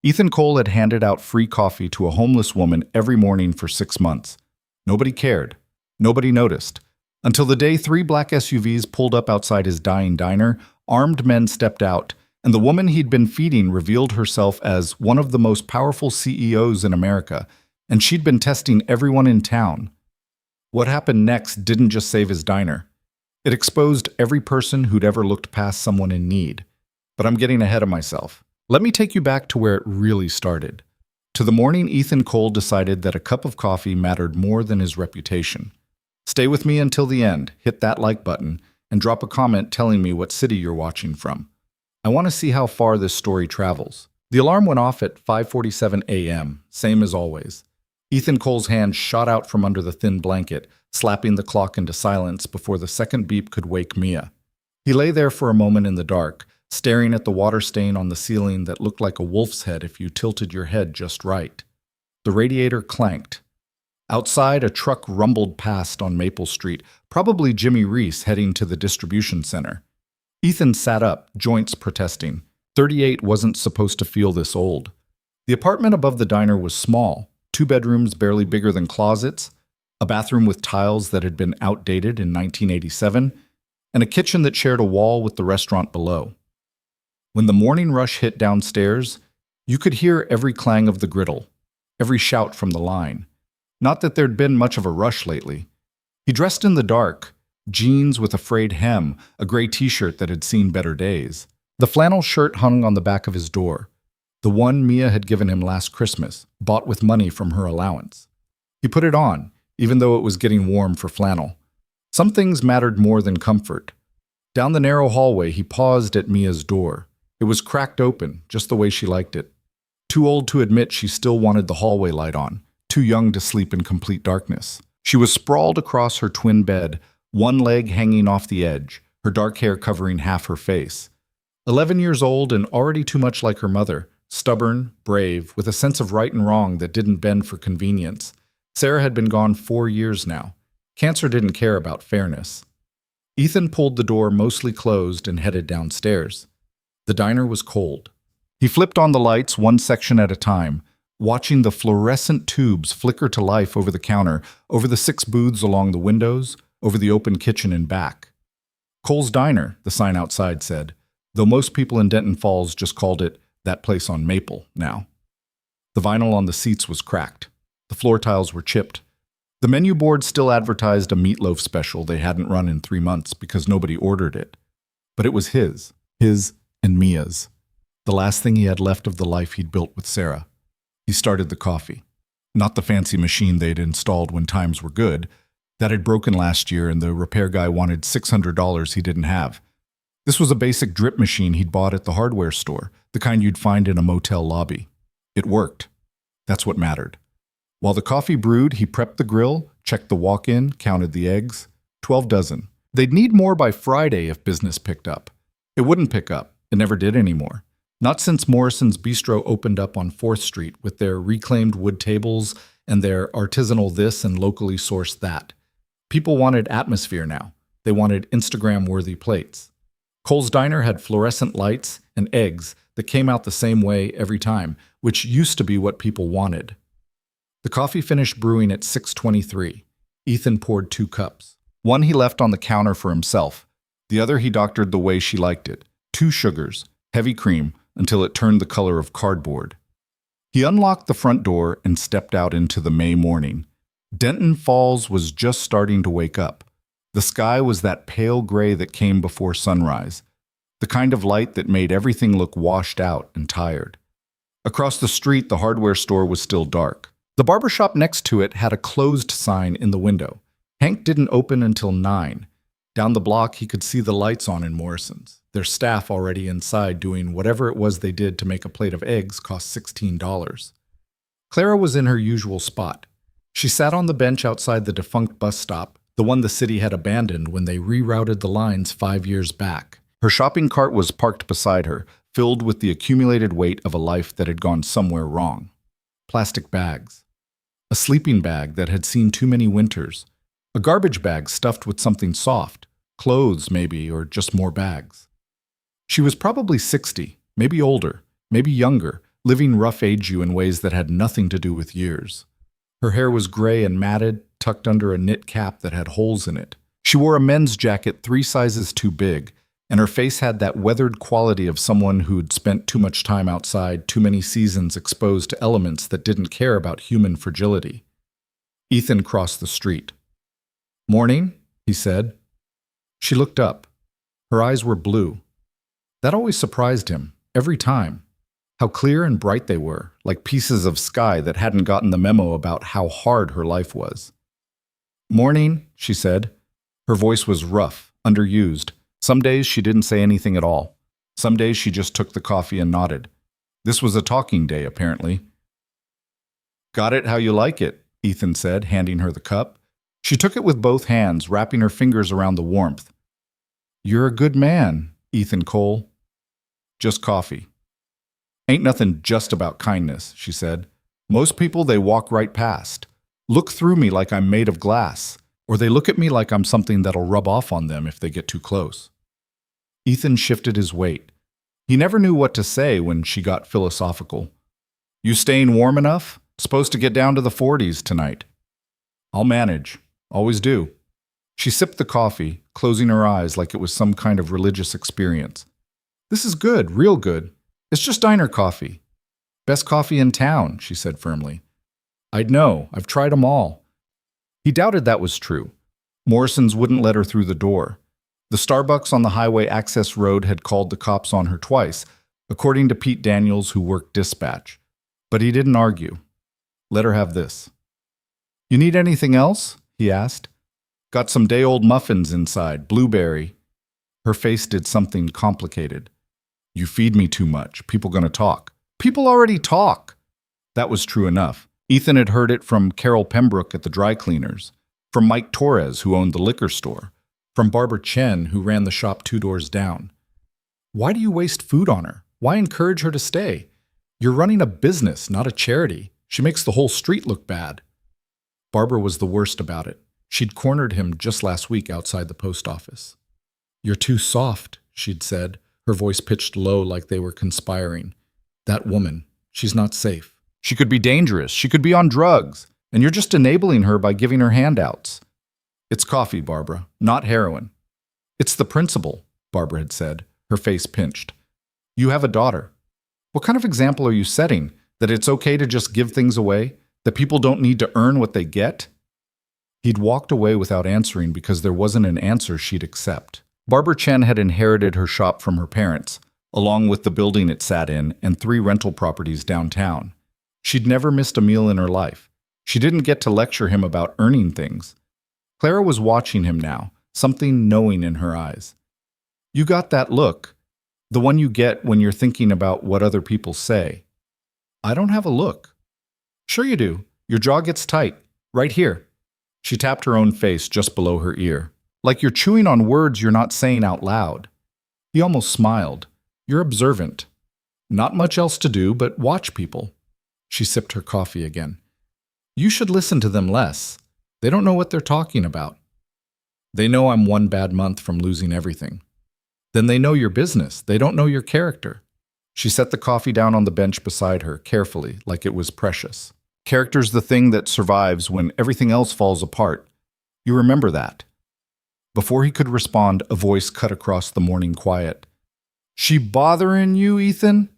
Ethan Cole had handed out free coffee to a homeless woman every morning for 6 months. Nobody cared. Nobody noticed. Until the day 3 black SUVs pulled up outside his dying diner, armed men stepped out, and the woman he'd been feeding revealed herself as one of the most powerful CEOs in America, and she'd been testing everyone in town. What happened next didn't just save his diner. It exposed every person who'd ever looked past someone in need. But I'm getting ahead of myself. Let me take you back to where it really started. To the morning Ethan Cole decided that a cup of coffee mattered more than his reputation. Stay with me until the end, hit that like button, and drop a comment telling me what city you're watching from. I want to see how far this story travels. The alarm went off at 5:47 a.m., same as always. Ethan Cole's hand shot out from under the thin blanket, slapping the clock into silence before the second beep could wake Mia. He lay there for a moment in the dark, staring at the water stain on the ceiling that looked like a wolf's head if you tilted your head just right. The radiator clanked. Outside, a truck rumbled past on Maple Street, probably Jimmy Reese heading to the distribution center. Ethan sat up, joints protesting. 38 wasn't supposed to feel this old. The apartment above the diner was small, 2 bedrooms barely bigger than closets, a bathroom with tiles that had been outdated in 1987, and a kitchen that shared a wall with the restaurant below. When the morning rush hit downstairs, you could hear every clang of the griddle, every shout from the line. Not that there'd been much of a rush lately. He dressed in the dark, jeans with a frayed hem, a gray t-shirt that had seen better days. The flannel shirt hung on the back of his door, the one Mia had given him last Christmas, bought with money from her allowance. He put it on, even though it was getting warm for flannel. Some things mattered more than comfort. Down the narrow hallway, he paused at Mia's door. It was cracked open, just the way she liked it. Too old to admit she still wanted the hallway light on, too young to sleep in complete darkness. She was sprawled across her twin bed, one leg hanging off the edge, her dark hair covering half her face. 11 years old and already too much like her mother, stubborn, brave, with a sense of right and wrong that didn't bend for convenience. Sarah had been gone 4 years now. Cancer didn't care about fairness. Ethan pulled the door mostly closed and headed downstairs. The diner was cold. He flipped on the lights one section at a time, watching the fluorescent tubes flicker to life over the counter, over the 6 booths along the windows, over the open kitchen and back. Cole's Diner, the sign outside said, though most people in Denton Falls just called it that place on Maple now. The vinyl on the seats was cracked. The floor tiles were chipped. The menu board still advertised a meatloaf special they hadn't run in 3 months because nobody ordered it. But it was his and Mia's. The last thing he had left of the life he'd built with Sarah. He started the coffee. Not the fancy machine they'd installed when times were good. That had broken last year and the repair guy wanted $600 he didn't have. This was a basic drip machine he'd bought at the hardware store, the kind you'd find in a motel lobby. It worked. That's what mattered. While the coffee brewed, he prepped the grill, checked the walk-in, counted the eggs. 12 dozen. They'd need more by Friday if business picked up. It wouldn't pick up. It never did anymore. Not since Morrison's Bistro opened up on 4th Street with their reclaimed wood tables and their artisanal this and locally sourced that. People wanted atmosphere now. They wanted Instagram-worthy plates. Cole's Diner had fluorescent lights and eggs that came out the same way every time, which used to be what people wanted. The coffee finished brewing at 6:23. Ethan poured 2 cups. One he left on the counter for himself. The other he doctored the way she liked it. 2 sugars, heavy cream, until it turned the color of cardboard. He unlocked the front door and stepped out into the May morning. Denton Falls was just starting to wake up. The sky was that pale gray that came before sunrise, the kind of light that made everything look washed out and tired. Across the street, the hardware store was still dark. The barbershop next to it had a closed sign in the window. Hank didn't open until 9. Down the block, he could see the lights on in Morrison's, their staff already inside doing whatever it was they did to make a plate of eggs cost $16. Clara was in her usual spot. She sat on the bench outside the defunct bus stop, the one the city had abandoned when they rerouted the lines 5 years back. Her shopping cart was parked beside her, filled with the accumulated weight of a life that had gone somewhere wrong. Plastic bags. A sleeping bag that had seen too many winters. A garbage bag stuffed with something soft. Clothes, maybe, or just more bags. She was probably 60, maybe older, maybe younger, Living rough-age you in ways that had nothing to do with years. Her hair was gray and matted, tucked under a knit cap that had holes in it. She wore a men's jacket 3 sizes too big, and her face had that weathered quality of someone who'd spent too much time outside, too many seasons exposed to elements that didn't care about human fragility. Ethan crossed the street. "Morning," he said. She looked up. Her eyes were blue. That always surprised him, every time. How clear and bright they were, like pieces of sky that hadn't gotten the memo about how hard her life was. "Morning," she said. Her voice was rough, underused. Some days she didn't say anything at all. Some days she just took the coffee and nodded. This was a talking day, apparently. "Got it how you like it," Ethan said, handing her the cup. She took it with both hands, wrapping her fingers around the warmth. "You're a good man, Ethan Cole." "Just coffee." "Ain't nothing just about kindness," she said. "Most people, they walk right past. Look through me like I'm made of glass, or they look at me like I'm something that'll rub off on them if they get too close." Ethan shifted his weight. He never knew what to say when she got philosophical. "You staying warm enough? Supposed to get down to the 40s tonight." "I'll manage. Always do." She sipped the coffee, closing her eyes like it was some kind of religious experience. "This is good, real good. It's just diner coffee." "Best coffee in town," she said firmly. "I'd know. I've tried 'em all." He doubted that was true. Morrison's wouldn't let her through the door. The Starbucks on the highway access road had called the cops on her twice, according to Pete Daniels, who worked dispatch. But he didn't argue. Let her have this. "You need anything else?" he asked. "Got some day-old muffins inside, blueberry." Her face did something complicated. "You feed me too much. People gonna talk." "People already talk." That was true enough. Ethan had heard it from Carol Pembroke at the dry cleaners, from Mike Torres, who owned the liquor store, from Barbara Chen, who ran the shop 2 doors down. "Why do you waste food on her? Why encourage her to stay? You're running a business, not a charity. She makes the whole street look bad." Barbara was the worst about it. She'd cornered him just last week outside the post office. "You're too soft," she'd said, her voice pitched low like they were conspiring. "That woman, she's not safe. She could be dangerous. She could be on drugs. And you're just enabling her by giving her handouts." "It's coffee, Barbara, not heroin." "It's the principle," Barbara had said, her face pinched. "You have a daughter. What kind of example are you setting? That it's okay to just give things away? That people don't need to earn what they get?" He'd walked away without answering because there wasn't an answer she'd accept. Barbara Chen had inherited her shop from her parents, along with the building it sat in and 3 rental properties downtown. She'd never missed a meal in her life. She didn't get to lecture him about earning things. Clara was watching him now, something knowing in her eyes. "You got that look, the one you get when you're thinking about what other people say." "I don't have a look." "Sure you do. Your jaw gets tight. Right here." She tapped her own face just below her ear. "Like you're chewing on words you're not saying out loud." He almost smiled. "You're observant. Not much else to do but watch people." She sipped her coffee again. "You should listen to them less. They don't know what they're talking about." "They know I'm 1 bad month from losing everything." "Then they know your business. They don't know your character." She set the coffee down on the bench beside her, carefully, like it was precious. Character's the thing that survives when everything else falls apart. You remember that. Before he could respond, a voice cut across the morning quiet. "She bothering you, Ethan?"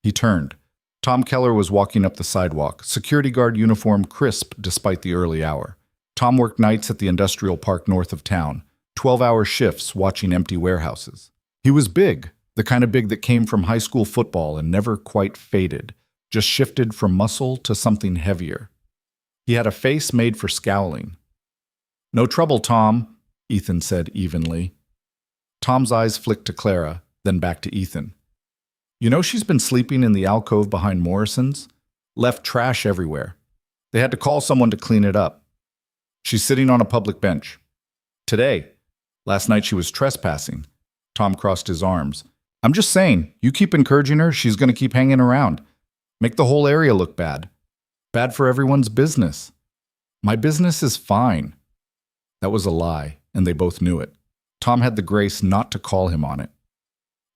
He turned. Tom Keller was walking up the sidewalk, security guard uniform crisp despite the early hour. Tom worked nights at the industrial park north of town, 12-hour shifts watching empty warehouses. He was big, the kind of big that came from high school football and never quite faded, just shifted from muscle to something heavier. He had a face made for scowling. "No trouble, Tom," Ethan said evenly. Tom's eyes flicked to Clara, then back to Ethan. "You know she's been sleeping in the alcove behind Morrison's? Left trash everywhere. They had to call someone to clean it up. She's sitting on a public bench. Today. Last night she was trespassing." Tom crossed his arms. "I'm just saying, you keep encouraging her, she's going to keep hanging around. Make the whole area look bad. Bad for everyone's business." "My business is fine." That was a lie, and they both knew it. Tom had the grace not to call him on it.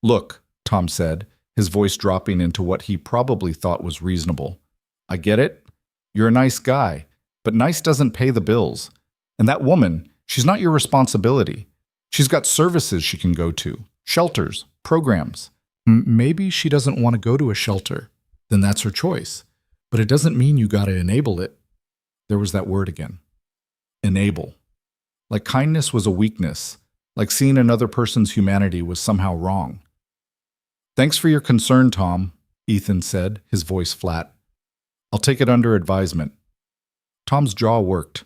"Look," Tom said, his voice dropping into what he probably thought was reasonable. I get it. You're a nice guy, but nice doesn't pay the bills. And that woman, she's not your responsibility. She's got services she can go to, shelters, programs. Maybe she doesn't want to go to a shelter. Then that's her choice. But it doesn't mean you gotta enable it. There was that word again. Enable. Like kindness was a weakness, like seeing another person's humanity was somehow wrong. Thanks for your concern, Tom, Ethan said, his voice flat. I'll take it under advisement. Tom's jaw worked.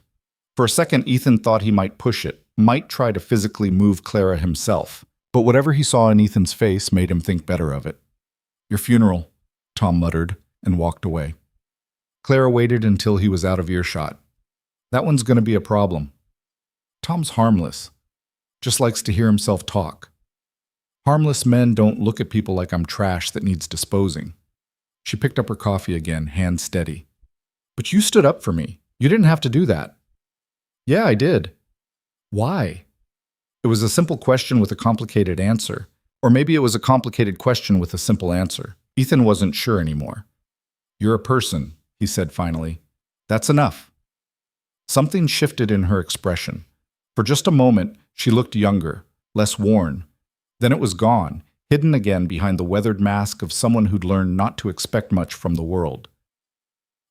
For a second, Ethan thought he might push it, might try to physically move Clara himself, but whatever he saw in Ethan's face made him think better of it. Your funeral, Tom muttered, and walked away. Clara waited until he was out of earshot. That one's going to be a problem. Tom's harmless. Just likes to hear himself talk. Harmless men don't look at people like I'm trash that needs disposing. She picked up her coffee again, hand steady. But you stood up for me. You didn't have to do that. Yeah, I did. Why? It was a simple question with a complicated answer. Or maybe it was a complicated question with a simple answer. Ethan wasn't sure anymore. You're a person, he said finally. That's enough. Something shifted in her expression. For just a moment, she looked younger, less worn. Then it was gone, hidden again behind the weathered mask of someone who'd learned not to expect much from the world.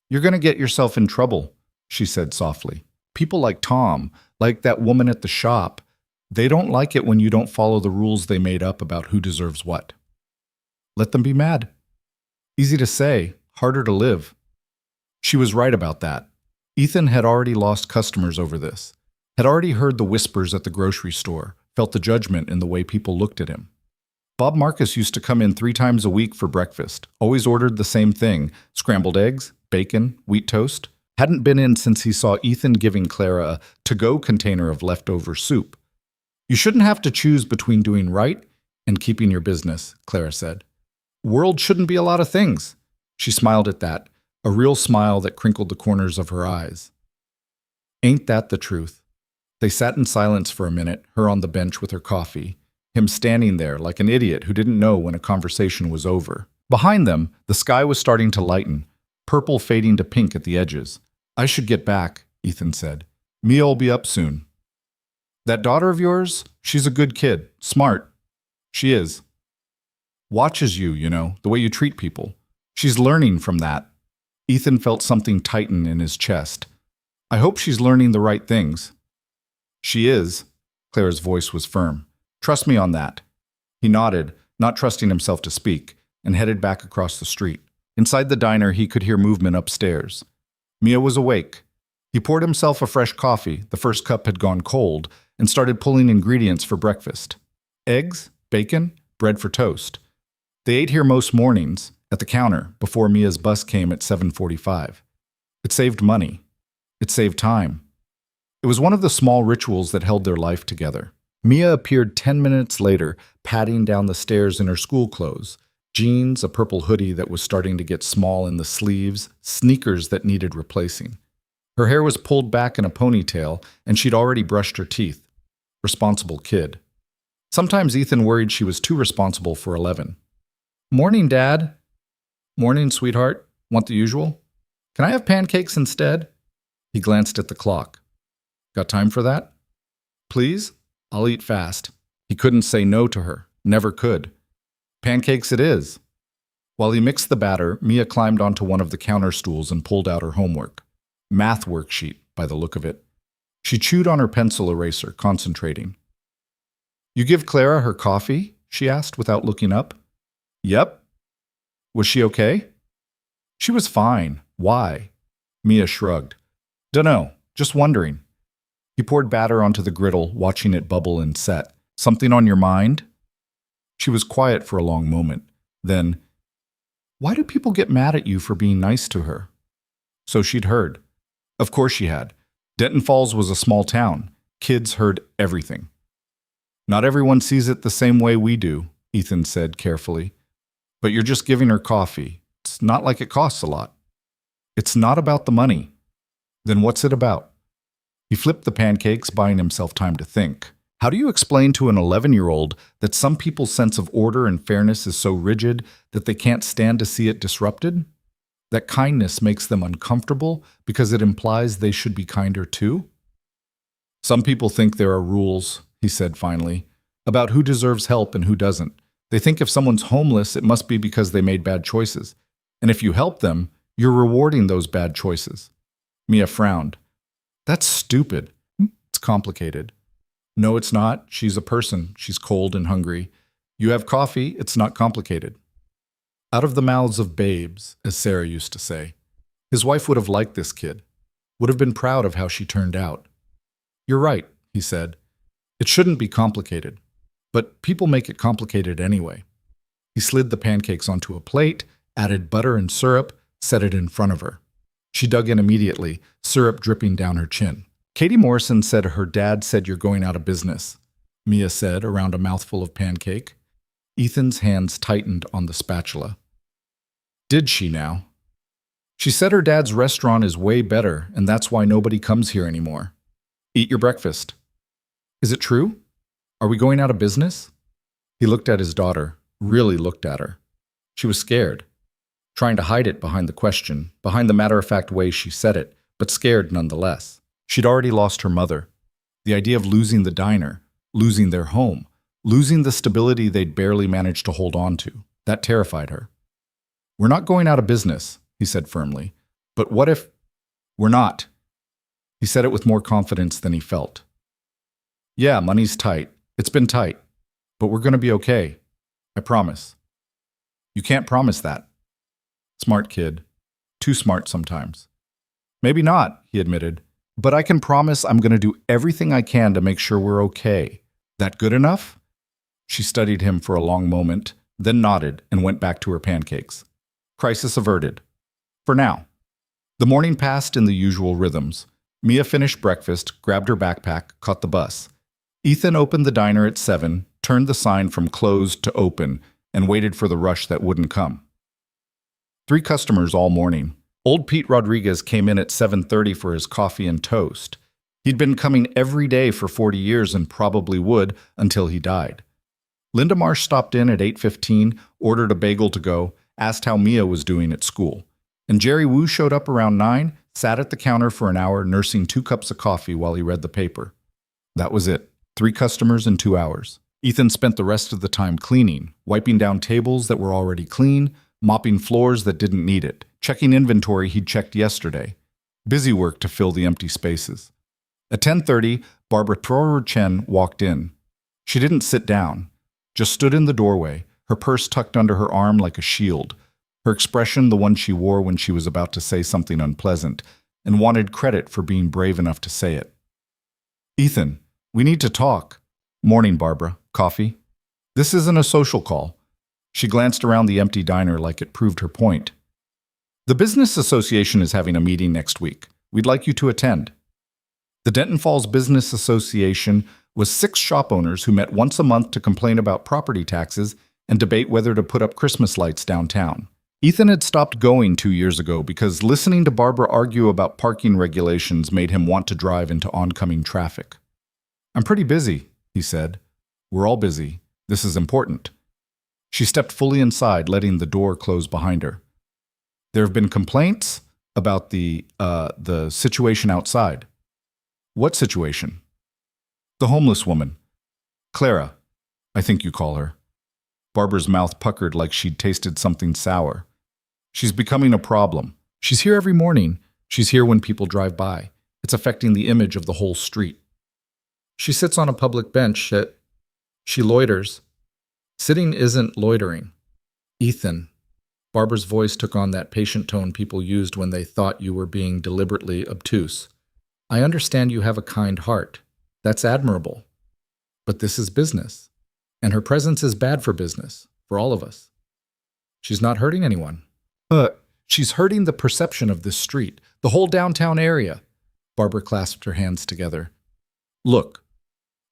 You're going to get yourself in trouble, she said softly. People like Tom, like that woman at the shop, they don't like it when you don't follow the rules they made up about who deserves what. Let them be mad. Easy to say, harder to live. She was right about that. Ethan had already lost customers over this, had already heard the whispers at the grocery store, felt the judgment in the way people looked at him. Bob Marcus used to come in 3 times a week for breakfast, always ordered the same thing, scrambled eggs, bacon, wheat toast. Hadn't been in since he saw Ethan giving Clara a to-go container of leftover soup. You shouldn't have to choose between doing right and keeping your business, Clara said. World shouldn't be a lot of things. She smiled at that, a real smile that crinkled the corners of her eyes. Ain't that the truth? They sat in silence for a minute, her on the bench with her coffee, him standing there like an idiot who didn't know when a conversation was over. Behind them, the sky was starting to lighten, purple fading to pink at the edges. I should get back, Ethan said. Mia'll be up soon. That daughter of yours, she's a good kid, smart. She is. Watches you, the way you treat people. She's learning from that. Ethan felt something tighten in his chest. I hope she's learning the right things. She is. Clara's voice was firm. Trust me on that. He nodded, not trusting himself to speak, and headed back across the street. Inside the diner, he could hear movement upstairs. Mia was awake. He poured himself a fresh coffee, the first cup had gone cold, and started pulling ingredients for breakfast. Eggs, bacon, bread for toast. They ate here most mornings, at the counter, before Mia's bus came at 7:45. It saved money. It saved time. It was one of the small rituals that held their life together. Mia appeared 10 minutes later, padding down the stairs in her school clothes. Jeans, a purple hoodie that was starting to get small in the sleeves, sneakers that needed replacing. Her hair was pulled back in a ponytail, and she'd already brushed her teeth. Responsible kid. Sometimes Ethan worried she was too responsible for 11. Morning, Dad. Morning, sweetheart. Want the usual? Can I have pancakes instead? He glanced at the clock. Got time for that? Please? I'll eat fast. He couldn't say no to her. Never could. Pancakes it is. While he mixed the batter, Mia climbed onto one of the counter stools and pulled out her homework. Math worksheet, by the look of it. She chewed on her pencil eraser, concentrating. You give Clara her coffee? She asked without looking up. Yep. Was she okay? She was fine. Why? Mia shrugged. Dunno, just wondering. He poured batter onto the griddle, watching it bubble and set. Something on your mind? She was quiet for a long moment. Then, why do people get mad at you for being nice to her? So she'd heard. Of course she had. Denton Falls was a small town. Kids heard everything. Not everyone sees it the same way we do, Ethan said carefully. But you're just giving her coffee. It's not like it costs a lot. It's not about the money. Then what's it about? He flipped the pancakes, buying himself time to think. How do you explain to an 11-year-old that some people's sense of order and fairness is so rigid that they can't stand to see it disrupted? That kindness makes them uncomfortable because it implies they should be kinder too? Some people think there are rules, he said finally, about who deserves help and who doesn't. They think if someone's homeless, it must be because they made bad choices. And if you help them, you're rewarding those bad choices. Mia frowned. That's stupid. It's complicated. No, it's not. She's a person. She's cold and hungry. You have coffee. It's not complicated. Out of the mouths of babes, as Sarah used to say. His wife would have liked this kid, would have been proud of how she turned out. You're right, he said. It shouldn't be complicated. But people make it complicated anyway. He slid the pancakes onto a plate, added butter and syrup, set it in front of her. She dug in immediately, syrup dripping down her chin. Katie Morrison said her dad said you're going out of business, Mia said around a mouthful of pancake. Ethan's hands tightened on the spatula. Did she now? She said her dad's restaurant is way better, and that's why nobody comes here anymore. Eat your breakfast. Is it true? Are we going out of business? He looked at his daughter, really looked at her. She was scared, trying to hide it behind the question, behind the matter-of-fact way she said it, but scared nonetheless. She'd already lost her mother. The idea of losing the diner, losing their home, losing the stability they'd barely managed to hold on to, that terrified her. We're not going out of business, he said firmly. But what if... We're not. He said it with more confidence than he felt. Yeah, money's tight. It's been tight. But we're going to be okay. I promise. You can't promise that. Smart kid. Too smart sometimes. Maybe not, he admitted. But I can promise I'm going to do everything I can to make sure we're okay. That good enough? She studied him for a long moment, then nodded and went back to her pancakes. Crisis averted. For now. The morning passed in the usual rhythms. Mia finished breakfast, grabbed her backpack, caught the bus. Ethan opened the diner at 7, turned the sign from closed to open, and waited for the rush that wouldn't come. 3 customers all morning. Old Pete Rodriguez came in at 7:30 for his coffee and toast. He'd been coming every day for 40 years and probably would until he died. Linda Marsh stopped in at 8:15, ordered a bagel to go, asked how Mia was doing at school. And Jerry Wu showed up around 9, sat at the counter for an hour nursing 2 cups of coffee while he read the paper. That was it. 3 customers in 2 hours. Ethan spent the rest of the time cleaning, wiping down tables that were already clean, mopping floors that didn't need it, checking inventory he'd checked yesterday. Busy work to fill the empty spaces. At 10:30, Barbara Trower-Chen walked in. She didn't sit down, just stood in the doorway, her purse tucked under her arm like a shield, her expression the one she wore when she was about to say something unpleasant, and wanted credit for being brave enough to say it. Ethan, we need to talk. Morning, Barbara. Coffee? This isn't a social call. She glanced around the empty diner like it proved her point. The Business Association is having a meeting next week. We'd like you to attend. The Denton Falls Business Association was 6 shop owners who met once a month to complain about property taxes and debate whether to put up Christmas lights downtown. Ethan had stopped going 2 years ago because listening to Barbara argue about parking regulations made him want to drive into oncoming traffic. I'm pretty busy, he said. We're all busy. This is important. She stepped fully inside, letting the door close behind her. There have been complaints about the situation outside. What situation? The homeless woman. Clara, I think you call her. Barbara's mouth puckered like she'd tasted something sour. She's becoming a problem. She's here every morning. She's here when people drive by. It's affecting the image of the whole street. She sits on a public bench. She loiters. Sitting isn't loitering. Ethan. Barbara's voice took on that patient tone people used when they thought you were being deliberately obtuse. I understand you have a kind heart. That's admirable. But this is business. And her presence is bad for business, for all of us. She's not hurting anyone. But she's hurting the perception of this street, the whole downtown area. Barbara clasped her hands together. Look,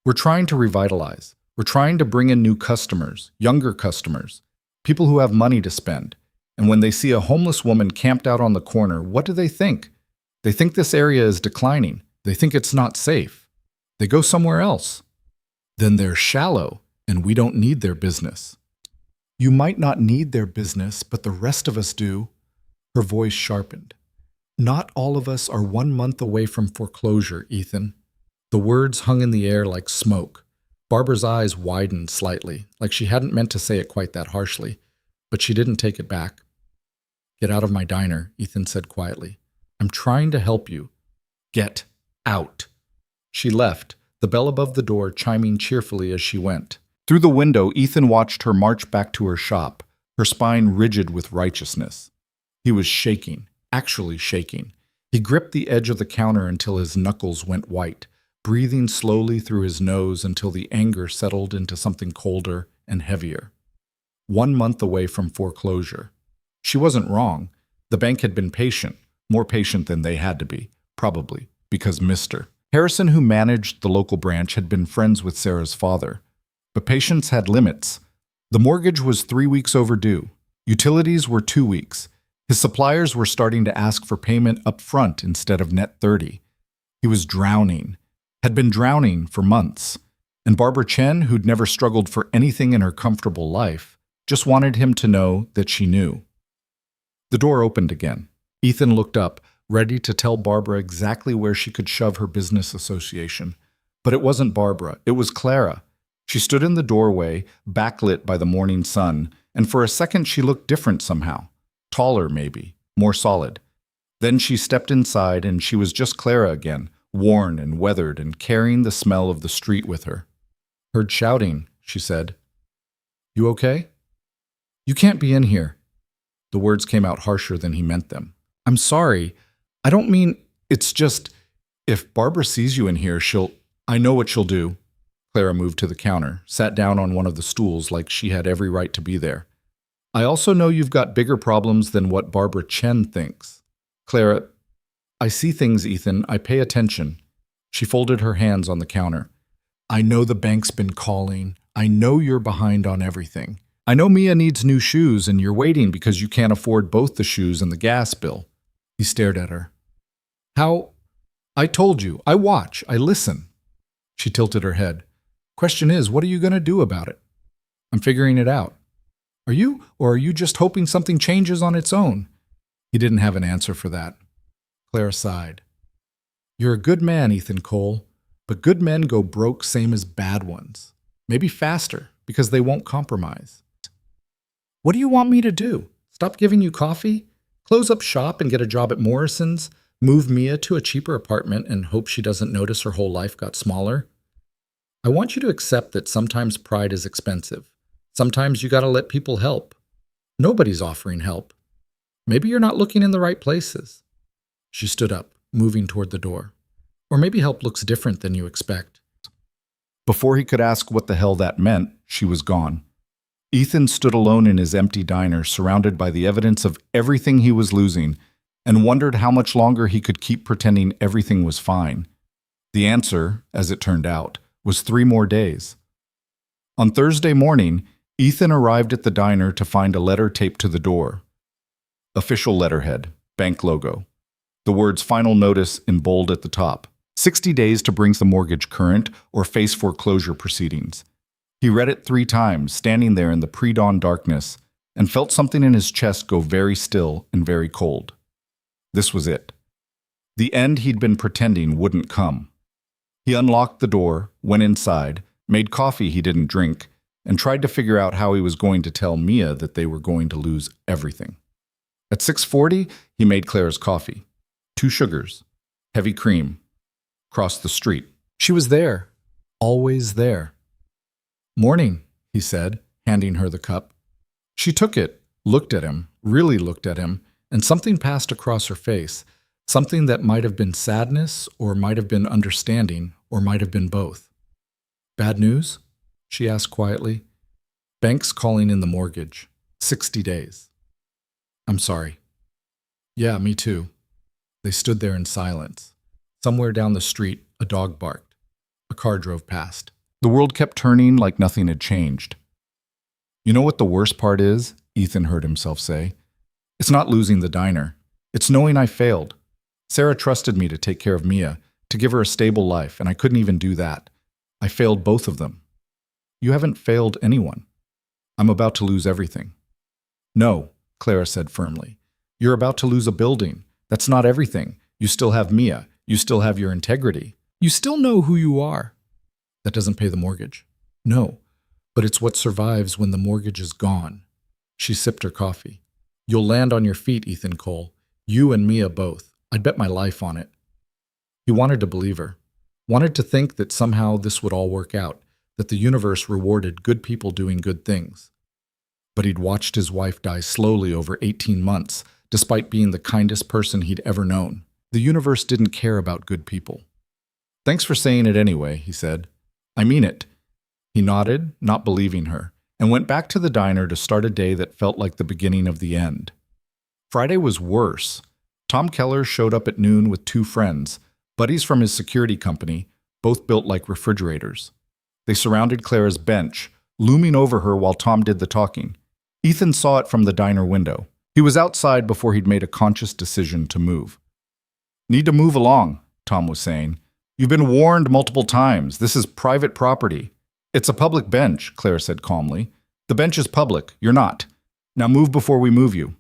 we're trying to revitalize. We're trying to bring in new customers, younger customers, people who have money to spend. And when they see a homeless woman camped out on the corner, what do they think? They think this area is declining. They think it's not safe. They go somewhere else. Then they're shallow, and we don't need their business. You might not need their business, but the rest of us do. Her voice sharpened. Not all of us are 1 month away from foreclosure, Ethan. The words hung in the air like smoke. Barbara's eyes widened slightly, like she hadn't meant to say it quite that harshly, but she didn't take it back. Get out of my diner, Ethan said quietly. I'm trying to help you. Get out. She left, the bell above the door chiming cheerfully as she went. Through the window, Ethan watched her march back to her shop, her spine rigid with righteousness. He was shaking, actually shaking. He gripped the edge of the counter until his knuckles went white, breathing slowly through his nose until the anger settled into something colder and heavier. 1 month away from foreclosure. She wasn't wrong. The bank had been patient, more patient than they had to be, probably, because Mr. Harrison, who managed the local branch, had been friends with Sarah's father. But patience had limits. The mortgage was 3 weeks overdue. Utilities were 2 weeks. His suppliers were starting to ask for payment up front instead of net 30. He was drowning, had been drowning for months. And Barbara Chen, who'd never struggled for anything in her comfortable life, just wanted him to know that she knew. The door opened again. Ethan looked up, ready to tell Barbara exactly where she could shove her business association. But it wasn't Barbara, it was Clara. She stood in the doorway, backlit by the morning sun, and for a second she looked different somehow. Taller, maybe, more solid. Then she stepped inside and she was just Clara again, worn and weathered and carrying the smell of the street with her. Heard shouting, she said. You okay? You can't be in here. The words came out harsher than he meant them. I'm sorry. I don't mean, it's just, if Barbara sees you in here, I know what she'll do. Clara moved to the counter, sat down on one of the stools like she had every right to be there. I also know you've got bigger problems than what Barbara Chen thinks. Clara, I see things, Ethan. I pay attention. She folded her hands on the counter. I know the bank's been calling. I know you're behind on everything. I know Mia needs new shoes and you're waiting because you can't afford both the shoes and the gas bill. He stared at her. How? I told you. I watch. I listen. She tilted her head. Question is, what are you going to do about it? I'm figuring it out. Are you, or are you just hoping something changes on its own? He didn't have an answer for that. Clara sighed. You're a good man, Ethan Cole, but good men go broke same as bad ones. Maybe faster, because they won't compromise. What do you want me to do? Stop giving you coffee? Close up shop and get a job at Morrison's? Move Mia to a cheaper apartment and hope she doesn't notice her whole life got smaller? I want you to accept that sometimes pride is expensive. Sometimes you gotta let people help. Nobody's offering help. Maybe you're not looking in the right places. She stood up, moving toward the door. Or maybe help looks different than you expect. Before he could ask what the hell that meant, she was gone. Ethan stood alone in his empty diner, surrounded by the evidence of everything he was losing, and wondered how much longer he could keep pretending everything was fine. The answer, as it turned out, was 3 more days. On Thursday morning, Ethan arrived at the diner to find a letter taped to the door. Official letterhead, bank logo. The words final notice in bold at the top. 60 days to bring the mortgage current or face foreclosure proceedings. He read it 3 times, standing there in the pre-dawn darkness, and felt something in his chest go very still and very cold. This was it. The end he'd been pretending wouldn't come. He unlocked the door, went inside, made coffee he didn't drink, and tried to figure out how he was going to tell Mia that they were going to lose everything. At 6:40, he made Clara's coffee. 2 sugars, heavy cream. Crossed the street. She was there, always there. Morning, he said, handing her the cup. She took it, looked at him, really looked at him, and something passed across her face, something that might have been sadness, or might have been understanding, or might have been both. Bad news? She asked quietly. Bank's calling in the mortgage. 60 days. I'm sorry. Yeah, me too. They stood there in silence. Somewhere down the street, a dog barked. A car drove past. The world kept turning like nothing had changed. You know what the worst part is? Ethan heard himself say. It's not losing the diner. It's knowing I failed. Sarah trusted me to take care of Mia, to give her a stable life, and I couldn't even do that. I failed both of them. You haven't failed anyone. I'm about to lose everything. No, Clara said firmly. You're about to lose a building. That's not everything. You still have Mia. You still have your integrity. You still know who you are. That doesn't pay the mortgage. No, but it's what survives when the mortgage is gone. She sipped her coffee. You'll land on your feet, Ethan Cole. You and Mia both. I'd bet my life on it. He wanted to believe her. Wanted to think that somehow this would all work out, that the universe rewarded good people doing good things. But he'd watched his wife die slowly over 18 months, despite being the kindest person he'd ever known. The universe didn't care about good people. Thanks for saying it anyway, he said. I mean it. He nodded, not believing her, and went back to the diner to start a day that felt like the beginning of the end. Friday was worse. Tom Keller showed up at noon with two friends, buddies from his security company, both built like refrigerators. They surrounded Clara's bench, looming over her while Tom did the talking. Ethan saw it from the diner window. He was outside before he'd made a conscious decision to move. Need to move along, Tom was saying. You've been warned multiple times. This is private property. It's a public bench, Clara said calmly. The bench is public. You're not. Now move before we move you.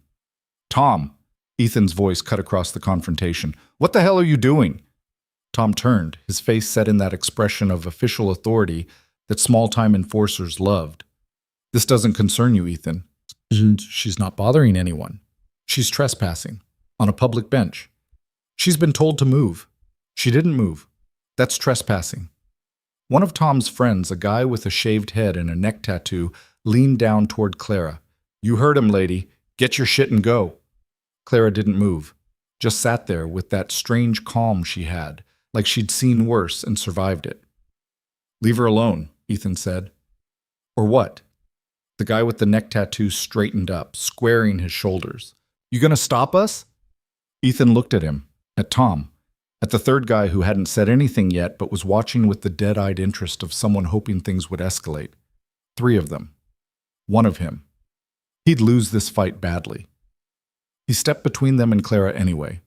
Tom, Ethan's voice cut across the confrontation. What the hell are you doing? Tom turned, his face set in that expression of official authority that small-time enforcers loved. This doesn't concern you, Ethan. She's not bothering anyone. She's trespassing on a public bench. She's been told to move. She didn't move. That's trespassing. One of Tom's friends, a guy with a shaved head and a neck tattoo, leaned down toward Clara. You heard him, lady. Get your shit and go. Clara didn't move, just sat there with that strange calm she had, like she'd seen worse and survived it. Leave her alone, Ethan said. Or what? The guy with the neck tattoo straightened up, squaring his shoulders. You gonna stop us? Ethan looked at him, at Tom, at the third guy who hadn't said anything yet but was watching with the dead-eyed interest of someone hoping things would escalate. Three of them. One of him. He'd lose this fight badly. He stepped between them and Clara anyway.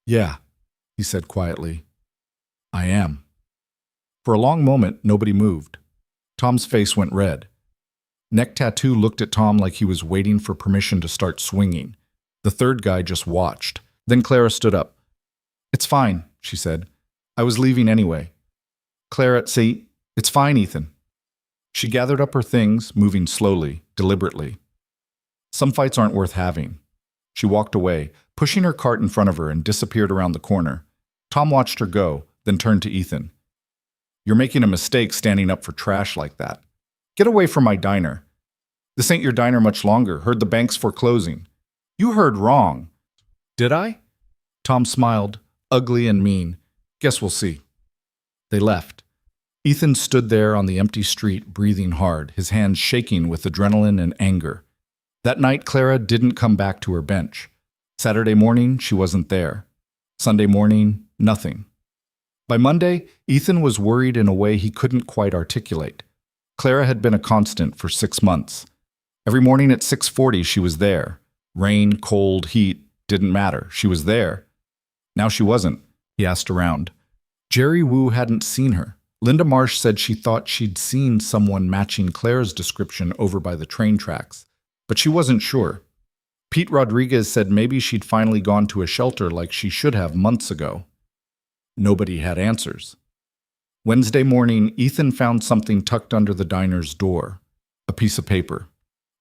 Yeah, he said quietly. I am. For a long moment, nobody moved. Tom's face went red. Neck Tattoo looked at Tom like he was waiting for permission to start swinging. The third guy just watched. Then Clara stood up. It's fine, she said. I was leaving anyway. Clara, see, it's fine, Ethan. She gathered up her things, moving slowly, deliberately. Some fights aren't worth having. She walked away, pushing her cart in front of her, and disappeared around the corner. Tom watched her go, then turned to Ethan. You're making a mistake standing up for trash like that. Get away from my diner. This ain't your diner much longer. Heard the bank's foreclosing. You heard wrong. Did I? Tom smiled, ugly and mean. Guess we'll see. They left. Ethan stood there on the empty street, breathing hard, his hands shaking with adrenaline and anger. That night, Clara didn't come back to her bench. Saturday morning, she wasn't there. Sunday morning, nothing. By Monday, Ethan was worried in a way he couldn't quite articulate. Clara had been a constant for 6 months. Every morning at 6:40, she was there. Rain, cold, heat, didn't matter. She was there. Now she wasn't. He asked around. Jerry Wu hadn't seen her. Linda Marsh said she thought she'd seen someone matching Clara's description over by the train tracks, but she wasn't sure. Pete Rodriguez said maybe she'd finally gone to a shelter like she should have months ago. Nobody had answers. Wednesday morning, Ethan found something tucked under the diner's door. A piece of paper,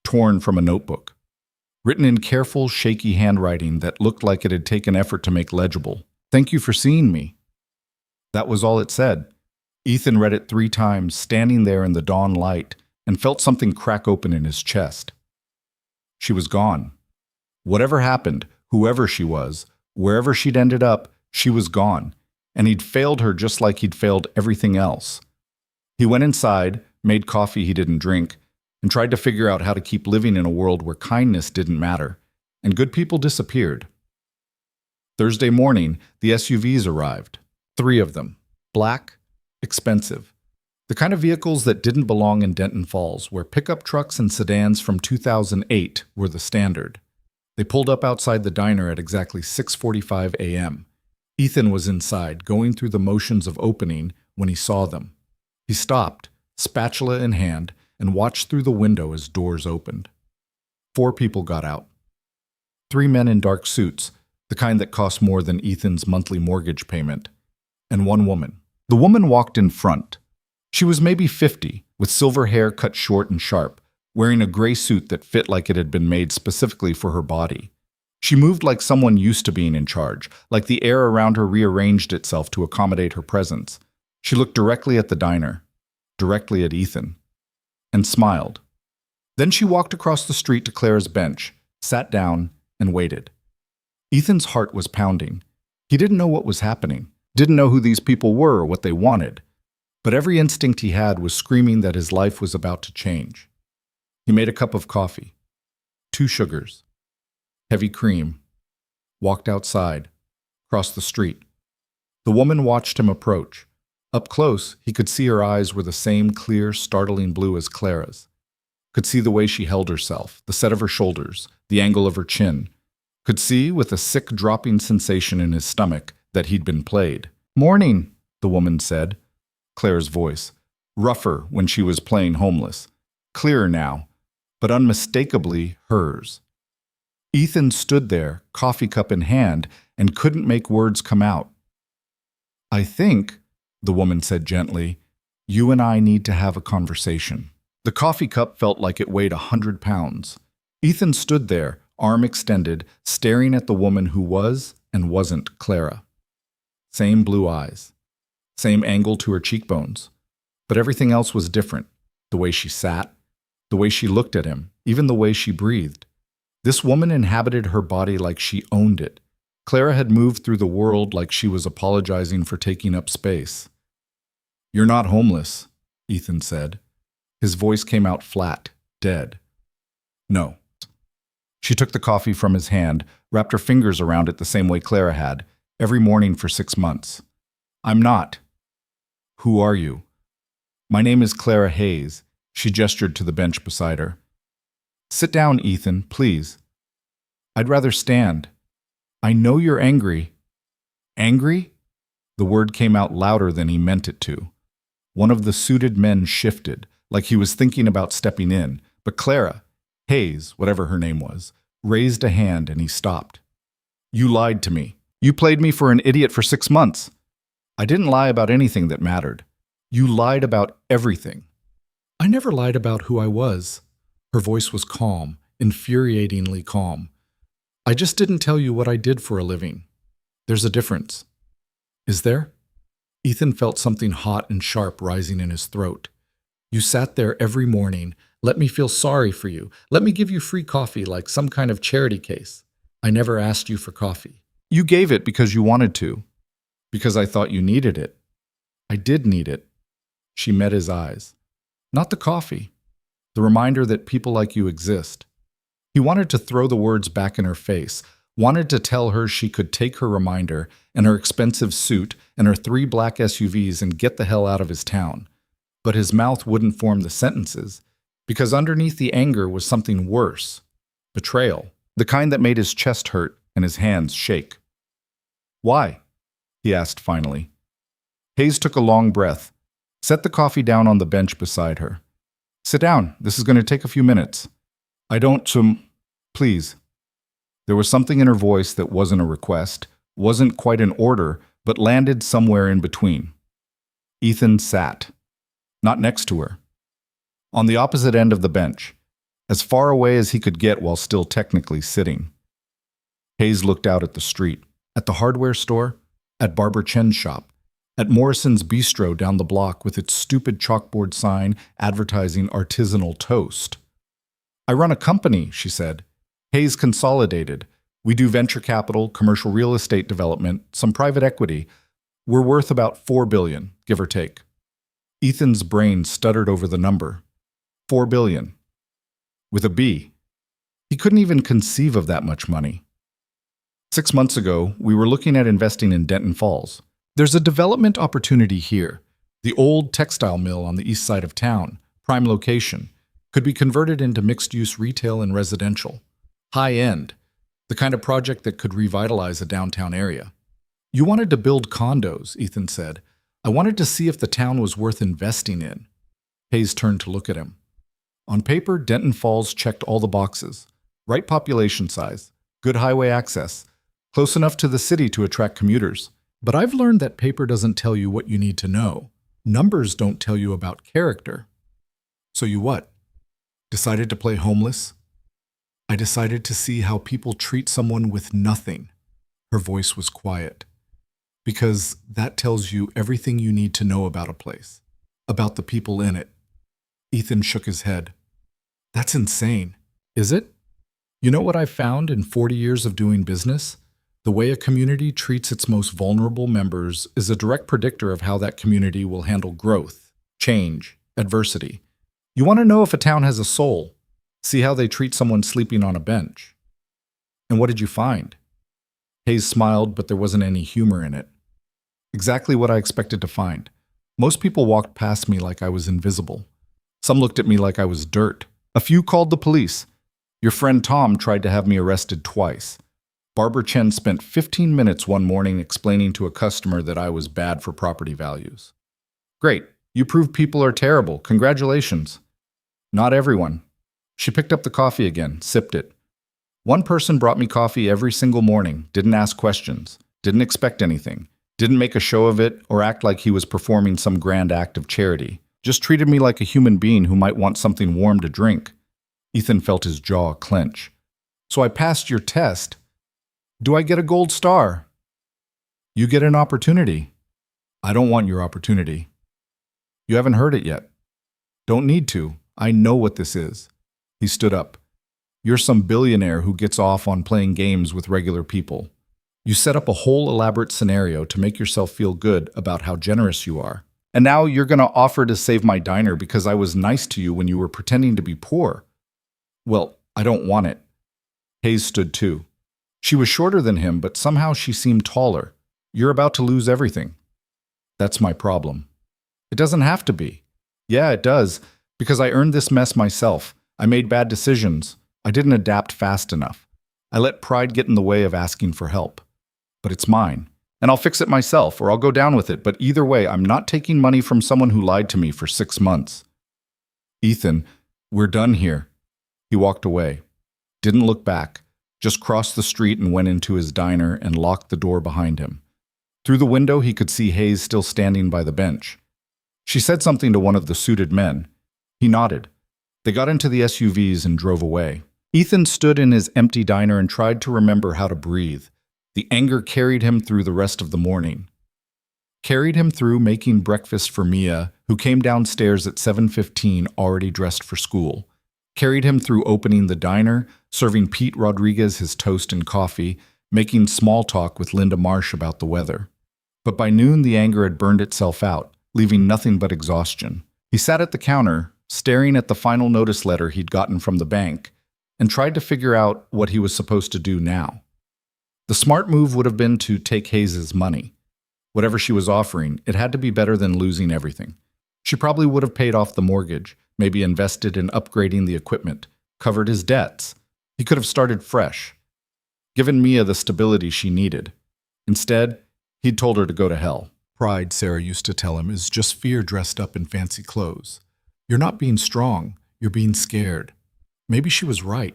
torn from a notebook. Written in careful, shaky handwriting that looked like it had taken effort to make legible. Thank you for seeing me. That was all it said. Ethan read it 3 times, standing there in the dawn light, and felt something crack open in his chest. She was gone. Whatever happened, whoever she was, wherever she'd ended up, she was gone, and he'd failed her just like he'd failed everything else. He went inside, made coffee he didn't drink, and tried to figure out how to keep living in a world where kindness didn't matter, and good people disappeared. Thursday morning, the SUVs arrived. 3 of them. Black, expensive. The kind of vehicles that didn't belong in Denton Falls, where pickup trucks and sedans from 2008 were the standard. They pulled up outside the diner at exactly 6:45 a.m. Ethan was inside, going through the motions of opening when he saw them. He stopped, spatula in hand, and watched through the window as doors opened. 4 people got out. 3 men in dark suits, the kind that cost more than Ethan's monthly mortgage payment, and 1 woman. The woman walked in front. She was maybe 50, with silver hair cut short and sharp, wearing a gray suit that fit like it had been made specifically for her body. She moved like someone used to being in charge, like the air around her rearranged itself to accommodate her presence. She looked directly at the diner, directly at Ethan, and smiled. Then she walked across the street to Clara's bench, sat down, and waited. Ethan's heart was pounding. He didn't know what was happening, didn't know who these people were or what they wanted, but every instinct he had was screaming that his life was about to change. He made a cup of coffee, 2 sugars, heavy cream, walked outside, crossed the street. The woman watched him approach. Up close, he could see her eyes were the same clear, startling blue as Clara's. Could see the way she held herself, the set of her shoulders, the angle of her chin. Could see, with a sick dropping sensation in his stomach, that he'd been played. "Morning," the woman said. Clara's voice, rougher when she was playing homeless, clearer now, but unmistakably hers. Ethan stood there, coffee cup in hand, and couldn't make words come out. "I think," the woman said gently, "you and I need to have a conversation." The coffee cup felt like it weighed 100 pounds. Ethan stood there, arm extended, staring at the woman who was and wasn't Clara. Same blue eyes, same angle to her cheekbones, but everything else was different. The way she sat, the way she looked at him, even the way she breathed. This woman inhabited her body like she owned it. Clara had moved through the world like she was apologizing for taking up space. "You're not homeless," Ethan said. His voice came out flat, dead. "No." She took the coffee from his hand, wrapped her fingers around it the same way Clara had, every morning for 6 months. "I'm not." "Who are you?" "My name is Clara Hayes." She gestured to the bench beside her. "Sit down, Ethan, please." "I'd rather stand." "I know you're angry." "Angry?" The word came out louder than he meant it to. One of the suited men shifted, like he was thinking about stepping in, but Clara, Hayes, whatever her name was, raised a hand and he stopped. "You lied to me. You played me for an idiot for 6 months." "I didn't lie about anything that mattered. You lied about everything." "I never lied about who I was." Her voice was calm, infuriatingly calm. "I just didn't tell you what I did for a living. There's a difference." "Is there?" Ethan felt something hot and sharp rising in his throat. "You sat there every morning, let me feel sorry for you, let me give you free coffee like some kind of charity case. I never asked you for coffee. You gave it because you wanted to, because I thought you needed it. I did need it." She met his eyes. "Not the coffee. The reminder that people like you exist." He wanted to throw the words back in her face, wanted to tell her she could take her reminder and her expensive suit and her 3 black SUVs and get the hell out of his town. But his mouth wouldn't form the sentences, because underneath the anger was something worse. Betrayal. The kind that made his chest hurt and his hands shake. "Why?" he asked finally. Hayes took a long breath, set the coffee down on the bench beside her. "Sit down. This is going to take a few minutes." "I don't, please." There was something in her voice that wasn't a request, wasn't quite an order, but landed somewhere in between. Ethan sat. Not next to her. On the opposite end of the bench, as far away as he could get while still technically sitting. Hayes looked out at the street, at the hardware store, at Barber Chen's shop, at Morrison's Bistro down the block with its stupid chalkboard sign advertising artisanal toast. "I run a company," she said. "Hayes Consolidated. We do venture capital, commercial real estate development, some private equity. We're worth about $4 billion, give or take." Ethan's brain stuttered over the number. $4 billion. With a B. He couldn't even conceive of that much money. 6 months ago, we were looking at investing in Denton Falls. There's a development opportunity here. The old textile mill on the east side of town, prime location, could be converted into mixed-use retail and residential. High-end, the kind of project that could revitalize a downtown area. "You wanted to build condos," Ethan said. "I wanted to see if the town was worth investing in." Hayes turned to look at him. On paper, Denton Falls checked all the boxes. Right population size, good highway access, close enough to the city to attract commuters. But I've learned that paper doesn't tell you what you need to know. Numbers don't tell you about character. So you what? Decided to play homeless? I decided to see how people treat someone with nothing. Her voice was quiet. Because that tells you everything you need to know about a place, about the people in it. Ethan shook his head. That's insane. Is it? You know what I've found in 40 years of doing business? The way a community treats its most vulnerable members is a direct predictor of how that community will handle growth, change, adversity. You want to know if a town has a soul. See how they treat someone sleeping on a bench. And what did you find? Hayes smiled, but there wasn't any humor in it. Exactly what I expected to find. Most people walked past me like I was invisible. Some looked at me like I was dirt. A few called the police. Your friend Tom tried to have me arrested twice. Barbara Chen spent 15 minutes one morning explaining to a customer that I was bad for property values. Great, you proved people are terrible. Congratulations. Not everyone. She picked up the coffee again, sipped it. One person brought me coffee every single morning, didn't ask questions, didn't expect anything, didn't make a show of it or act like he was performing some grand act of charity. Just treated me like a human being who might want something warm to drink. Ethan felt his jaw clench. So I passed your test. Do I get a gold star? You get an opportunity. I don't want your opportunity. You haven't heard it yet. Don't need to. I know what this is. He stood up. You're some billionaire who gets off on playing games with regular people. You set up a whole elaborate scenario to make yourself feel good about how generous you are. And now you're going to offer to save my diner because I was nice to you when you were pretending to be poor. Well, I don't want it. Hayes stood too. She was shorter than him, but somehow she seemed taller. You're about to lose everything. That's my problem. It doesn't have to be. Yeah, it does, because I earned this mess myself. I made bad decisions. I didn't adapt fast enough. I let pride get in the way of asking for help. But it's mine, and I'll fix it myself, or I'll go down with it. But either way, I'm not taking money from someone who lied to me for 6 months. Ethan, we're done here. He walked away. Didn't look back. Just crossed the street and went into his diner and locked the door behind him. Through the window, he could see Hayes still standing by the bench. She said something to one of the suited men. He nodded. They got into the SUVs and drove away. Ethan stood in his empty diner and tried to remember how to breathe. The anger carried him through the rest of the morning. Carried him through making breakfast for Mia, who came downstairs at 7:15 already dressed for school. Carried him through opening the diner, serving Pete Rodriguez his toast and coffee, making small talk with Linda Marsh about the weather. But by noon the anger had burned itself out, leaving nothing but exhaustion. He sat at the counter, staring at the final notice letter he'd gotten from the bank, and tried to figure out what he was supposed to do now. The smart move would have been to take Hayes's money. Whatever she was offering, it had to be better than losing everything. She probably would have paid off the mortgage, maybe invested in upgrading the equipment, covered his debts. He could have started fresh, given Mia the stability she needed. Instead, he'd told her to go to hell. Pride, Sarah used to tell him, is just fear dressed up in fancy clothes. You're not being strong, you're being scared. Maybe she was right.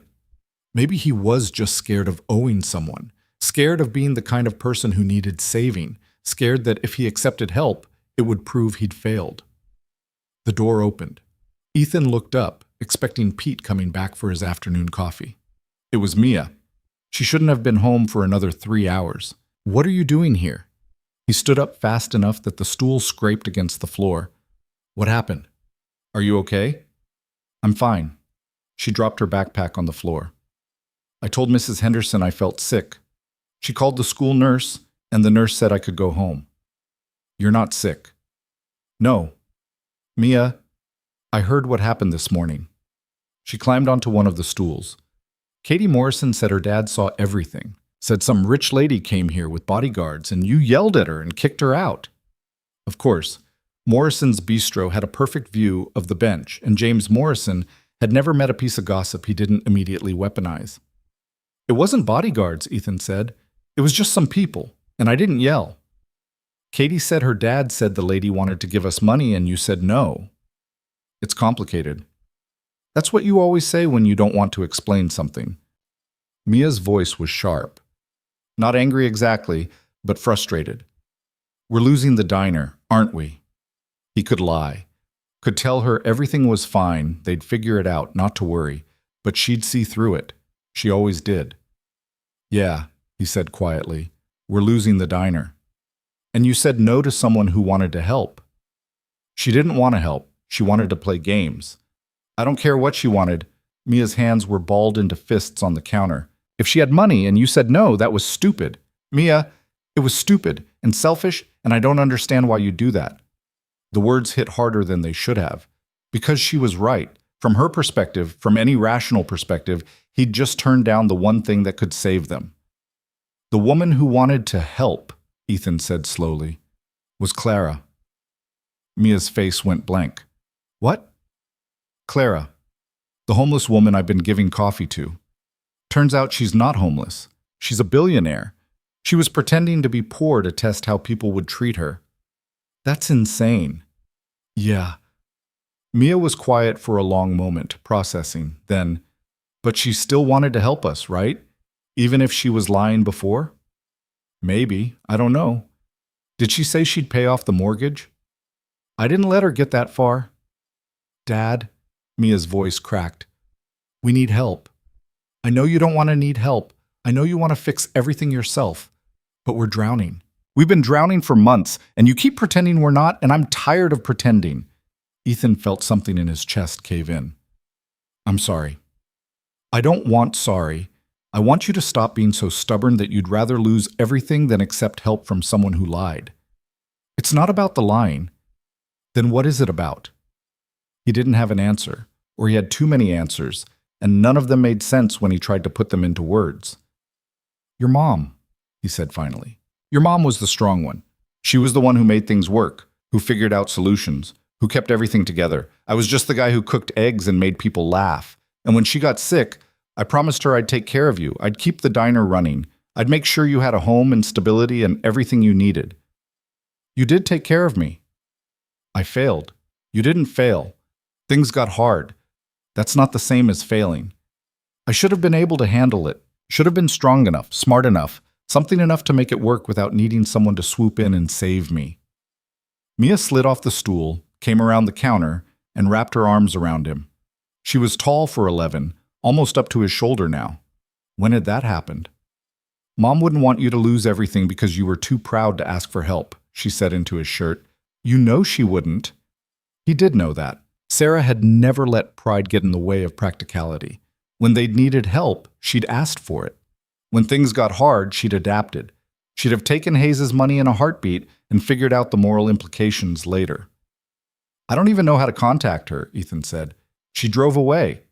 Maybe he was just scared of owing someone, scared of being the kind of person who needed saving, scared that if he accepted help, it would prove he'd failed. The door opened. Ethan looked up, expecting Pete coming back for his afternoon coffee. It was Mia. She shouldn't have been home for another 3 hours. What are you doing here? He stood up fast enough that the stool scraped against the floor. What happened? Are you okay? I'm fine. She dropped her backpack on the floor. I told Mrs. Henderson I felt sick. She called the school nurse, and the nurse said I could go home. You're not sick. No. Mia, I heard what happened this morning. She climbed onto one of the stools. Katie Morrison said her dad saw everything, said some rich lady came here with bodyguards and you yelled at her and kicked her out. Of course, Morrison's bistro had a perfect view of the bench, and James Morrison had never met a piece of gossip he didn't immediately weaponize. It wasn't bodyguards, Ethan said. It was just some people, and I didn't yell. Katie said her dad said the lady wanted to give us money and you said no. It's complicated. That's what you always say when you don't want to explain something. Mia's voice was sharp. Not angry exactly, but frustrated. We're losing the diner, aren't we? He could lie. Could tell her everything was fine, they'd figure it out, not to worry. But she'd see through it. She always did. Yeah, he said quietly. We're losing the diner. And you said no to someone who wanted to help. She didn't want to help. She wanted to play games. I don't care what she wanted. Mia's hands were balled into fists on the counter. If she had money and you said no, that was stupid. Mia, it was stupid and selfish, and I don't understand why you do that. The words hit harder than they should have. Because she was right. From her perspective, from any rational perspective, he'd just turned down the one thing that could save them. The woman who wanted to help, Ethan said slowly, was Clara. Mia's face went blank. What? Clara, the homeless woman I've been giving coffee to. Turns out she's not homeless. She's a billionaire. She was pretending to be poor to test how people would treat her. That's insane. Yeah. Mia was quiet for a long moment, processing. Then, but she still wanted to help us, right? Even if she was lying before? Maybe. I don't know. Did she say she'd pay off the mortgage? I didn't let her get that far. Dad, Mia's voice cracked. We need help. I know you don't want to need help. I know you want to fix everything yourself. But we're drowning. We've been drowning for months, and you keep pretending we're not, and I'm tired of pretending. Ethan felt something in his chest cave in. I'm sorry. I don't want sorry. I want you to stop being so stubborn that you'd rather lose everything than accept help from someone who lied. It's not about the lying. Then what is it about? He didn't have an answer, or he had too many answers, and none of them made sense when he tried to put them into words. Your mom, he said finally. Your mom was the strong one. She was the one who made things work, who figured out solutions, who kept everything together. I was just the guy who cooked eggs and made people laugh. And when she got sick, I promised her I'd take care of you. I'd keep the diner running. I'd make sure you had a home and stability and everything you needed. You did take care of me. I failed. You didn't fail. Things got hard. That's not the same as failing. I should have been able to handle it. Should have been strong enough, smart enough, something enough to make it work without needing someone to swoop in and save me. Mia slid off the stool, came around the counter, and wrapped her arms around him. She was tall for 11, almost up to his shoulder now. When had that happened? Mom wouldn't want you to lose everything because you were too proud to ask for help, she said into his shirt. You know she wouldn't. He did know that. Sarah had never let pride get in the way of practicality. When they'd needed help, she'd asked for it. When things got hard, she'd adapted. She'd have taken Hayes's money in a heartbeat and figured out the moral implications later. I don't even know how to contact her, Ethan said. She drove away.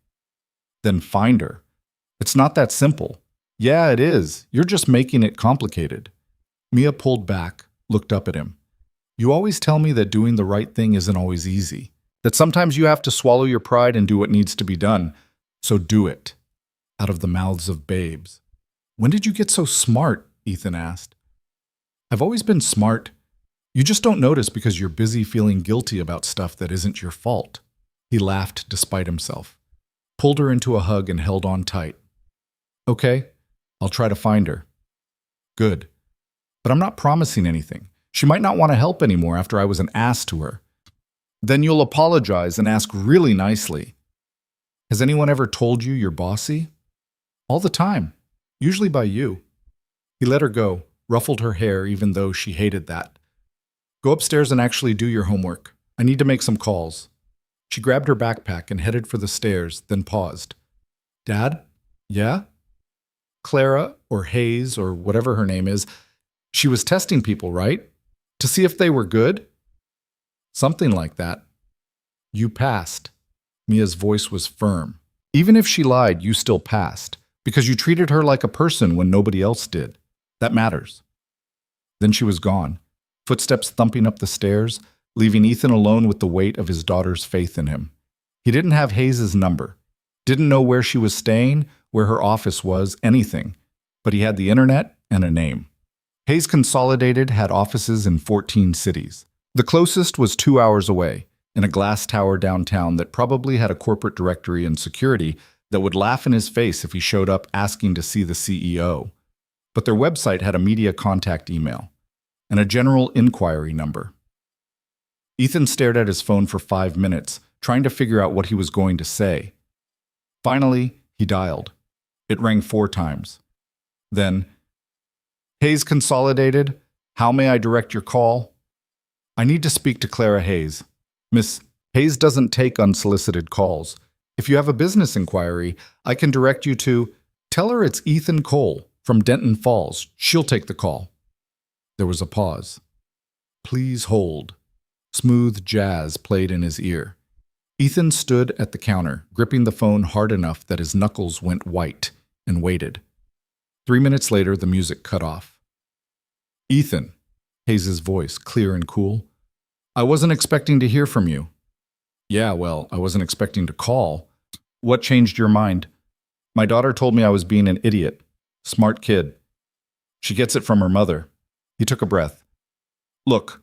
Then find her. It's not that simple. Yeah, it is. You're just making it complicated. Mia pulled back, looked up at him. You always tell me that doing the right thing isn't always easy. That sometimes you have to swallow your pride and do what needs to be done. So do it. Out of the mouths of babes. When did you get so smart? Ethan asked. I've always been smart. You just don't notice because you're busy feeling guilty about stuff that isn't your fault. He laughed despite himself, pulled her into a hug and held on tight. Okay, I'll try to find her. Good. But I'm not promising anything. She might not want to help anymore after I was an ass to her. Then you'll apologize and ask really nicely. Has anyone ever told you you're bossy? All the time, usually by you. He let her go, ruffled her hair even though she hated that. Go upstairs and actually do your homework. I need to make some calls. She grabbed her backpack and headed for the stairs, then paused. Dad? Yeah? Clara, or Hayes, or whatever her name is, she was testing people, right? To see if they were good? Something like that. You passed. Mia's voice was firm. Even if she lied, you still passed, because you treated her like a person when nobody else did. That matters. Then she was gone, footsteps thumping up the stairs, leaving Ethan alone with the weight of his daughter's faith in him. He didn't have Hayes' number, didn't know where she was staying, where her office was, anything, but he had the internet and a name. Hayes Consolidated had offices in 14 cities. The closest was 2 hours away, in a glass tower downtown that probably had a corporate directory and security that would laugh in his face if he showed up asking to see the CEO. But their website had a media contact email and a general inquiry number. Ethan stared at his phone for 5 minutes, trying to figure out what he was going to say. Finally, he dialed. It rang 4 times. Then, "Hayes Consolidated, how may I direct your call?" "I need to speak to Clara Hayes." "Miss Hayes doesn't take unsolicited calls. If you have a business inquiry, I can direct you to—" "Tell her it's Ethan Cole from Denton Falls. She'll take the call." There was a pause. "Please hold." Smooth jazz played in his ear. Ethan stood at the counter, gripping the phone hard enough that his knuckles went white, and waited. 3 minutes later, the music cut off. "Ethan," Hayes' voice, clear and cool. "I wasn't expecting to hear from you." "Yeah, well, I wasn't expecting to call. What changed your mind?" "My daughter told me I was being an idiot. Smart kid. She gets it from her mother." He took a breath. "Look,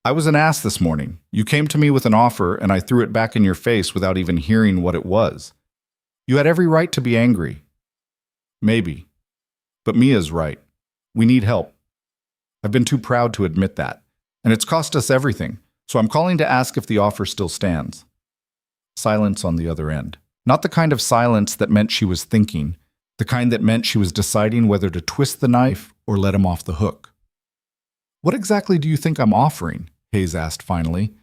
I was an ass this morning. You came to me with an offer, and I threw it back in your face without even hearing what it was. You had every right to be angry." "Maybe. But Mia's right. We need help. I've been too proud to admit that, and it's cost us everything, so I'm calling to ask if the offer still stands." Silence on the other end. Not the kind of silence that meant she was thinking, the kind that meant she was deciding whether to twist the knife or let him off the hook. "What exactly do you think I'm offering?" Hayes asked finally.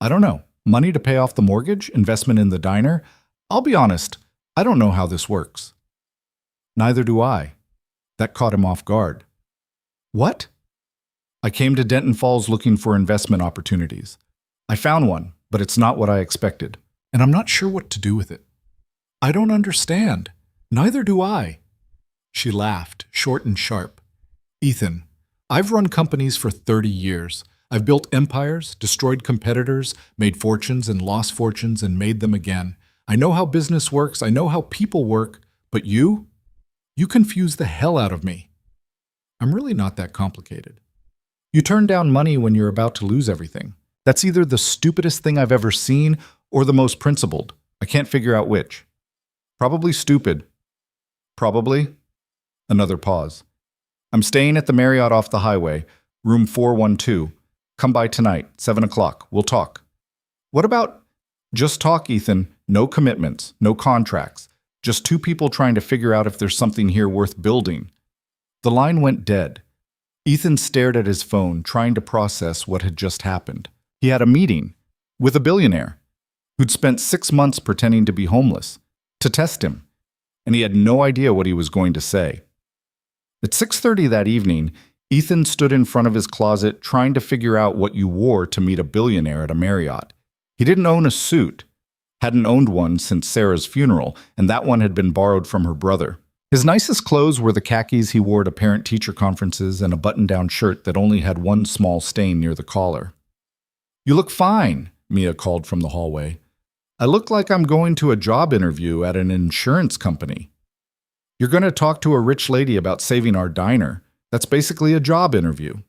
"I don't know. Money to pay off the mortgage? Investment in the diner? I'll be honest, I don't know how this works." "Neither do I." That caught him off guard. "What?" "I came to Denton Falls looking for investment opportunities. I found one, but it's not what I expected, and I'm not sure what to do with it." "I don't understand. Neither do I." She laughed, short and sharp. "Ethan, I've run companies for 30 years. I've built empires, destroyed competitors, made fortunes and lost fortunes and made them again. I know how business works, I know how people work, but you confuse the hell out of me. I'm really not that complicated. You turn down money when you're about to lose everything. That's either the stupidest thing I've ever seen or the most principled. I can't figure out which." "Probably stupid." "Probably." Another pause. "I'm staying at the Marriott off the highway, room 412. Come by tonight, 7 o'clock. We'll talk." "What about—" "Just talk, Ethan. No commitments, no contracts. Just 2 people trying to figure out if there's something here worth building." The line went dead. Ethan stared at his phone, trying to process what had just happened. He had a meeting with a billionaire who'd spent 6 months pretending to be homeless, to test him, and he had no idea what he was going to say. At 6:30 that evening, Ethan stood in front of his closet trying to figure out what you wore to meet a billionaire at a Marriott. He didn't own a suit, hadn't owned one since Sarah's funeral, and that one had been borrowed from her brother. His nicest clothes were the khakis he wore to parent-teacher conferences and a button-down shirt that only had one small stain near the collar. "You look fine," Mia called from the hallway. "I look like I'm going to a job interview at an insurance company." "You're going to talk to a rich lady about saving our diner. That's basically a job interview."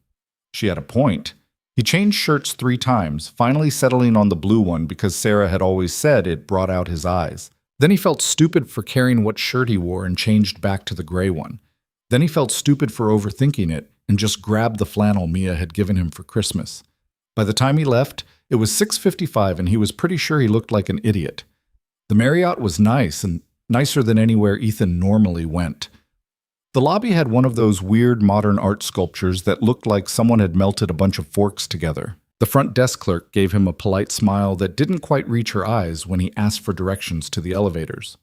She had a point. He changed shirts 3 times, finally settling on the blue one because Sarah had always said it brought out his eyes. Then he felt stupid for caring what shirt he wore and changed back to the gray one. Then he felt stupid for overthinking it and just grabbed the flannel Mia had given him for Christmas. By the time he left, it was 6:55 and he was pretty sure he looked like an idiot. The Marriott was nice and nicer than anywhere Ethan normally went. The lobby had one of those weird modern art sculptures that looked like someone had melted a bunch of forks together. The front desk clerk gave him a polite smile that didn't quite reach her eyes when he asked for directions to the elevators.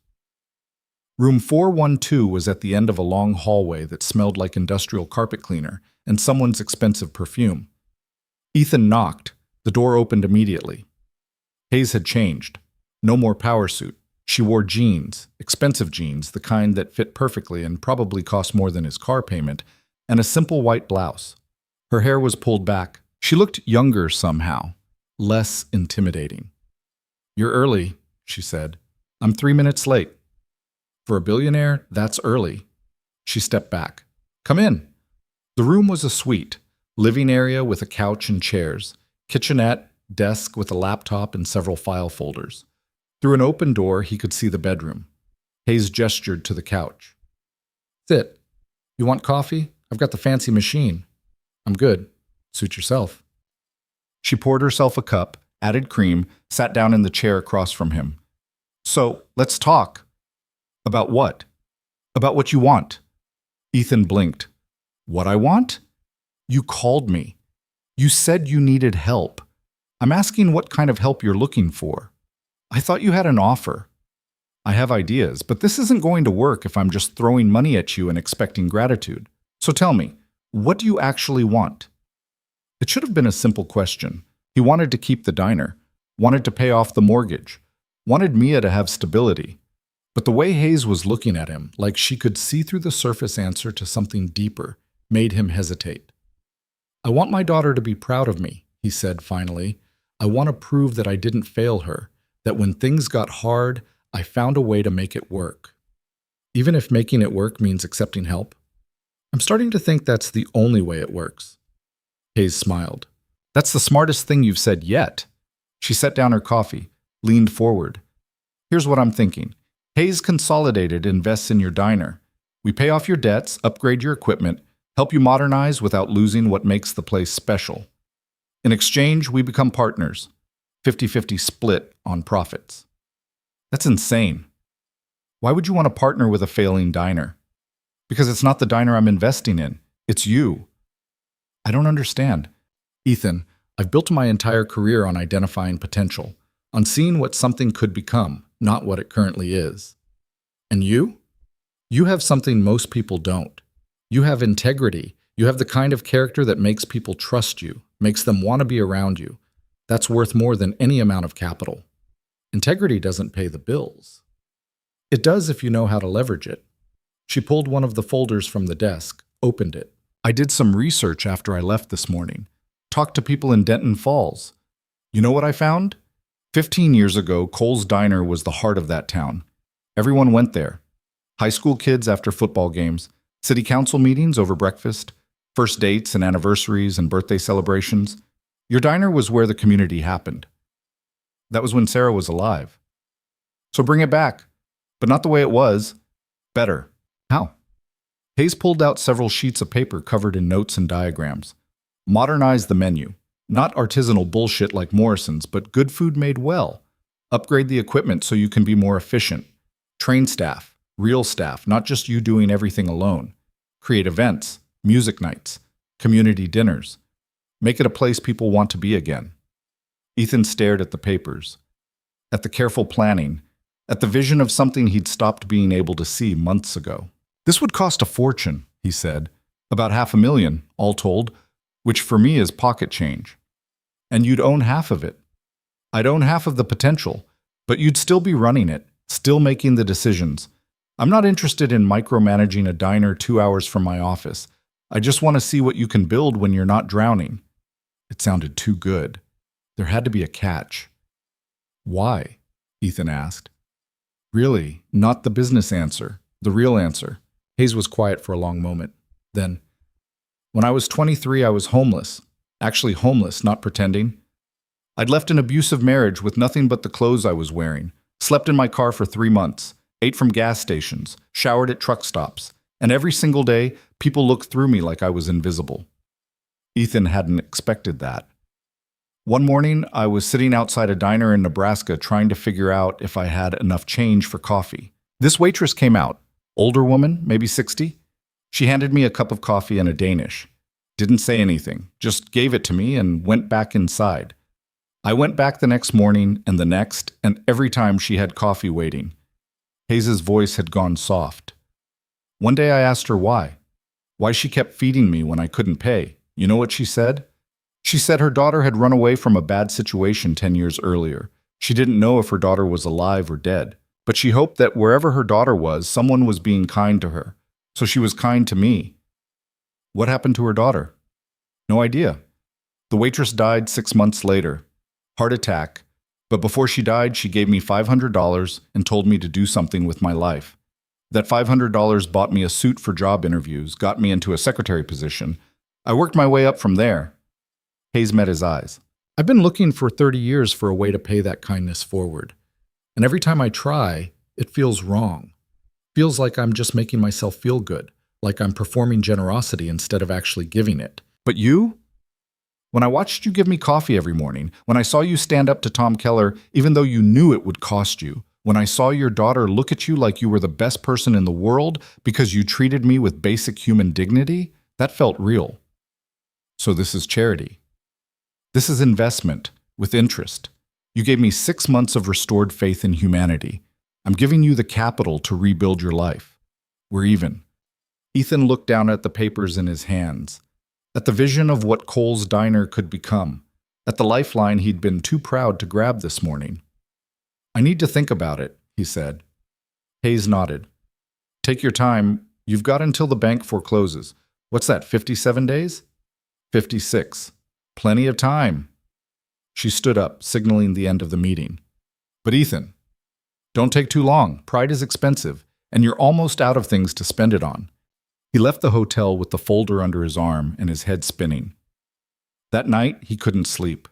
Room 412 was at the end of a long hallway that smelled like industrial carpet cleaner and someone's expensive perfume. Ethan knocked. The door opened immediately. Hayes had changed. No more power suit. She wore jeans, expensive jeans, the kind that fit perfectly and probably cost more than his car payment, and a simple white blouse. Her hair was pulled back. She looked younger somehow, less intimidating. "You're early," she said. "I'm 3 minutes late." For a billionaire, that's early. She stepped back. "Come in." The room was a suite, living area with a couch and chairs, kitchenette, desk with a laptop and several file folders. Through an open door, he could see the bedroom. Hayes gestured to the couch. Sit. You want coffee? I've got the fancy machine. I'm good. Suit yourself. She poured herself a cup, added cream, sat down in the chair across from him. So, let's talk. About what? About what you want. Ethan blinked. What I want? You called me. You said you needed help. I'm asking what kind of help you're looking for. I thought you had an offer. I have ideas, but this isn't going to work if I'm just throwing money at you and expecting gratitude. So tell me, what do you actually want? It should have been a simple question. He wanted to keep the diner, wanted to pay off the mortgage, wanted Mia to have stability. But the way Hayes was looking at him, like she could see through the surface answer to something deeper, made him hesitate. I want my daughter to be proud of me, he said finally. I want to prove that I didn't fail her, that when things got hard, I found a way to make it work. Even if making it work means accepting help. I'm starting to think that's the only way it works. Hayes smiled. That's the smartest thing you've said yet. She set down her coffee, leaned forward. Here's what I'm thinking. Hayes Consolidated invests in your diner. We pay off your debts, upgrade your equipment, help you modernize without losing what makes the place special. In exchange, we become partners. 50-50 split on profits. That's insane. Why would you want to partner with a failing diner? Because it's not the diner I'm investing in. It's you. I don't understand. Ethan, I've built my entire career on identifying potential, on seeing what something could become, not what it currently is. And you? You have something most people don't. You have integrity. You have the kind of character that makes people trust you, makes them want to be around you. That's worth more than any amount of capital. Integrity doesn't pay the bills. It does if you know how to leverage it. She pulled one of the folders from the desk, opened it. I did some research after I left this morning. Talked to people in Denton Falls. You know what I found? 15 years ago, Cole's Diner was the heart of that town. Everyone went there. High school kids after football games, city council meetings over breakfast, first dates and anniversaries and birthday celebrations. Your diner was where the community happened. That was when Sarah was alive. So bring it back, but not the way it was. Better. How? Hayes pulled out several sheets of paper covered in notes and diagrams. Modernize the menu. Not artisanal bullshit like Morrison's, but good food made well. Upgrade the equipment so you can be more efficient. Train staff, real staff, not just you doing everything alone. Create events, music nights, community dinners. Make it a place people want to be again. Ethan stared at the papers, at the careful planning, at the vision of something he'd stopped being able to see months ago. This would cost a fortune, he said. About $500,000, all told, which for me is pocket change. And you'd own half of it. I'd own half of the potential, but you'd still be running it, still making the decisions. I'm not interested in micromanaging a diner 2 hours from my office. I just want to see what you can build when you're not drowning. It sounded too good. There had to be a catch. Why? Ethan asked. Really, not the business answer, the real answer. Hayes was quiet for a long moment. Then, when I was 23, I was homeless. Actually homeless, not pretending. I'd left an abusive marriage with nothing but the clothes I was wearing, slept in my car for 3 months, ate from gas stations, showered at truck stops, and every single day, people looked through me like I was invisible. Ethan hadn't expected that. One morning, I was sitting outside a diner in Nebraska trying to figure out if I had enough change for coffee. This waitress came out, older woman, maybe 60. She handed me a cup of coffee and a Danish. Didn't say anything, just gave it to me and went back inside. I went back the next morning and the next, and every time she had coffee waiting. Hayes's voice had gone soft. One day I asked her why she kept feeding me when I couldn't pay. You know what she said? She said her daughter had run away from a bad situation 10 years earlier. She didn't know if her daughter was alive or dead, but she hoped that wherever her daughter was, someone was being kind to her. So she was kind to me. What happened to her daughter? No idea. The waitress died 6 months later. Heart attack. But before she died, she gave me $500 and told me to do something with my life. That $500 bought me a suit for job interviews, got me into a secretary position. I worked my way up from there. Hayes met his eyes. I've been looking for 30 years for a way to pay that kindness forward. And every time I try, it feels wrong. Feels like I'm just making myself feel good, like I'm performing generosity instead of actually giving it. But you? When I watched you give me coffee every morning, when I saw you stand up to Tom Keller even though you knew it would cost you, when I saw your daughter look at you like you were the best person in the world because you treated me with basic human dignity, that felt real. So this is charity. This is investment with interest. You gave me 6 months of restored faith in humanity. I'm giving you the capital to rebuild your life. We're even. Ethan looked down at the papers in his hands, at the vision of what Cole's Diner could become, at the lifeline he'd been too proud to grab this morning. I need to think about it, he said. Hayes nodded. Take your time. You've got until the bank forecloses. What's that, 57 days? 56. Plenty of time. She stood up, signaling the end of the meeting. But Ethan, don't take too long. Pride is expensive, and you're almost out of things to spend it on. He left the hotel with the folder under his arm and his head spinning. That night, he couldn't sleep.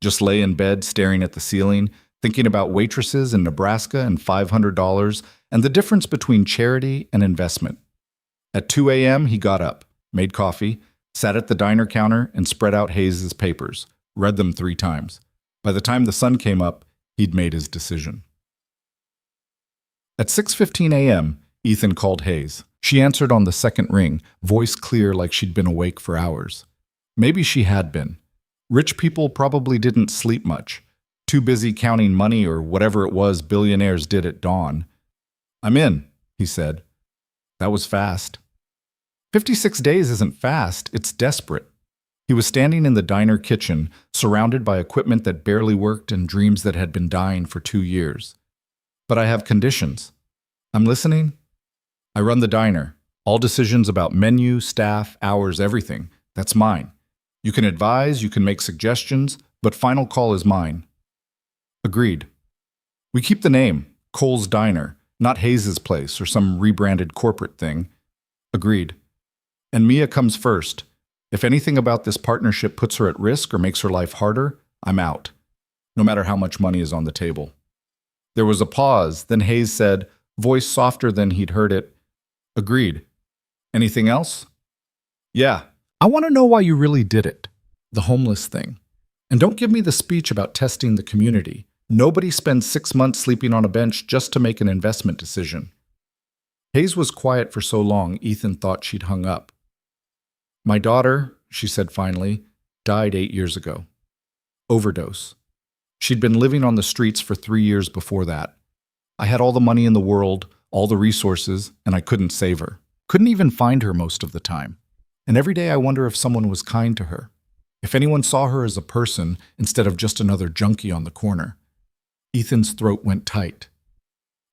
Just lay in bed staring at the ceiling, thinking about waitresses in Nebraska and $500 and the difference between charity and investment. At 2 a.m., he got up, made coffee, sat at the diner counter and spread out Hayes' papers, read them 3 times. By the time the sun came up, he'd made his decision. At 6:15 a.m., Ethan called Hayes. She answered on the second ring, voice clear like she'd been awake for hours. Maybe she had been. Rich people probably didn't sleep much, too busy counting money or whatever it was billionaires did at dawn. I'm in, he said. That was fast. 56 days isn't fast, it's desperate. He was standing in the diner kitchen, surrounded by equipment that barely worked and dreams that had been dying for 2 years. But I have conditions. I'm listening. I run the diner. All decisions about menu, staff, hours, everything. That's mine. You can advise, you can make suggestions, but final call is mine. Agreed. We keep the name, Cole's Diner, not Hayes' Place or some rebranded corporate thing. Agreed. And Mia comes first. If anything about this partnership puts her at risk or makes her life harder, I'm out, no matter how much money is on the table. There was a pause, then Hayes said, voice softer than he'd heard it, agreed. Anything else? Yeah. I want to know why you really did it. The homeless thing. And don't give me the speech about testing the community. Nobody spends 6 months sleeping on a bench just to make an investment decision. Hayes was quiet for so long, Ethan thought she'd hung up. My daughter, she said finally, died 8 years ago. Overdose. She'd been living on the streets for 3 years before that. I had all the money in the world, all the resources, and I couldn't save her. Couldn't even find her most of the time. And every day I wonder if someone was kind to her. If anyone saw her as a person instead of just another junkie on the corner. Ethan's throat went tight.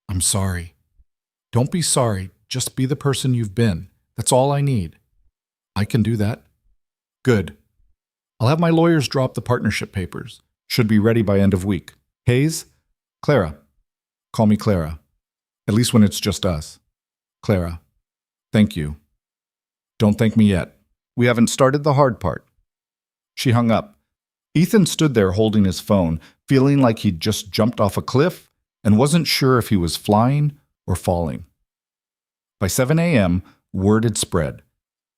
I'm sorry. Don't be sorry. Just be the person you've been. That's all I need. I can do that. Good. I'll have my lawyers drop the partnership papers. Should be ready by end of week. Hayes? Clara. Call me Clara. At least when it's just us. Clara. Thank you. Don't thank me yet. We haven't started the hard part. She hung up. Ethan stood there holding his phone, feeling like he'd just jumped off a cliff and wasn't sure if he was flying or falling. By 7 a.m., word had spread.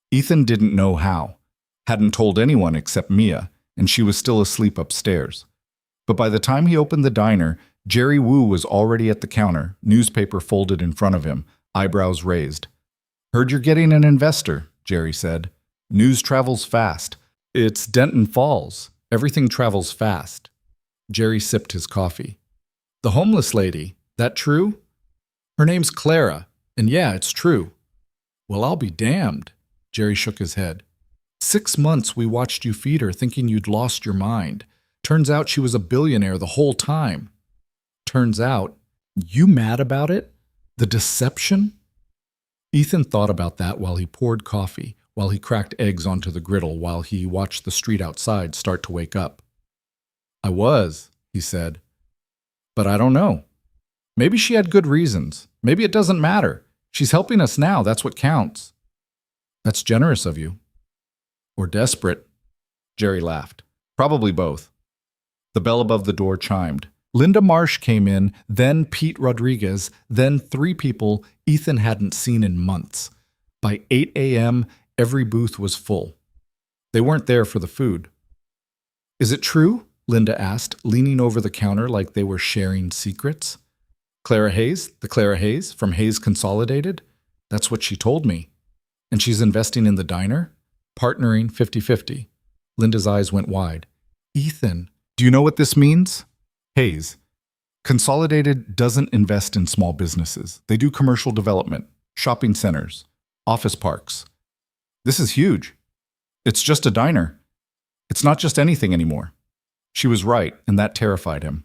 Ethan didn't know how, hadn't told anyone except Mia, and she was still asleep upstairs. But by the time he opened the diner, Jerry Wu was already at the counter, newspaper folded in front of him, eyebrows raised. Heard you're getting an investor, Jerry said. News travels fast. It's Denton Falls. Everything travels fast. Jerry sipped his coffee. The homeless lady, that true? Her name's Clara, and yeah, it's true. Well, I'll be damned. Jerry shook his head. 6 months we watched you feed her thinking you'd lost your mind. Turns out she was a billionaire the whole time. Turns out, you mad about it? The deception? Ethan thought about that while he poured coffee, while he cracked eggs onto the griddle, while he watched the street outside start to wake up. I was, he said. But I don't know. Maybe she had good reasons. Maybe it doesn't matter. She's helping us now, that's what counts. That's generous of you. Or desperate. Jerry laughed. Probably both. The bell above the door chimed. Linda Marsh came in, then Pete Rodriguez, then 3 people Ethan hadn't seen in months. By 8 a.m., every booth was full. They weren't there for the food. Is it true? Linda asked, leaning over the counter like they were sharing secrets. Clara Hayes, the Clara Hayes from Hayes Consolidated? That's what she told me. And she's investing in the diner? Partnering 50-50. Linda's eyes went wide. Ethan, do you know what this means? Hayes. Consolidated doesn't invest in small businesses. They do commercial development, shopping centers, office parks. This is huge. It's just a diner. It's not just anything anymore. She was right, and that terrified him.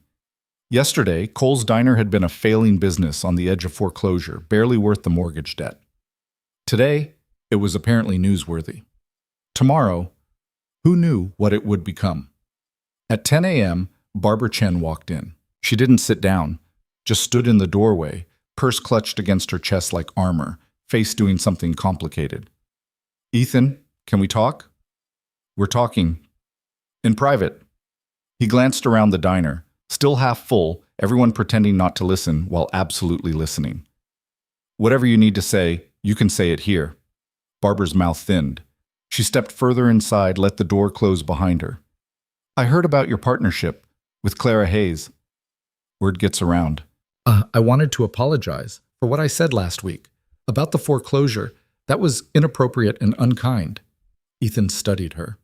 Yesterday, Cole's Diner had been a failing business on the edge of foreclosure, barely worth the mortgage debt. Today, it was apparently newsworthy. Tomorrow, who knew what it would become? At 10 a.m., Barbara Chen walked in. She didn't sit down, just stood in the doorway, purse clutched against her chest like armor, face doing something complicated. Ethan, can we talk? We're talking. In private. He glanced around the diner, still half full, everyone pretending not to listen while absolutely listening. Whatever you need to say, you can say it here. Barbara's mouth thinned. She stepped further inside, let the door close behind her. I heard about your partnership with Clara Hayes. Word gets around. I wanted to apologize for what I said last week about the foreclosure. That was inappropriate and unkind. Ethan studied her.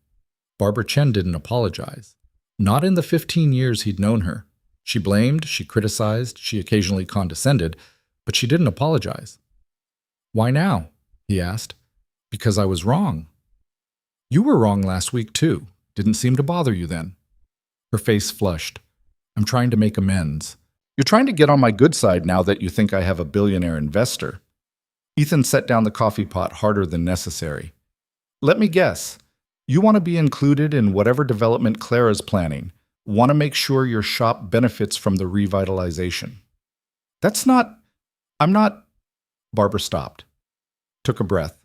Barbara Chen didn't apologize. Not in the 15 years he'd known her. She blamed, she criticized, she occasionally condescended, but she didn't apologize. Why now? He asked. Because I was wrong. You were wrong last week, too. Didn't seem to bother you then. Her face flushed. I'm trying to make amends. You're trying to get on my good side now that you think I have a billionaire investor. Ethan set down the coffee pot harder than necessary. Let me guess. You want to be included in whatever development Clara's planning. Want to make sure your shop benefits from the revitalization. I'm not... Barbara stopped. Took a breath.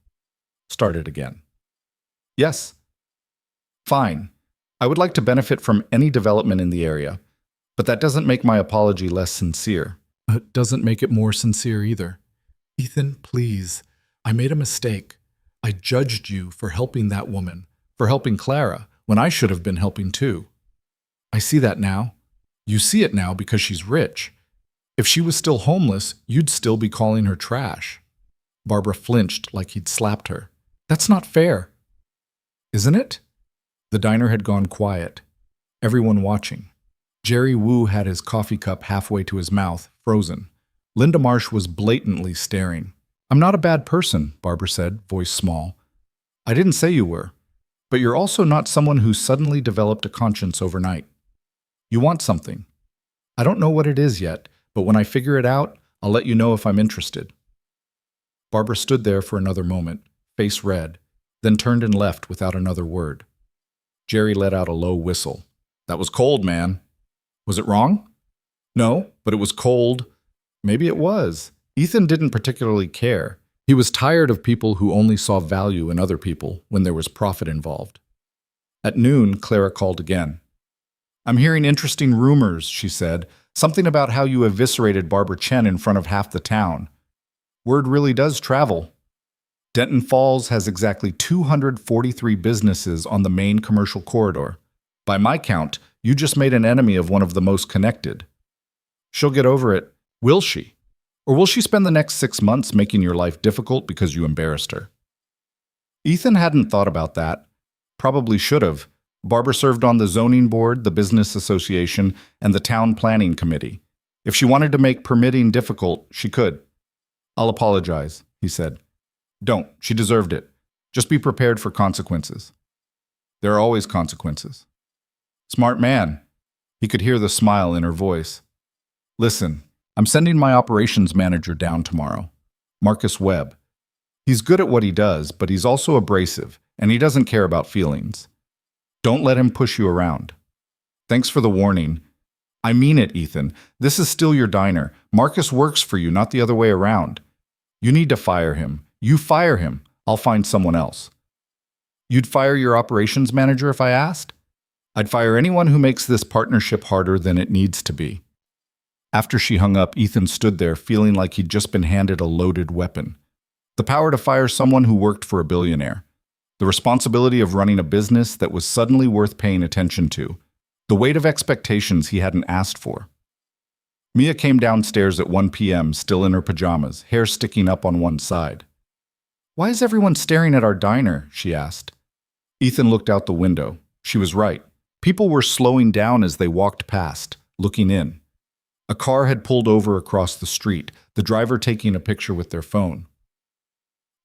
Started again. Yes. Fine. I would like to benefit from any development in the area, but that doesn't make my apology less sincere. It doesn't make it more sincere either. Ethan, please. I made a mistake. I judged you for helping that woman, for helping Clara, when I should have been helping too. I see that now. You see it now because she's rich. If she was still homeless, you'd still be calling her trash. Barbara flinched like he'd slapped her. That's not fair. Isn't it? The diner had gone quiet. Everyone watching. Jerry Wu had his coffee cup halfway to his mouth, frozen. Linda Marsh was blatantly staring. I'm not a bad person, Barbara said, voice small. I didn't say you were. But you're also not someone who suddenly developed a conscience overnight. You want something. I don't know what it is yet, but when I figure it out, I'll let you know if I'm interested. Barbara stood there for another moment, face red, then turned and left without another word. Jerry let out a low whistle. That was cold, man. Was it wrong? No, but it was cold. Maybe it was. Ethan didn't particularly care. He was tired of people who only saw value in other people when there was profit involved. At noon, Clara called again. I'm hearing interesting rumors, she said. Something about how you eviscerated Barbara Chen in front of half the town. Word really does travel. Denton Falls has exactly 243 businesses on the main commercial corridor. By my count, you just made an enemy of one of the most connected. She'll get over it, will she? Or will she spend the next 6 months making your life difficult because you embarrassed her? Ethan hadn't thought about that. Probably should have. Barbara served on the zoning board, the business association, and the town planning committee. If she wanted to make permitting difficult, she could. I'll apologize, he said. Don't. She deserved it. Just be prepared for consequences. There are always consequences. Smart man. He could hear the smile in her voice. Listen, I'm sending my operations manager down tomorrow, Marcus Webb. He's good at what he does, but he's also abrasive, and he doesn't care about feelings. Don't let him push you around. Thanks for the warning. I mean it, Ethan. This is still your diner. Marcus works for you, not the other way around. You need to fire him. You fire him. I'll find someone else. You'd fire your operations manager if I asked? I'd fire anyone who makes this partnership harder than it needs to be. After she hung up, Ethan stood there feeling like he'd just been handed a loaded weapon. The power to fire someone who worked for a billionaire. The responsibility of running a business that was suddenly worth paying attention to. The weight of expectations he hadn't asked for. Mia came downstairs at 1 p.m., still in her pajamas, hair sticking up on one side. "Why is everyone staring at our diner?" she asked. Ethan looked out the window. She was right. People were slowing down as they walked past, looking in. A car had pulled over across the street, the driver taking a picture with their phone.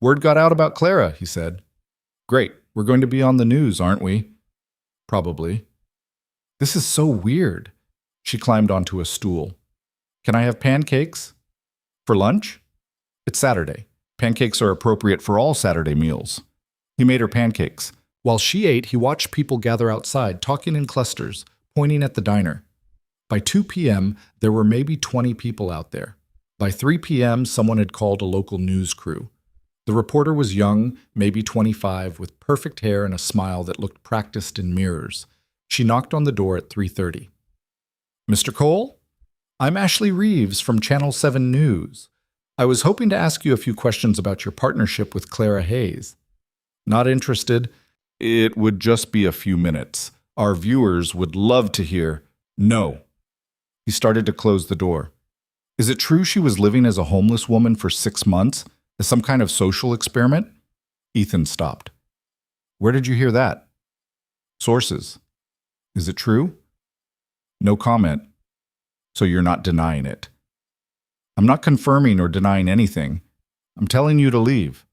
"Word got out about Clara," he said. "Great, we're going to be on the news, aren't we?" "Probably." "This is so weird." She climbed onto a stool. "Can I have pancakes?" "For lunch?" "It's Saturday. Pancakes are appropriate for all Saturday meals." He made her pancakes. While she ate, he watched people gather outside, talking in clusters, pointing at the diner. By 2 p.m., there were maybe 20 people out there. By 3 p.m., someone had called a local news crew. The reporter was young, maybe 25, with perfect hair and a smile that looked practiced in mirrors. She knocked on the door at 3:30. "Mr. Cole? I'm Ashley Reeves from Channel 7 News. I was hoping to ask you a few questions about your partnership with Clara Hayes." "Not interested. It would just be a few minutes. Our viewers would love to hear." "No." He started to close the door. "Is it true she was living as a homeless woman for 6 months, as some kind of social experiment?" Ethan stopped. "Where did you hear that?" "Sources." "Is it true?" No comment. "So you're not denying it?" "I'm not confirming or denying anything. I'm telling you to leave."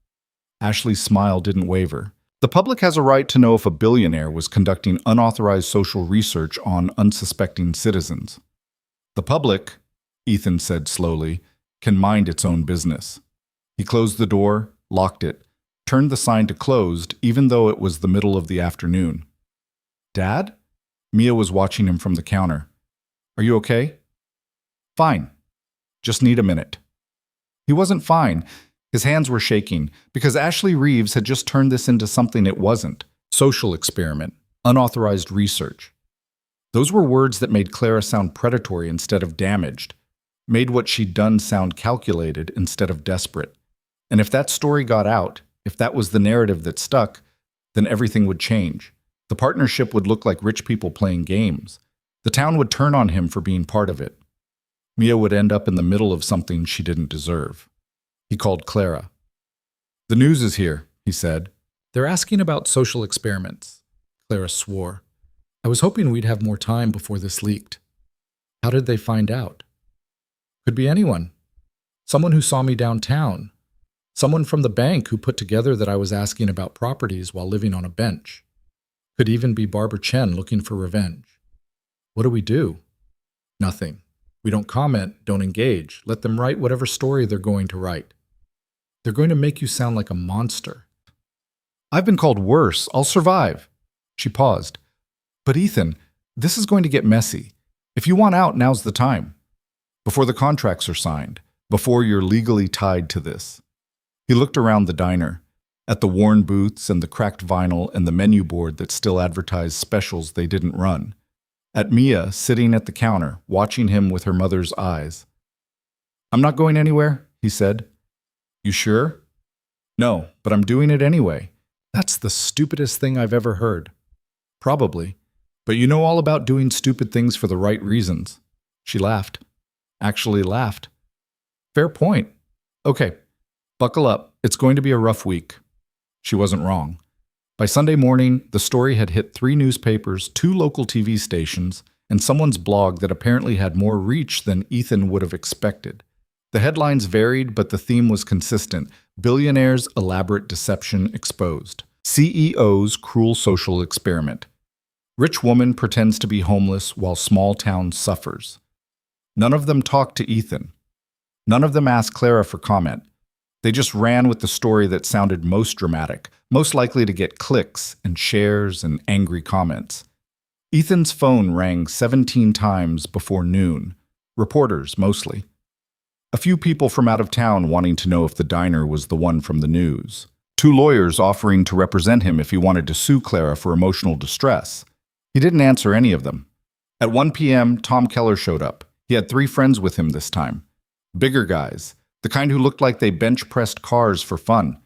Ashley's smile didn't waver. "The public has a right to know if a billionaire was conducting unauthorized social research on unsuspecting citizens." "The public," Ethan said slowly, "can mind its own business." He closed the door, locked it, turned the sign to closed, even though it was the middle of the afternoon. "Dad?" Mia was watching him from the counter. "Are you okay?" "Fine. Just need a minute." He wasn't fine. His hands were shaking, because Ashley Reeves had just turned this into something it wasn't. Social experiment. Unauthorized research. Those were words that made Clara sound predatory instead of damaged, made what she'd done sound calculated instead of desperate. And if that story got out, if that was the narrative that stuck, then everything would change. The partnership would look like rich people playing games. The town would turn on him for being part of it. Mia would end up in the middle of something she didn't deserve. He called Clara. "The news is here," he said. "They're asking about social experiments." Clara swore. "I was hoping we'd have more time before this leaked." "How did they find out?" "Could be anyone. Someone who saw me downtown. Someone from the bank who put together that I was asking about properties while living on a bench. Could even be Barbara Chen looking for revenge." "What do we do?" "Nothing. We don't comment, don't engage. Let them write whatever story they're going to write. They're going to make you sound like a monster." "I've been called worse. I'll survive." She paused. "But Ethan, this is going to get messy. If you want out, now's the time. Before the contracts are signed. Before you're legally tied to this." He looked around the diner, at the worn booths and the cracked vinyl and the menu board that still advertised specials they didn't run. At Mia, sitting at the counter, watching him with her mother's eyes. "I'm not going anywhere," he said. "You sure?" "No, but I'm doing it anyway." "That's the stupidest thing I've ever heard." "Probably. But you know all about doing stupid things for the right reasons." She laughed. Actually laughed. "Fair point. Okay, buckle up. It's going to be a rough week." She wasn't wrong. By Sunday morning, the story had hit 3 newspapers, 2 local TV stations, and someone's blog that apparently had more reach than Ethan would have expected. The headlines varied, but the theme was consistent. Billionaires' elaborate deception exposed. CEO's cruel social experiment. Rich woman pretends to be homeless while small town suffers. None of them talked to Ethan. None of them asked Clara for comment. They just ran with the story that sounded most dramatic, most likely to get clicks and shares and angry comments. Ethan's phone rang 17 times before noon. Reporters, mostly. A few people from out of town wanting to know if the diner was the one from the news. 2 lawyers offering to represent him if he wanted to sue Clara for emotional distress. He didn't answer any of them. At 1 p.m., Tom Keller showed up. He had 3 friends with him this time. Bigger guys, the kind who looked like they bench-pressed cars for fun.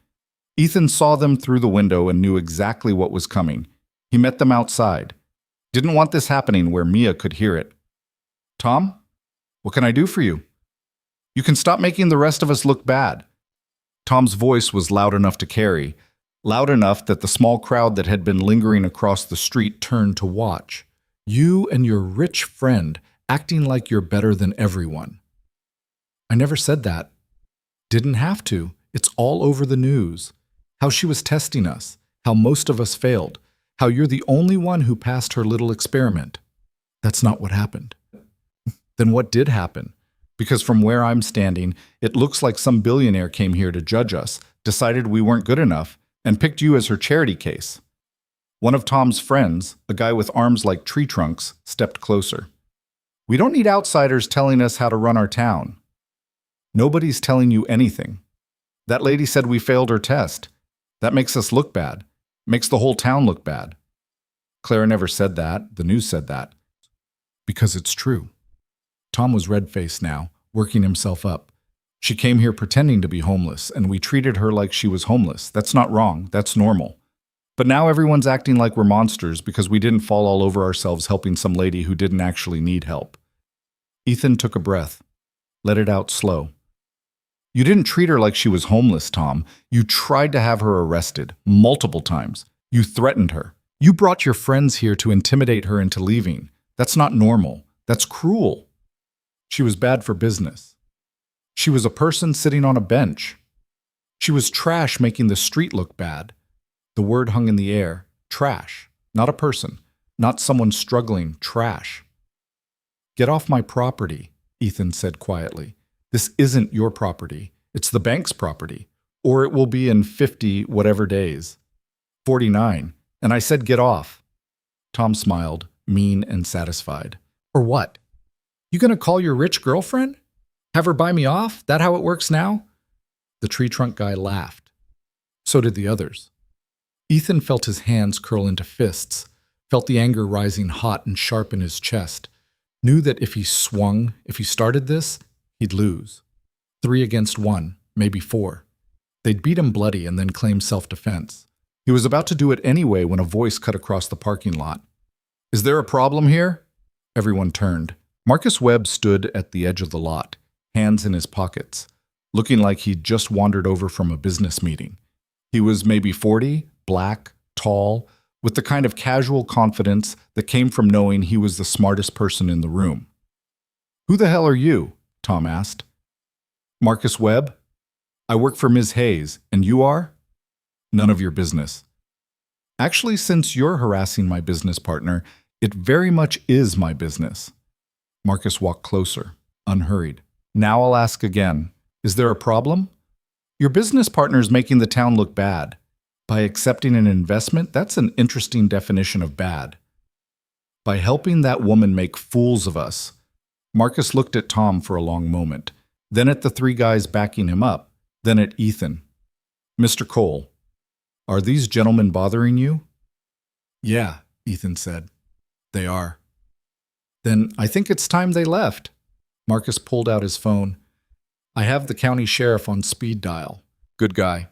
Ethan saw them through the window and knew exactly what was coming. He met them outside. Didn't want this happening where Mia could hear it. Tom, what can I do for you? You can stop making the rest of us look bad. Tom's voice was loud enough to carry, loud enough that the small crowd that had been lingering across the street turned to watch. You and your rich friend acting like you're better than everyone. I never said that. Didn't have to. It's all over the news. How she was testing us, how most of us failed, how you're the only one who passed her little experiment. That's not what happened. Then what did happen? Because from where I'm standing, it looks like some billionaire came here to judge us, decided we weren't good enough, and picked you as her charity case. One of Tom's friends, a guy with arms like tree trunks, stepped closer. We don't need outsiders telling us how to run our town. Nobody's telling you anything. That lady said we failed her test. That makes us look bad. Makes the whole town look bad. Clara never said that. The news said that. Because it's true. Tom was red-faced now, working himself up. She came here pretending to be homeless, and we treated her like she was homeless. That's not wrong. That's normal. But now everyone's acting like we're monsters because we didn't fall all over ourselves helping some lady who didn't actually need help. Ethan took a breath. Let it out slow. You didn't treat her like she was homeless, Tom. You tried to have her arrested, multiple times. You threatened her. You brought your friends here to intimidate her into leaving. That's not normal. That's cruel. She was bad for business. She was a person sitting on a bench. She was trash making the street look bad. The word hung in the air. Trash. Not a person. Not someone struggling. Trash. Get off my property, Ethan said quietly. This isn't your property. It's the bank's property. Or it will be in 50 whatever days. 49. And I said get off. Tom smiled, mean and satisfied. Or what? You gonna call your rich girlfriend? Have her buy me off? That how it works now? The tree trunk guy laughed. So did the others. Ethan felt his hands curl into fists, felt the anger rising hot and sharp in his chest, knew that if he swung, if he started this, he'd lose. 3 against 1, maybe 4. They'd beat him bloody and then claim self-defense. He was about to do it anyway when a voice cut across the parking lot. Is there a problem here? Everyone turned. Marcus Webb stood at the edge of the lot, hands in his pockets, looking like he'd just wandered over from a business meeting. He was maybe 40, black, tall, with the kind of casual confidence that came from knowing he was the smartest person in the room. Who the hell are you? Tom asked. Marcus Webb? I work for Ms. Hayes, and you are? None of your business. Actually, since you're harassing my business partner, it very much is my business. Marcus walked closer, unhurried. Now I'll ask again. Is there a problem? Your business partner's making the town look bad. By accepting an investment, that's an interesting definition of bad. By helping that woman make fools of us. Marcus looked at Tom for a long moment, then at the 3 guys backing him up, then at Ethan. Mr. Cole, are these gentlemen bothering you? Yeah, Ethan said. They are. Then I think it's time they left. Marcus pulled out his phone. I have the county sheriff on speed dial. Good guy.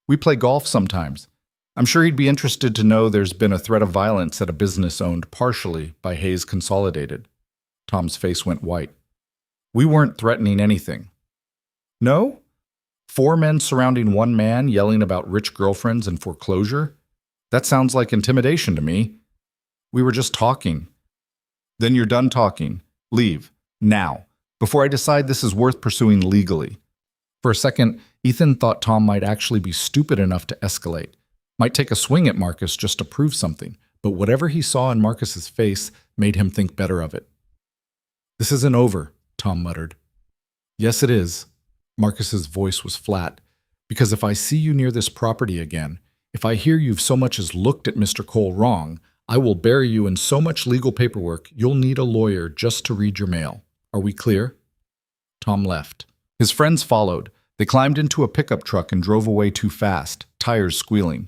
We play golf sometimes. I'm sure he'd be interested to know there's been a threat of violence at a business owned partially by Hayes Consolidated. Tom's face went white. We weren't threatening anything. No? 4 men surrounding 1 man yelling about rich girlfriends and foreclosure? That sounds like intimidation to me. We were just talking. Then you're done talking. Leave. Now. Before I decide this is worth pursuing legally. For a second, Ethan thought Tom might actually be stupid enough to escalate. Might take a swing at Marcus just to prove something. But whatever he saw in Marcus's face made him think better of it. This isn't over, Tom muttered. Yes, it is. Marcus's voice was flat. Because if I see you near this property again, if I hear you've so much as looked at Mr. Cole wrong, I will bury you in so much legal paperwork you'll need a lawyer just to read your mail. Are we clear? Tom left. His friends followed. They climbed into a pickup truck and drove away too fast, tires squealing.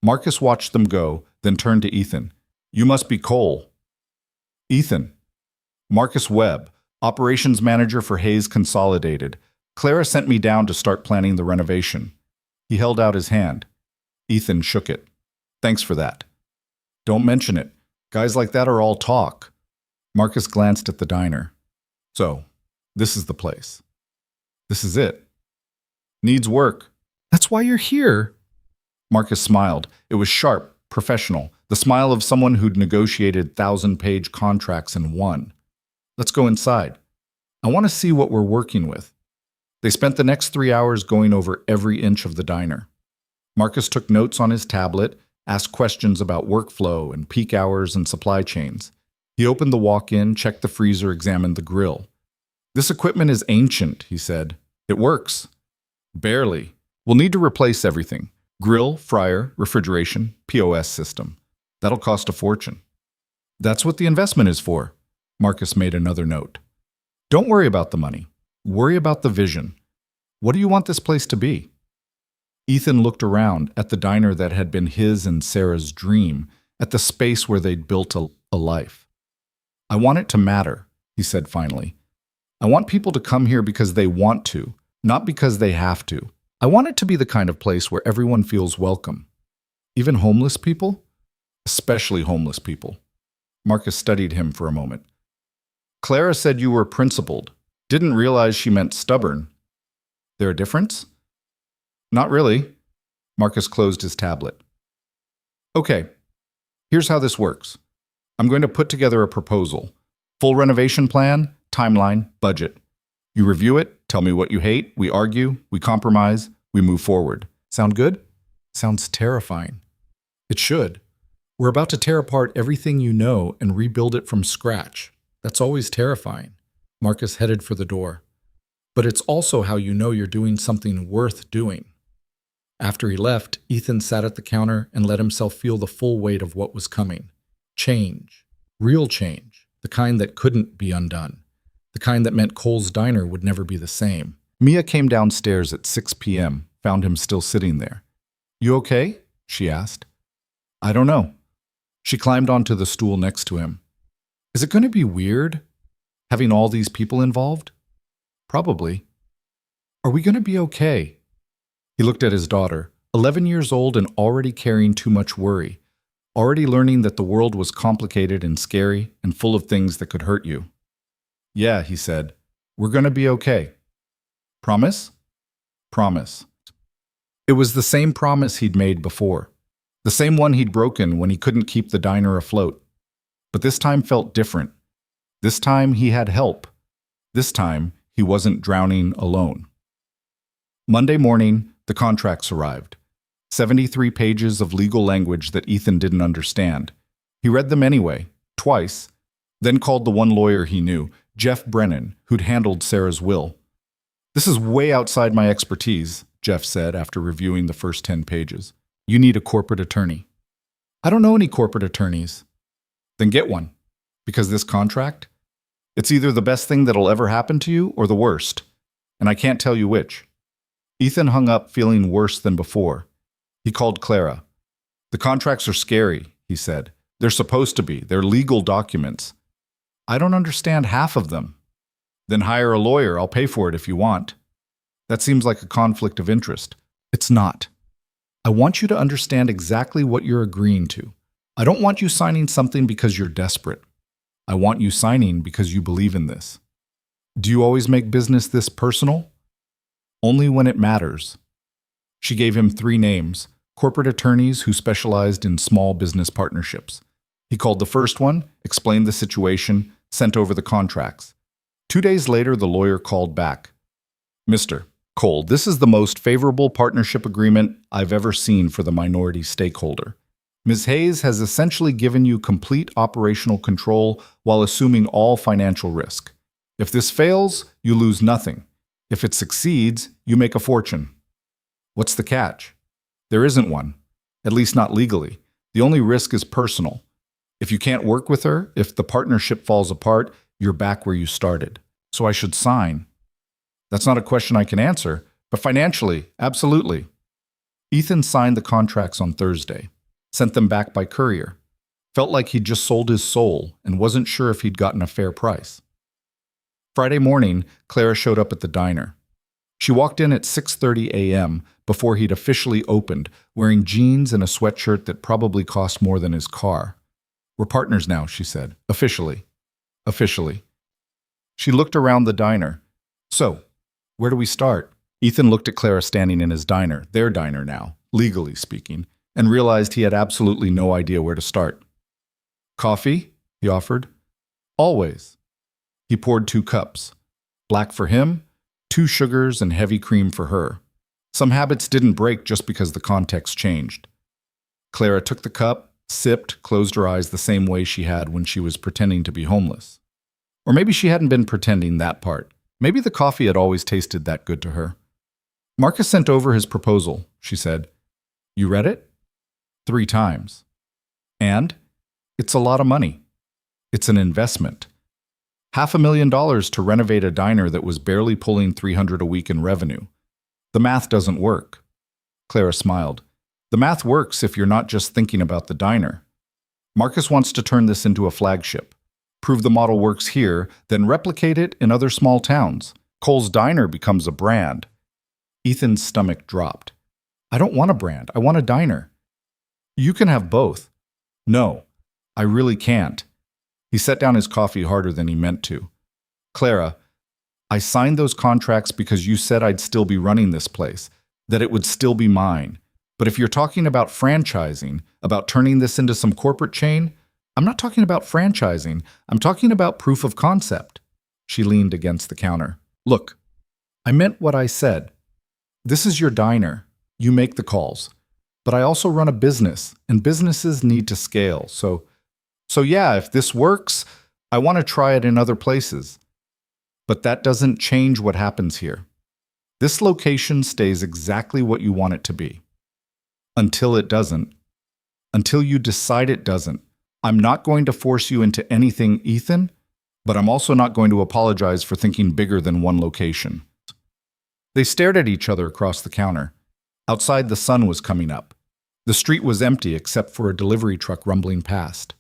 Marcus watched them go, then turned to Ethan. You must be Cole. Ethan. Marcus Webb, operations manager for Hayes Consolidated. Clara sent me down to start planning the renovation. He held out his hand. Ethan shook it. Thanks for that. Don't mention it. Guys like that are all talk. Marcus glanced at the diner. So, this is the place. This is it. Needs work. That's why you're here. Marcus smiled. It was sharp, professional, the smile of someone who'd negotiated 1,000-page contracts and won. Let's go inside. I want to see what we're working with. They spent the next 3 hours going over every inch of the diner. Marcus took notes on his tablet, asked questions about workflow and peak hours and supply chains. He opened the walk-in, checked the freezer, examined the grill. This equipment is ancient, he said. It works. Barely. We'll need to replace everything. Grill, fryer, refrigeration, POS system. That'll cost a fortune. That's what the investment is for. Marcus made another note. Don't worry about the money. Worry about the vision. What do you want this place to be? Ethan looked around at the diner that had been his and Sarah's dream, at the space where they'd built a life. I want it to matter, he said finally. I want people to come here because they want to, not because they have to. I want it to be the kind of place where everyone feels welcome. Even homeless people? Especially homeless people. Marcus studied him for a moment. Clara said you were principled. Didn't realize she meant stubborn. There a difference? Not really. Marcus closed his tablet. Okay, here's how this works. I'm going to put together a proposal. Full renovation plan, timeline, budget. You review it, tell me what you hate, we argue, we compromise, we move forward. Sound good? Sounds terrifying. It should. We're about to tear apart everything you know and rebuild it from scratch. That's always terrifying. Marcus headed for the door. But it's also how you know you're doing something worth doing. After he left, Ethan sat at the counter and let himself feel the full weight of what was coming. Change. Real change. The kind that couldn't be undone. The kind that meant Cole's diner would never be the same. Mia came downstairs at 6 p.m., found him still sitting there. You okay? She asked. I don't know. She climbed onto the stool next to him. Is it going to be weird, having all these people involved? Probably. Are we going to be okay? He looked at his daughter, 11 years old and already carrying too much worry, already learning that the world was complicated and scary and full of things that could hurt you. Yeah, he said, we're going to be okay. Promise? Promise. It was the same promise he'd made before, the same one he'd broken when he couldn't keep the diner afloat. But this time felt different. This time he had help. This time he wasn't drowning alone. Monday morning, the contracts arrived. 73 pages of legal language that Ethan didn't understand. He read them anyway, twice, then called the one lawyer he knew, Jeff Brennan, who'd handled Sarah's will. This is way outside my expertise, Jeff said after reviewing the first 10 pages. You need a corporate attorney. I don't know any corporate attorneys. Then get one. Because this contract, it's either the best thing that'll ever happen to you or the worst. And I can't tell you which. Ethan hung up feeling worse than before. He called Clara. The contracts are scary, he said. They're supposed to be. They're legal documents. I don't understand half of them. Then hire a lawyer. I'll pay for it if you want. That seems like a conflict of interest. It's not. I want you to understand exactly what you're agreeing to. I don't want you signing something because you're desperate. I want you signing because you believe in this. Do you always make business this personal? Only when it matters. She gave him 3 names, corporate attorneys who specialized in small business partnerships. He called the first one, explained the situation, sent over the contracts. 2 days later, the lawyer called back. Mr. Cole, this is the most favorable partnership agreement I've ever seen for the minority stakeholder. Ms. Hayes has essentially given you complete operational control while assuming all financial risk. If this fails, you lose nothing. If it succeeds, you make a fortune. What's the catch? There isn't one, at least not legally. The only risk is personal. If you can't work with her, if the partnership falls apart, you're back where you started. So I should sign. That's not a question I can answer, but financially, absolutely. Ethan signed the contracts on Thursday, sent them back by courier. Felt like he'd just sold his soul and wasn't sure if he'd gotten a fair price. Friday morning, Clara showed up at the diner. She walked in at 6:30 a.m. before he'd officially opened, wearing jeans and a sweatshirt that probably cost more than his car. "We're partners now," she said. "Officially. Officially." She looked around the diner. "So, where do we start?" Ethan looked at Clara standing in his diner, their diner now, legally speaking, and realized he had absolutely no idea where to start. "Coffee?" he offered. "Always." He poured 2 cups. Black for him, 2 sugars and heavy cream for her. Some habits didn't break just because the context changed. Clara took the cup, sipped, closed her eyes the same way she had when she was pretending to be homeless. Or maybe she hadn't been pretending that part. Maybe the coffee had always tasted that good to her. "Marcus sent over his proposal," she said. "You read it?" 3 times. "And? It's a lot of money. It's an investment. $500,000 to renovate a diner that was barely pulling $300 a week in revenue. The math doesn't work." Clara smiled. "The math works if you're not just thinking about the diner. Marcus wants to turn this into a flagship. Prove the model works here, then replicate it in other small towns. Cole's Diner becomes a brand." Ethan's stomach dropped. "I don't want a brand. I want a diner." "You can have both." "No, I really can't." He set down his coffee harder than he meant to. "Clara, I signed those contracts because you said I'd still be running this place, that it would still be mine. But if you're talking about franchising, about turning this into some corporate chain, I'm not talking about franchising. I'm talking about proof of concept." She leaned against the counter. "Look, I meant what I said. This is your diner. You make the calls. But I also run a business, and businesses need to scale. So yeah, if this works, I want to try it in other places. But that doesn't change what happens here. This location stays exactly what you want it to be. Until it doesn't. Until you decide it doesn't. I'm not going to force you into anything, Ethan, but I'm also not going to apologize for thinking bigger than one location." They stared at each other across the counter. Outside, the sun was coming up. The street was empty except for a delivery truck rumbling past.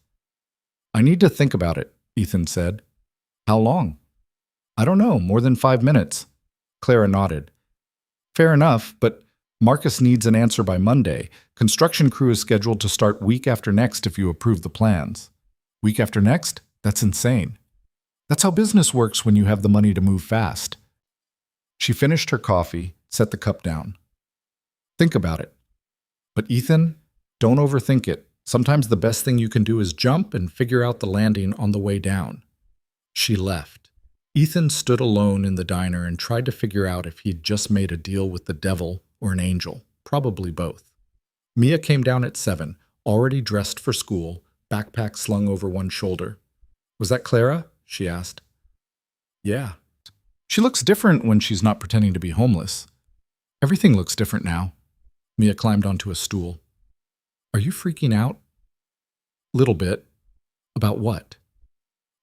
"I need to think about it," Ethan said. "How long?" "I don't know, more than 5 minutes." Clara nodded. "Fair enough, but Marcus needs an answer by Monday. Construction crew is scheduled to start week after next if you approve the plans." "Week after next? That's insane." "That's how business works when you have the money to move fast." She finished her coffee, set the cup down. "Think about it. But Ethan, don't overthink it. Sometimes the best thing you can do is jump and figure out the landing on the way down." She left. Ethan stood alone in the diner and tried to figure out if he'd just made a deal with the devil or an angel, probably both. Mia came down at 7, already dressed for school, backpack slung over one shoulder. "Was that Clara?" she asked. "Yeah. She looks different when she's not pretending to be homeless." "Everything looks different now." Mia climbed onto a stool. "Are you freaking out?" "Little bit." "About what?"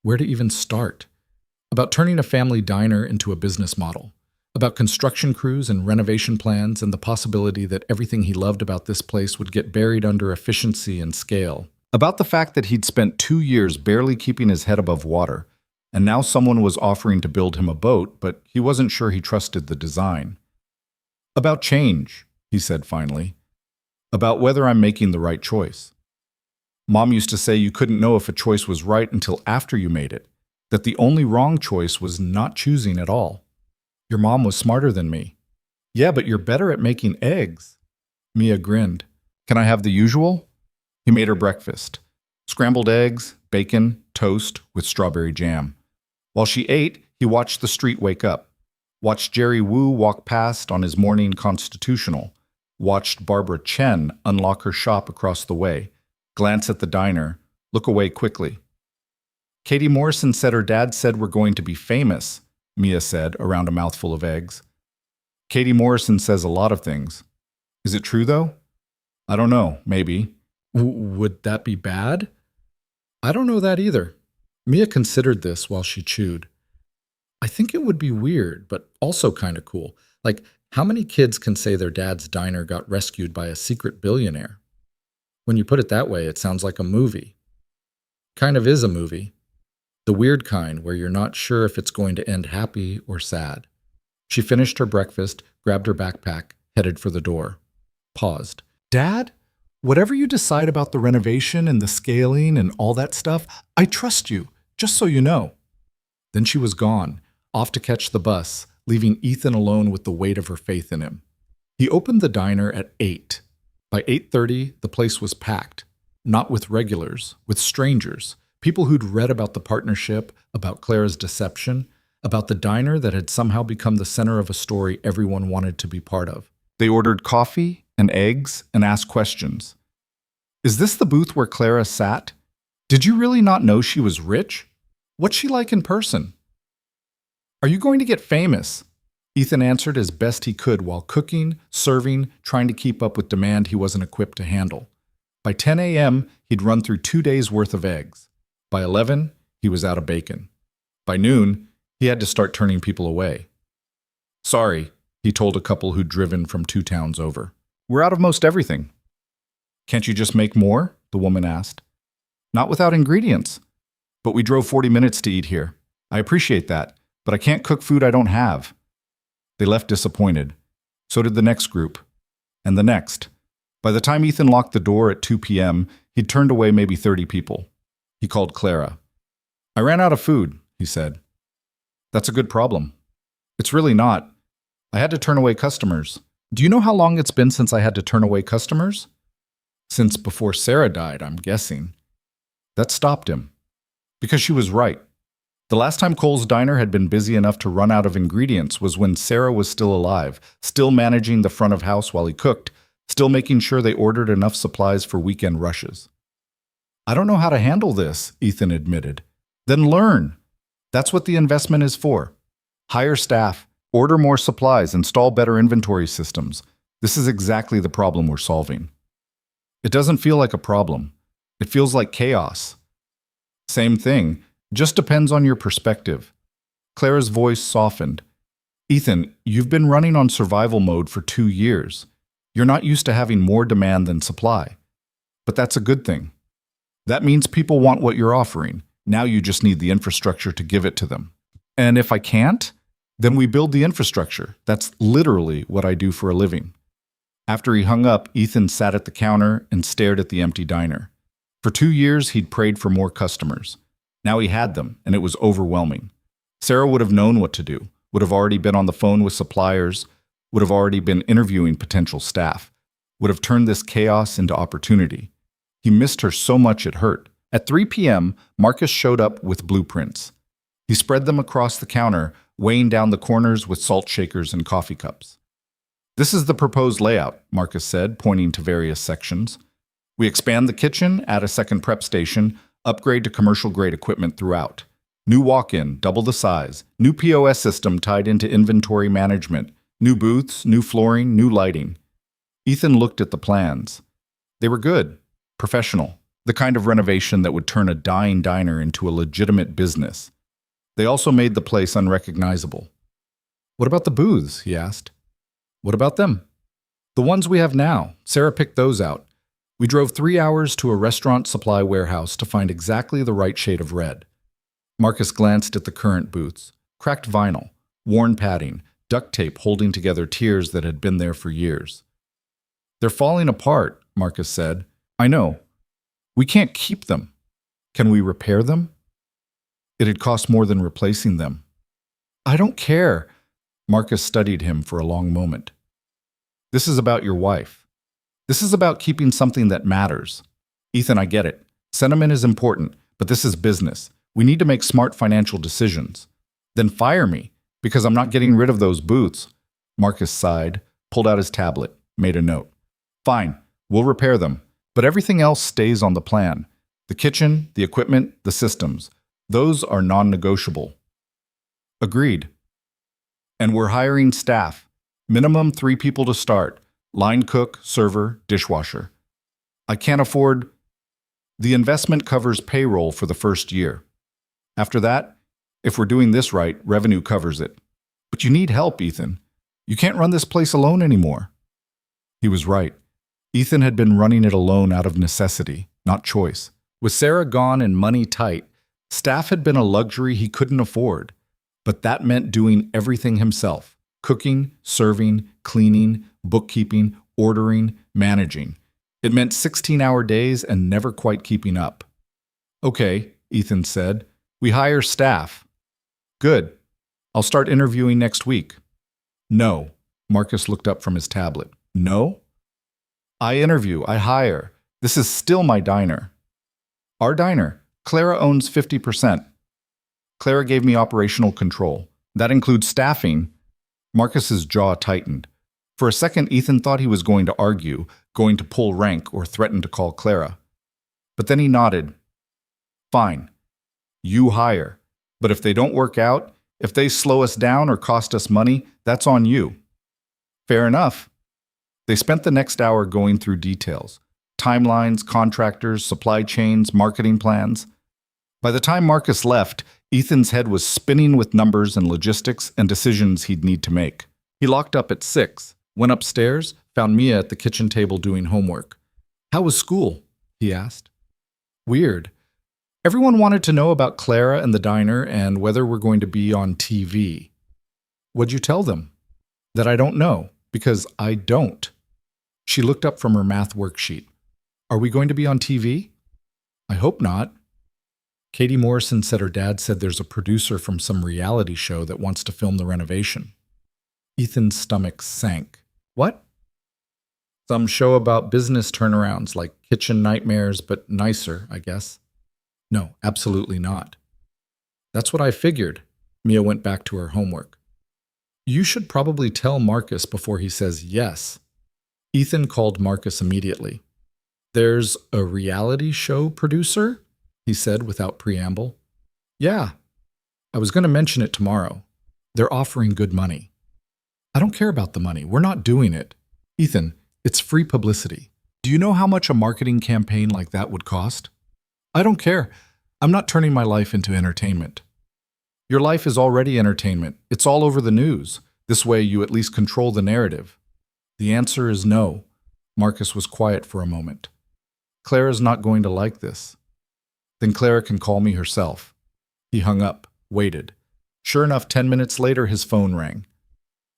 "Where to even start?" "About turning a family diner into a business model. About construction crews and renovation plans and the possibility that everything he loved about this place would get buried under efficiency and scale. About the fact that he'd spent 2 years barely keeping his head above water, and now someone was offering to build him a boat, but he wasn't sure he trusted the design. "About change," he said finally. "About whether I'm making the right choice. Mom used to say you couldn't know if a choice was right until after you made it, that the only wrong choice was not choosing at all. Your mom was smarter than me." "Yeah, but you're better at making eggs." Mia grinned. "Can I have the usual?" He made her breakfast. Scrambled eggs, bacon, toast with strawberry jam. While she ate, he watched the street wake up. Watched Jerry Wu walk past on his morning constitutional. Watched Barbara Chen unlock her shop across the way. Glance at the diner, look away quickly. "Katie Morrison said her dad said we're going to be famous," Mia said around a mouthful of eggs. "Katie Morrison says a lot of things. Is it true, though?" "I don't know, maybe." "Would that be bad?" "I don't know that either." Mia considered this while she chewed. "I think it would be weird, but also kind of cool. Like, how many kids can say their dad's diner got rescued by a secret billionaire? When you put it that way, it sounds like a movie." Kind of is a movie. The weird kind where you're not sure if it's going to end happy or sad. She finished her breakfast, grabbed her backpack, headed for the door. Paused. Dad, whatever you decide about the renovation and the scaling and all that stuff, I trust you, just so you know. Then she was gone, off to catch the bus, leaving Ethan alone with the weight of her faith in him. He opened the diner at 8. By 8:30, the place was packed. Not with regulars, with strangers, people who'd read about the partnership, about Clara's deception, about the diner that had somehow become the center of a story everyone wanted to be part of. They ordered coffee and eggs and asked questions. Is this the booth where Clara sat? Did you really not know she was rich? What's she like in person? Are you going to get famous? Ethan answered as best he could while cooking, serving, trying to keep up with demand he wasn't equipped to handle. By 10 a.m., he'd run through 2 days' worth of eggs. By 11, he was out of bacon. By noon, he had to start turning people away. Sorry, he told a couple who'd driven from 2 towns over. We're out of most everything. Can't you just make more? The woman asked. Not without ingredients. But we drove 40 minutes to eat here. I appreciate that, but I can't cook food I don't have. They left disappointed. So did the next group. And the next. By the time Ethan locked the door at 2 p.m., he'd turned away maybe 30 people. He called Clara. I ran out of food, he said. That's a good problem. It's really not. I had to turn away customers. Do you know how long it's been since I had to turn away customers? Since before Sarah died, I'm guessing. That stopped him. Because she was right. The last time Cole's diner had been busy enough to run out of ingredients was when Sarah was still alive, still managing the front of house while he cooked, still making sure they ordered enough supplies for weekend rushes. I don't know how to handle this, Ethan admitted. Then learn. That's what the investment is for. Hire staff, order more supplies, install better inventory systems. This is exactly the problem we're solving. It doesn't feel like a problem. It feels like chaos. Same thing. Just depends on your perspective. Clara's voice softened. Ethan, you've been running on survival mode for 2 years. You're not used to having more demand than supply. But that's a good thing. That means people want what you're offering. Now you just need the infrastructure to give it to them. And if I can't, then we build the infrastructure. That's literally what I do for a living. After he hung up, Ethan sat at the counter and stared at the empty diner. For 2 years, he'd prayed for more customers. Now he had them, and it was overwhelming. Sarah would have known what to do, would have already been on the phone with suppliers, would have already been interviewing potential staff, would have turned this chaos into opportunity. He missed her so much it hurt. At 3 p.m., Marcus showed up with blueprints. He spread them across the counter, weighing down the corners with salt shakers and coffee cups. This is the proposed layout, Marcus said, pointing to various sections. We expand the kitchen, add a second prep station, upgrade to commercial-grade equipment throughout. New walk-in, double the size. New POS system tied into inventory management. New booths, new flooring, new lighting. Ethan looked at the plans. They were good, professional, the kind of renovation that would turn a dying diner into a legitimate business. They also made the place unrecognizable. What about the booths? He asked. What about them? The ones we have now. Sarah picked those out. We drove 3 hours to a restaurant supply warehouse to find exactly the right shade of red. Marcus glanced at the current booths. Cracked vinyl, worn padding, duct tape holding together tiers that had been there for years. They're falling apart, Marcus said. I know. We can't keep them. Can we repair them? It'd cost more than replacing them. I don't care. Marcus studied him for a long moment. This is about your wife. This is about keeping something that matters. Ethan, I get it. Sentiment is important, but this is business. We need to make smart financial decisions. Then fire me, because I'm not getting rid of those booths. Marcus sighed, pulled out his tablet, made a note. Fine, we'll repair them, but everything else stays on the plan. The kitchen, the equipment, the systems. Those are non-negotiable. Agreed. And we're hiring staff. Minimum 3 people to start. Line cook, server, dishwasher. I can't afford... The investment covers payroll for the first year. After that, if we're doing this right, revenue covers it. But you need help, Ethan. You can't run this place alone anymore. He was right. Ethan had been running it alone out of necessity, not choice. With Sarah gone and money tight, staff had been a luxury he couldn't afford. But that meant doing everything himself: cooking, serving, cleaning, bookkeeping, ordering, managing. It meant 16-hour days and never quite keeping up. Okay, Ethan said. We hire staff. Good. I'll start interviewing next week. No. Marcus looked up from his tablet. No? I interview. I hire. This is still my diner. Our diner. Clara owns 50%. Clara gave me operational control. That includes staffing. Marcus's jaw tightened. For a second, Ethan thought he was going to argue, going to pull rank, or threaten to call Clara. But then he nodded. Fine. You hire. But if they don't work out, if they slow us down or cost us money, that's on you. Fair enough. They spent the next hour going through details: timelines, contractors, supply chains, marketing plans. By the time Marcus left, Ethan's head was spinning with numbers and logistics and decisions he'd need to make. He locked up at 6, went upstairs, found Mia at the kitchen table doing homework. How was school? He asked. Weird. Everyone wanted to know about Clara and the diner and whether we're going to be on TV. What'd you tell them? That I don't know, because I don't. She looked up from her math worksheet. Are we going to be on TV? I hope not. Katie Morrison said her dad said there's a producer from some reality show that wants to film the renovation. Ethan's stomach sank. What? Some show about business turnarounds, like Kitchen Nightmares, but nicer, I guess. No, absolutely not. That's what I figured. Mia went back to her homework. You should probably tell Marcus before he says yes. Ethan called Marcus immediately. There's a reality show producer? He said without preamble. Yeah. I was going to mention it tomorrow. They're offering good money. I don't care about the money. We're not doing it. Ethan, it's free publicity. Do you know how much a marketing campaign like that would cost? I don't care. I'm not turning my life into entertainment. Your life is already entertainment. It's all over the news. This way you at least control the narrative. The answer is no. Marcus was quiet for a moment. Clara's not going to like this. Then Clara can call me herself. He hung up, waited. Sure enough, 10 minutes later, his phone rang.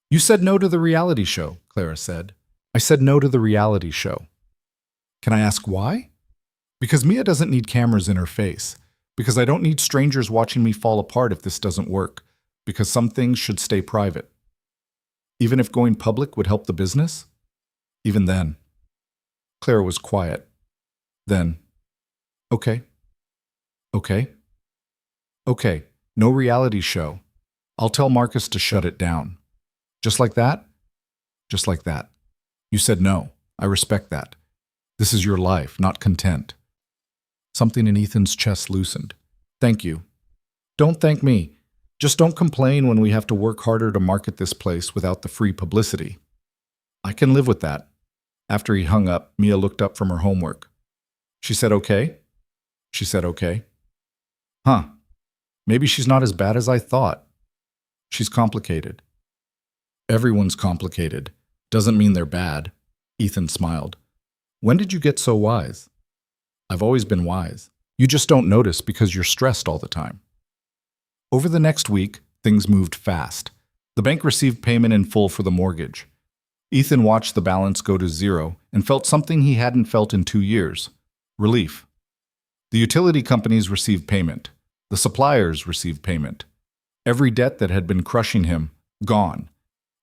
You said no to the reality show, Clara said. I said no to the reality show. Can I ask why? Because Mia doesn't need cameras in her face. Because I don't need strangers watching me fall apart if this doesn't work. Because some things should stay private. Even if going public would help the business? Even then. Clara was quiet. Then, okay. Okay. Okay, no reality show. I'll tell Marcus to shut it down. Just like that? Just like that. You said no. I respect that. This is your life, not content. Something in Ethan's chest loosened. Thank you. Don't thank me. Just don't complain when we have to work harder to market this place without the free publicity. I can live with that. After he hung up, Mia looked up from her homework. She said okay? She said okay. Huh. Maybe she's not as bad as I thought. She's complicated. Everyone's complicated. Doesn't mean they're bad. Ethan smiled. When did you get so wise? I've always been wise. You just don't notice because you're stressed all the time. Over the next week, things moved fast. The bank received payment in full for the mortgage. Ethan watched the balance go to zero and felt something he hadn't felt in 2 years. Relief. The utility companies received payment. The suppliers received payment. Every debt that had been crushing him, gone.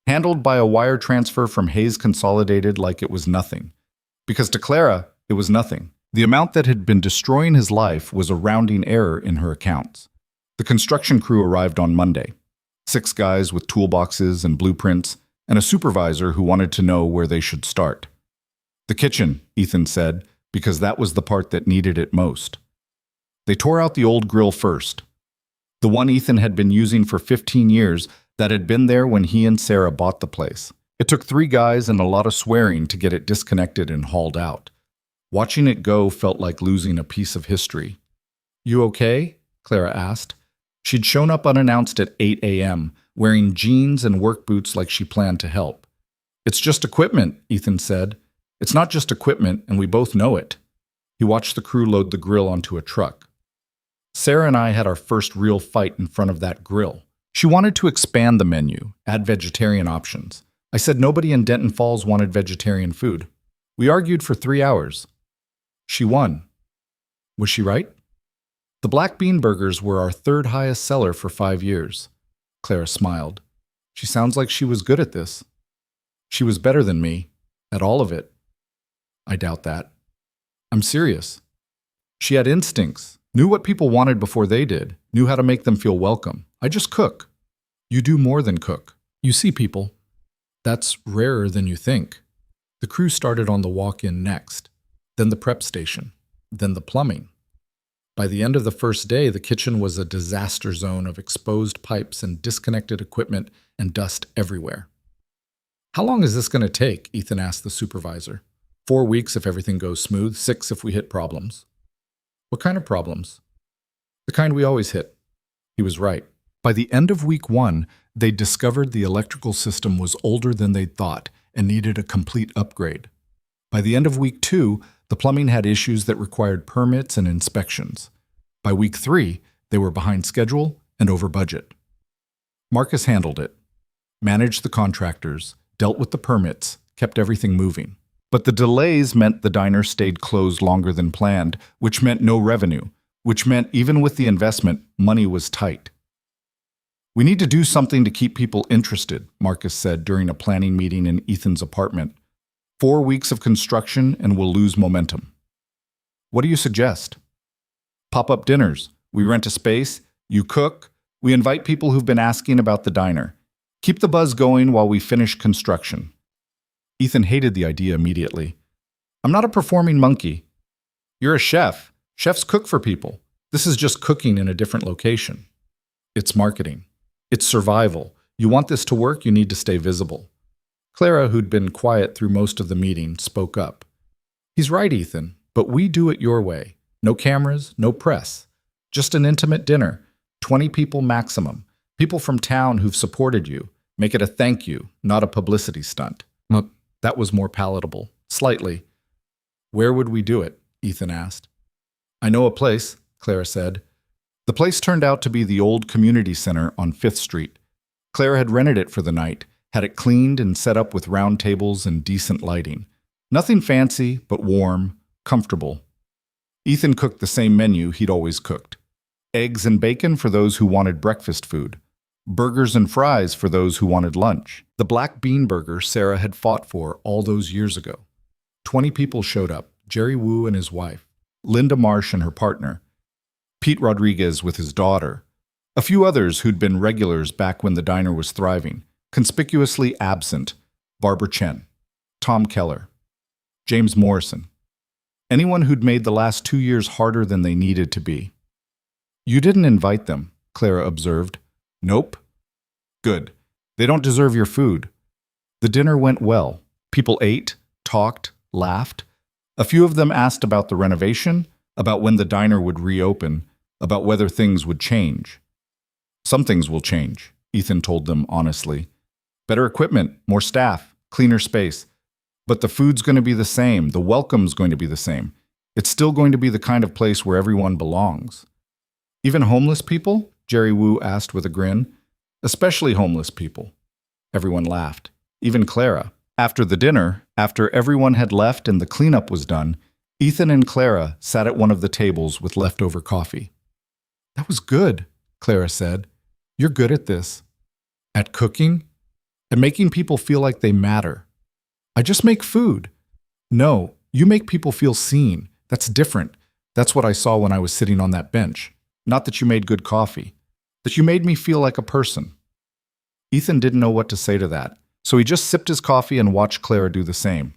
Handled by a wire transfer from Hayes Consolidated like it was nothing. Because to Clara, it was nothing. The amount that had been destroying his life was a rounding error in her accounts. The construction crew arrived on Monday. 6 guys with toolboxes and blueprints, and a supervisor who wanted to know where they should start. The kitchen, Ethan said, because that was the part that needed it most. They tore out the old grill first. The one Ethan had been using for 15 years that had been there when he and Sarah bought the place. It took 3 guys and a lot of swearing to get it disconnected and hauled out. Watching it go felt like losing a piece of history. You okay? Clara asked. She'd shown up unannounced at 8 a.m., wearing jeans and work boots like she planned to help. It's just equipment, Ethan said. It's not just equipment, and we both know it. He watched the crew load the grill onto a truck. Sarah and I had our first real fight in front of that grill. She wanted to expand the menu, add vegetarian options. I said nobody in Denton Falls wanted vegetarian food. We argued for 3 hours. She won. Was she right? The black bean burgers were our third highest seller for 5 years. Clara smiled. She sounds like she was good at this. She was better than me, at all of it. I doubt that. I'm serious. She had instincts, knew what people wanted before they did, knew how to make them feel welcome. I just cook. You do more than cook. You see people. That's rarer than you think. The crew started on the walk-in next, then the prep station, then the plumbing. By the end of the first day, the kitchen was a disaster zone of exposed pipes and disconnected equipment and dust everywhere. How long is this going to take? Ethan asked the supervisor. 4 weeks if everything goes smooth, 6 if we hit problems. What kind of problems? The kind we always hit. He was right. By the end of week 1, they discovered the electrical system was older than they'd thought and needed a complete upgrade. By the end of week 2, the plumbing had issues that required permits and inspections. By week 3, they were behind schedule and over budget. Marcus handled it, managed the contractors, dealt with the permits, kept everything moving. But the delays meant the diner stayed closed longer than planned, which meant no revenue, which meant even with the investment, money was tight. We need to do something to keep people interested, Marcus said during a planning meeting in Ethan's apartment. 4 weeks of construction and we'll lose momentum. What do you suggest? Pop-up dinners. We rent a space, you cook, we invite people who've been asking about the diner. Keep the buzz going while we finish construction. Ethan hated the idea immediately. I'm not a performing monkey. You're a chef. Chefs cook for people. This is just cooking in a different location. It's marketing. It's survival. You want this to work, you need to stay visible. Clara, who'd been quiet through most of the meeting, spoke up. He's right, Ethan, but we do it your way. No cameras, no press. Just an intimate dinner. 20 people maximum. People from town who've supported you. Make it a thank you, not a publicity stunt. That was more palatable. Slightly. Where would we do it? Ethan asked. I know a place, Clara said. The place turned out to be the old community center on 5th Street. Clara had rented it for the night, had it cleaned and set up with round tables and decent lighting. Nothing fancy, but warm, comfortable. Ethan cooked the same menu he'd always cooked. Eggs and bacon for those who wanted breakfast food. Burgers and fries for those who wanted lunch. The black bean burger Sarah had fought for all those years ago. 20 people showed up, Jerry Wu and his wife, Linda Marsh and her partner, Pete Rodriguez with his daughter, a few others who'd been regulars back when the diner was thriving, conspicuously absent, Barbara Chen, Tom Keller, James Morrison, anyone who'd made the last 2 years harder than they needed to be. You didn't invite them, Clara observed. Nope. Good. They don't deserve your food. The dinner went well. People ate, talked, laughed. A few of them asked about the renovation, about when the diner would reopen, about whether things would change. Some things will change, Ethan told them honestly. Better equipment, more staff, cleaner space. But the food's going to be the same. The welcome's going to be the same. It's still going to be the kind of place where everyone belongs. Even homeless people? Jerry Wu asked with a grin. Especially homeless people. Everyone laughed. Even Clara. After the dinner, after everyone had left and the cleanup was done, Ethan and Clara sat at one of the tables with leftover coffee. That was good, Clara said. You're good at this. At cooking? At making people feel like they matter. I just make food. No, you make people feel seen. That's different. That's what I saw when I was sitting on that bench. Not that you made good coffee. That you made me feel like a person. Ethan didn't know what to say to that, so he just sipped his coffee and watched Clara do the same.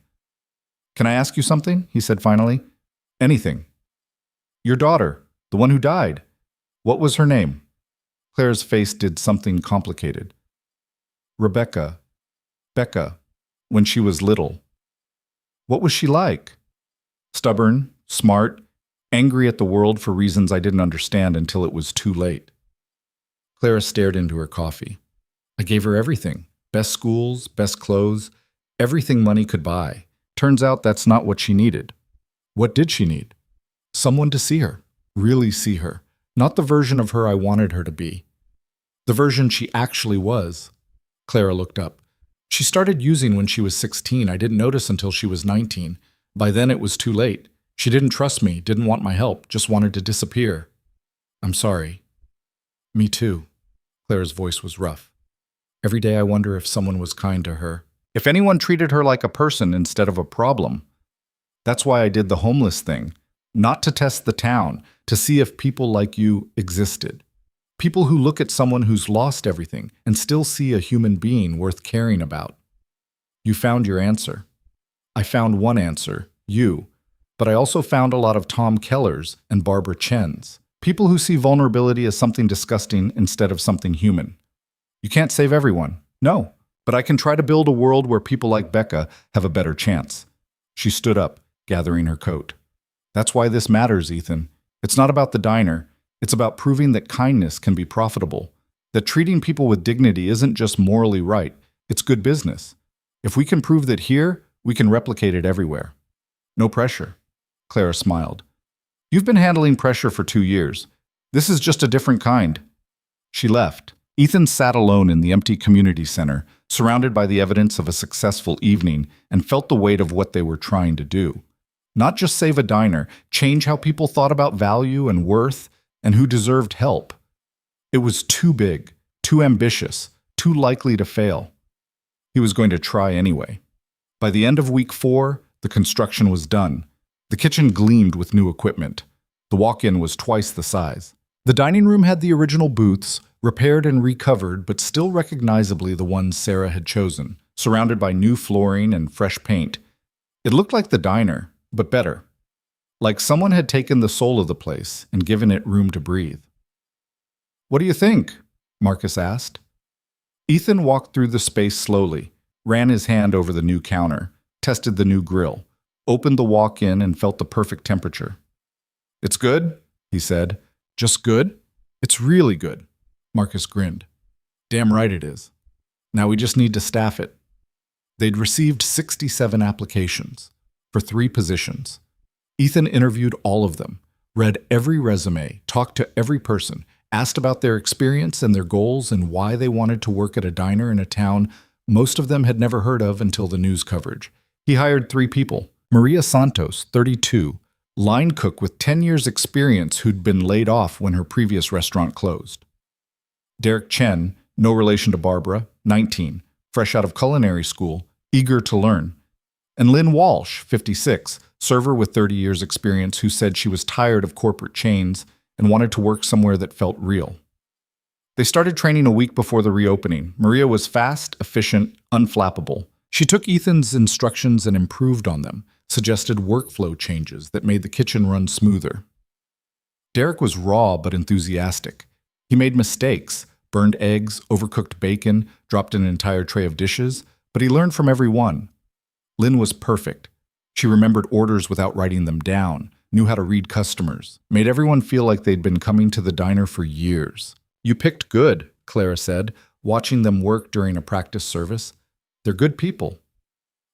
Can I ask you something? He said finally. Anything. Your daughter, the one who died. What was her name? Clara's face did something complicated. Rebecca. Becca. When she was little. What was she like? Stubborn, smart, angry at the world for reasons I didn't understand until it was too late. Clara stared into her coffee. I gave her everything. Best schools, best clothes, everything money could buy. Turns out that's not what she needed. What did she need? Someone to see her, really see her. Not the version of her I wanted her to be. The version she actually was. Clara looked up. She started using when she was 16. I didn't notice until she was 19. By then it was too late. She didn't trust me, didn't want my help, just wanted to disappear. I'm sorry. Me too. Clara's voice was rough. Every day I wonder if someone was kind to her. If anyone treated her like a person instead of a problem. That's why I did the homeless thing. Not to test the town, to see if people like you existed. People who look at someone who's lost everything and still see a human being worth caring about. You found your answer. I found one answer, you. But I also found a lot of Tom Kellers and Barbara Chens. People who see vulnerability as something disgusting instead of something human. You can't save everyone. No. But I can try to build a world where people like Becca have a better chance. She stood up, gathering her coat. That's why this matters, Ethan. It's not about the diner. It's about proving that kindness can be profitable. That treating people with dignity isn't just morally right. It's good business. If we can prove that here, we can replicate it everywhere. No pressure. Clara smiled. You've been handling pressure for 2 years. This is just a different kind. She left. Ethan sat alone in the empty community center, surrounded by the evidence of a successful evening, and felt the weight of what they were trying to do. Not just save a diner, change how people thought about value and worth, and who deserved help. It was too big, too ambitious, too likely to fail. He was going to try anyway. By the end of week 4, the construction was done. The kitchen gleamed with new equipment. The walk-in was twice the size. The dining room had the original booths, repaired and recovered, but still recognizably the ones Sarah had chosen, surrounded by new flooring and fresh paint. It looked like the diner, but better. Like someone had taken the soul of the place and given it room to breathe. What do you think? Marcus asked. Ethan walked through the space slowly, ran his hand over the new counter, tested the new grill, opened the walk-in and felt the perfect temperature. It's good, he said. Just good? It's really good. Marcus grinned. Damn right it is. Now we just need to staff it. They'd received 67 applications for 3 positions. Ethan interviewed all of them, read every resume, talked to every person, asked about their experience and their goals and why they wanted to work at a diner in a town most of them had never heard of until the news coverage. He hired 3 people. Maria Santos, 32, line cook with 10 years experience who'd been laid off when her previous restaurant closed. Derek Chen, no relation to Barbara, 19, fresh out of culinary school, eager to learn. And Lynn Walsh, 56, server with 30 years experience who said she was tired of corporate chains and wanted to work somewhere that felt real. They started training a week before the reopening. Maria was fast, efficient, unflappable. She took Ethan's instructions and improved on them, suggested workflow changes that made the kitchen run smoother. Derek was raw but enthusiastic. He made mistakes, burned eggs, overcooked bacon, dropped an entire tray of dishes, but he learned from every one. Lynn was perfect. She remembered orders without writing them down, knew how to read customers, made everyone feel like they'd been coming to the diner for years. You picked good, Clara said, watching them work during a practice service. They're good people.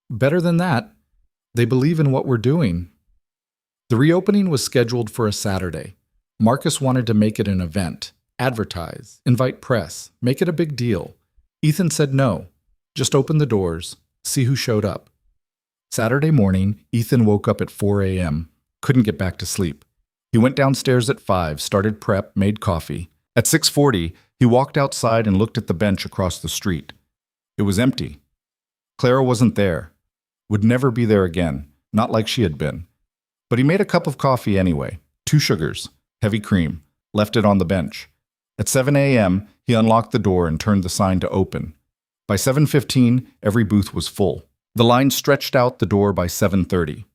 Better than that, they believe in what we're doing. The reopening was scheduled for a Saturday. Marcus wanted to make it an event, advertise, invite press, make it a big deal. Ethan said no, just open the doors, see who showed up. Saturday morning, Ethan woke up at 4 a.m., couldn't get back to sleep. He went downstairs at 5, started prep, made coffee. At 6:40, he walked outside and looked at the bench across the street. It was empty. Clara wasn't there. Would never be there again, not like she had been. But he made a cup of coffee anyway, 2 sugars, heavy cream, left it on the bench. At 7 a.m., he unlocked the door and turned the sign to open. By 7:15, every booth was full. The line stretched out the door by 7:30.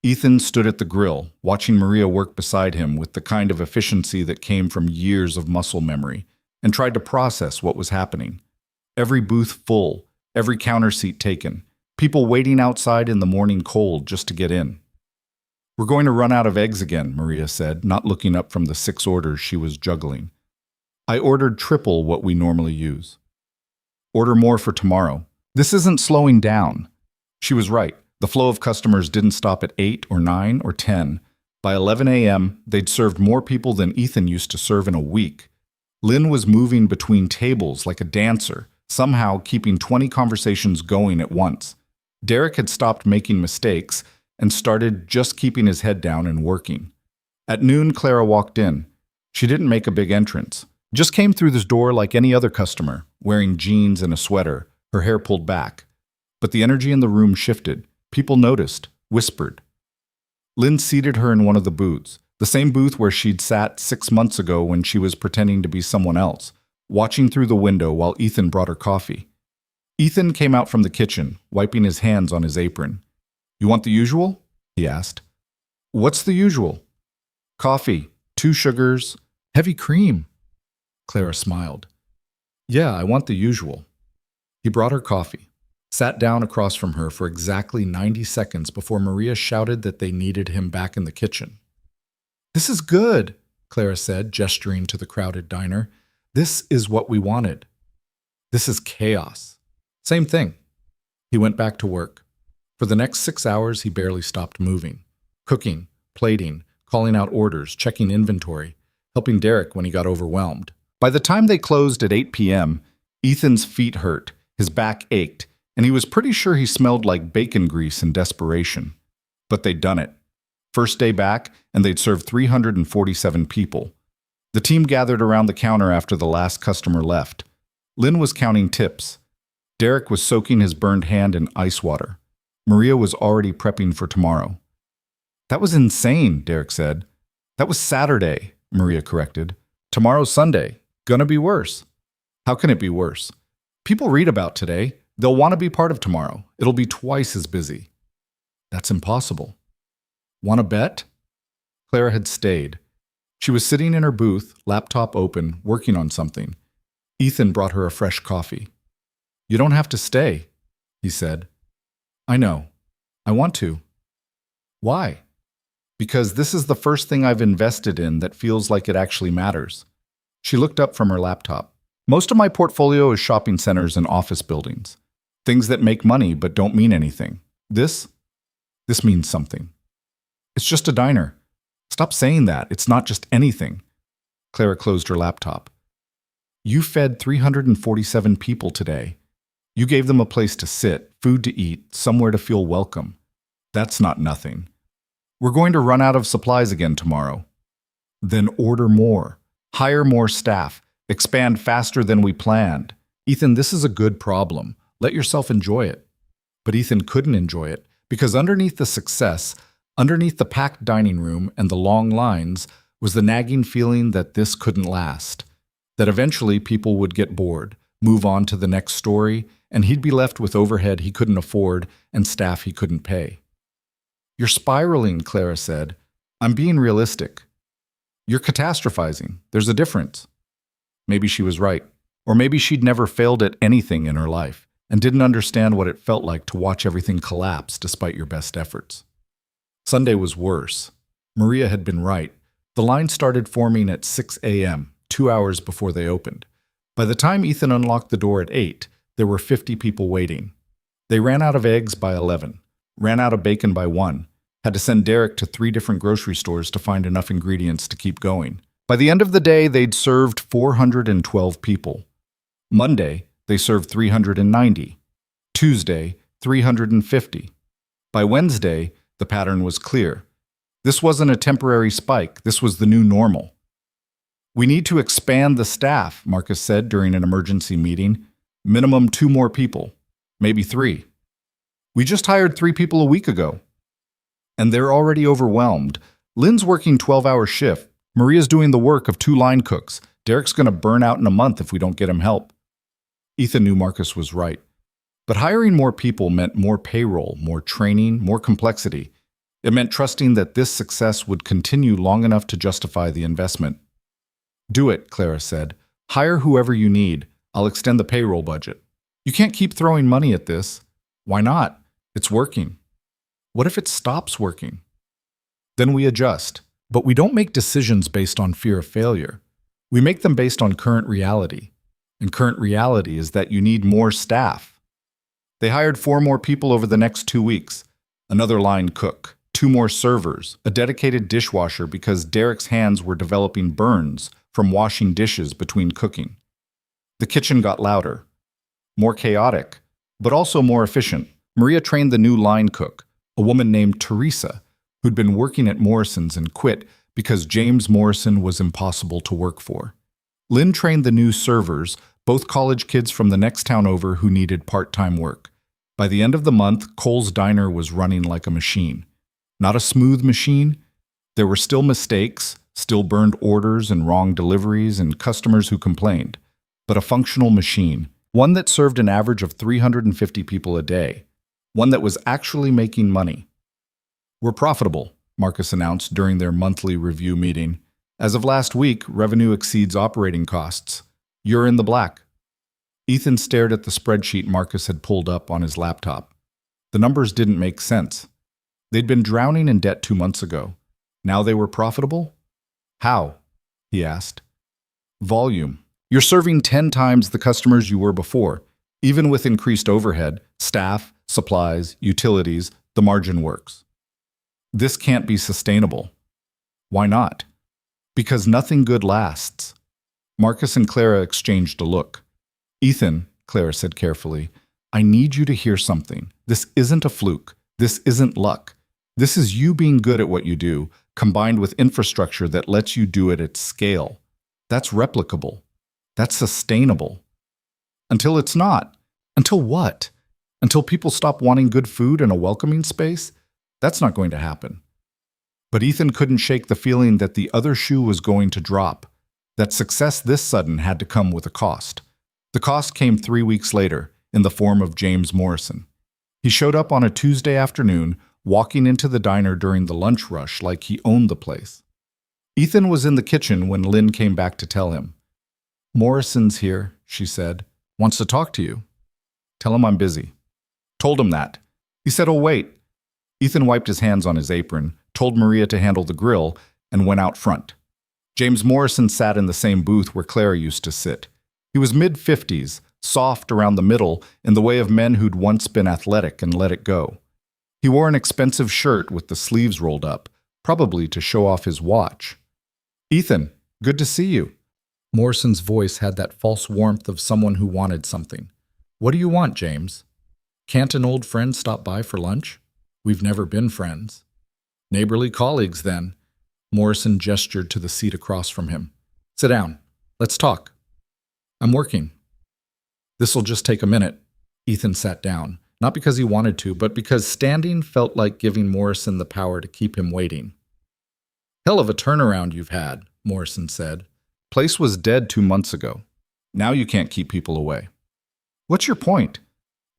Ethan stood at the grill, watching Maria work beside him with the kind of efficiency that came from years of muscle memory, and tried to process what was happening. Every booth full, every counter seat taken, people waiting outside in the morning cold just to get in. We're going to run out of eggs again, Maria said, not looking up from the 6 orders she was juggling. I ordered triple what we normally use. Order more for tomorrow. This isn't slowing down. She was right. The flow of customers didn't stop at 8 or 9 or 10. By 11 a.m., they'd served more people than Ethan used to serve in a week. Lynn was moving between tables like a dancer, somehow keeping 20 conversations going at once. Derek had stopped making mistakes and started just keeping his head down and working. At noon, Clara walked in. She didn't make a big entrance. Just came through this door like any other customer, wearing jeans and a sweater, her hair pulled back. But the energy in the room shifted. People noticed, whispered. Lynn seated her in one of the booths, the same booth where she'd sat 6 months ago when she was pretending to be someone else, watching through the window while Ethan brought her coffee. Ethan came out from the kitchen, wiping his hands on his apron. "You want the usual?" he asked. "What's the usual?" "Coffee, 2 sugars, heavy cream." Clara smiled. "Yeah, I want the usual." He brought her coffee, sat down across from her for exactly 90 seconds before Maria shouted that they needed him back in the kitchen. "This is good," Clara said, gesturing to the crowded diner. "This is what we wanted." "This is chaos." "Same thing." He went back to work. For the next 6 hours, he barely stopped moving. Cooking, plating, calling out orders, checking inventory, helping Derek when he got overwhelmed. By the time they closed at 8 p.m., Ethan's feet hurt, his back ached, and he was pretty sure he smelled like bacon grease in desperation. But they'd done it. First day back, and they'd served 347 people. The team gathered around the counter after the last customer left. Lynn was counting tips. Derek was soaking his burned hand in ice water. Maria was already prepping for tomorrow. "That was insane," Derek said. "That was Saturday," Maria corrected. "Tomorrow's Sunday. Gonna be worse." "How can it be worse? People read about today. They'll want to be part of tomorrow. It'll be twice as busy." "That's impossible." "Want to bet?" Clara had stayed. She was sitting in her booth, laptop open, working on something. Ethan brought her a fresh coffee. "You don't have to stay," he said. "I know. I want to." "Why?" "Because this is the first thing I've invested in that feels like it actually matters." She looked up from her laptop. "Most of my portfolio is shopping centers and office buildings. Things that make money but don't mean anything. This means something." "It's just a diner." "Stop saying that. It's not just anything." Clara closed her laptop. "You fed 347 people today. You gave them a place to sit, food to eat, somewhere to feel welcome. That's not nothing. We're going to run out of supplies again tomorrow." "Then order more. Hire more staff. Expand faster than we planned." "Ethan, this is a good problem. Let yourself enjoy it." But Ethan couldn't enjoy it because underneath the success, underneath the packed dining room and the long lines, was the nagging feeling that this couldn't last, that eventually people would get bored, move on to the next story, and he'd be left with overhead he couldn't afford and staff he couldn't pay. "You're spiraling," Clara said. "I'm being realistic." "You're catastrophizing. There's a difference." Maybe she was right. Or maybe she'd never failed at anything in her life and didn't understand what it felt like to watch everything collapse despite your best efforts. Sunday was worse. Maria had been right. The line started forming at 6 a.m., 2 hours before they opened. By the time Ethan unlocked the door at 8, there were 50 people waiting. They ran out of eggs by 11, ran out of bacon by 1, had to send Derek to 3 different grocery stores to find enough ingredients to keep going. By the end of the day, they'd served 412 people. Monday, they served 390. Tuesday, 350. By Wednesday, the pattern was clear. This wasn't a temporary spike. This was the new normal. "We need to expand the staff," Marcus said during an emergency meeting. "Minimum 2 more people. Maybe 3. "We just hired 3 people a week ago." And they're already overwhelmed. Lynn's working 12-hour shift. Maria's doing the work of 2 line cooks. Derek's going to burn out in a month if we don't get him help. Ethan knew Marcus was right. But hiring more people meant more payroll, more training, more complexity. It meant trusting that this success would continue long enough to justify the investment. "Do it," Clara said. "Hire whoever you need. I'll extend the payroll budget." "You can't keep throwing money at this." "Why not? It's working." "What if it stops working?" "Then we adjust. But we don't make decisions based on fear of failure. We make them based on current reality. And current reality is that you need more staff." They hired 4 more people over the next 2 weeks. Another line cook, 2 more servers, a dedicated dishwasher because Derek's hands were developing burns from washing dishes between cooking. The kitchen got louder, more chaotic, but also more efficient. Maria trained the new line cook, a woman named Teresa, who'd been working at Morrison's and quit because James Morrison was impossible to work for. Lynn trained the new servers, both college kids from the next town over who needed part-time work. By the end of the month, Cole's Diner was running like a machine. Not a smooth machine. There were still mistakes, still burned orders and wrong deliveries and customers who complained, but a functional machine, one that served an average of 350 people a day, one that was actually making money. "We're profitable," Marcus announced during their monthly review meeting. "As of last week, revenue exceeds operating costs. You're in the black." Ethan stared at the spreadsheet Marcus had pulled up on his laptop. The numbers didn't make sense. They'd been drowning in debt 2 months ago. Now they were profitable? How? He asked. Volume. You're serving 10 times the customers you were before. Even with increased overhead, staff, supplies, utilities, the margin works. This can't be sustainable. Why not? Because nothing good lasts. Marcus and Clara exchanged a look. "Ethan," Clara said carefully, "I need you to hear something. This isn't a fluke. This isn't luck. This is you being good at what you do, combined with infrastructure that lets you do it at scale. That's replicable. That's sustainable. Until it's not. Until what? Until people stop wanting good food and a welcoming space? That's not going to happen." But Ethan couldn't shake the feeling that the other shoe was going to drop, that success this sudden had to come with a cost. The cost came 3 weeks later, in the form of James Morrison. He showed up on a Tuesday afternoon, walking into the diner during the lunch rush like he owned the place. Ethan was in the kitchen when Lynn came back to tell him. "Morrison's here," she said. "Wants to talk to you." "Tell him I'm busy." Told him that. He said, "Oh, wait." Ethan wiped his hands on his apron, told Maria to handle the grill, and went out front. James Morrison sat in the same booth where Clara used to sit. He was mid-50s, soft around the middle, in the way of men who'd once been athletic and let it go. He wore an expensive shirt with the sleeves rolled up, probably to show off his watch. "Ethan, good to see you." Morrison's voice had that false warmth of someone who wanted something. "What do you want, James? Can't an old friend stop by for lunch? We've never been friends." "Neighborly colleagues, then." Morrison gestured to the seat across from him. "Sit down. Let's talk." "I'm working." "This'll just take a minute." Ethan sat down, not because he wanted to, but because standing felt like giving Morrison the power to keep him waiting. "Hell of a turnaround you've had," Morrison said. "Place was dead 2 months ago. Now you can't keep people away." "What's your point?"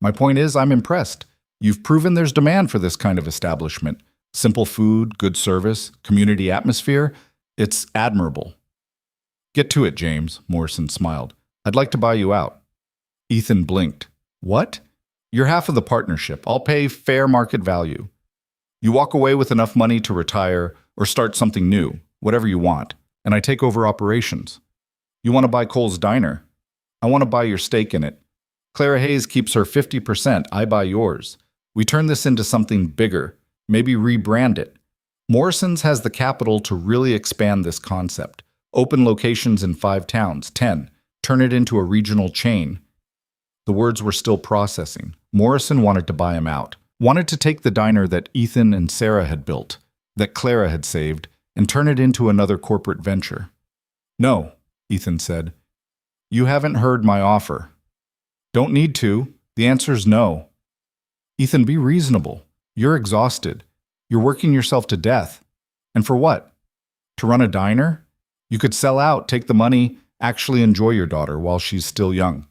"My point is I'm impressed. You've proven there's demand for this kind of establishment. Simple food, good service, community atmosphere. It's admirable." "Get to it, James," Morrison smiled. "I'd like to buy you out." Ethan blinked. "What?" "You're half of the partnership. I'll pay fair market value. You walk away with enough money to retire or start something new, whatever you want, and I take over operations. You want to buy Cole's Diner? I want to buy your stake in it. Clara Hayes keeps her 50%, I buy yours. We turn this into something bigger, maybe rebrand it. Morrison's has the capital to really expand this concept. Open locations in 5 towns, 10. Turn it into a regional chain." The words were still processing. Morrison wanted to buy him out. Wanted to take the diner that Ethan and Sarah had built, that Clara had saved, and turn it into another corporate venture. "No," Ethan said. "You haven't heard my offer." "Don't need to. The answer's no." "Ethan, be reasonable. You're exhausted. You're working yourself to death. And for what? To run a diner? You could sell out, take the money, actually enjoy your daughter while she's still young."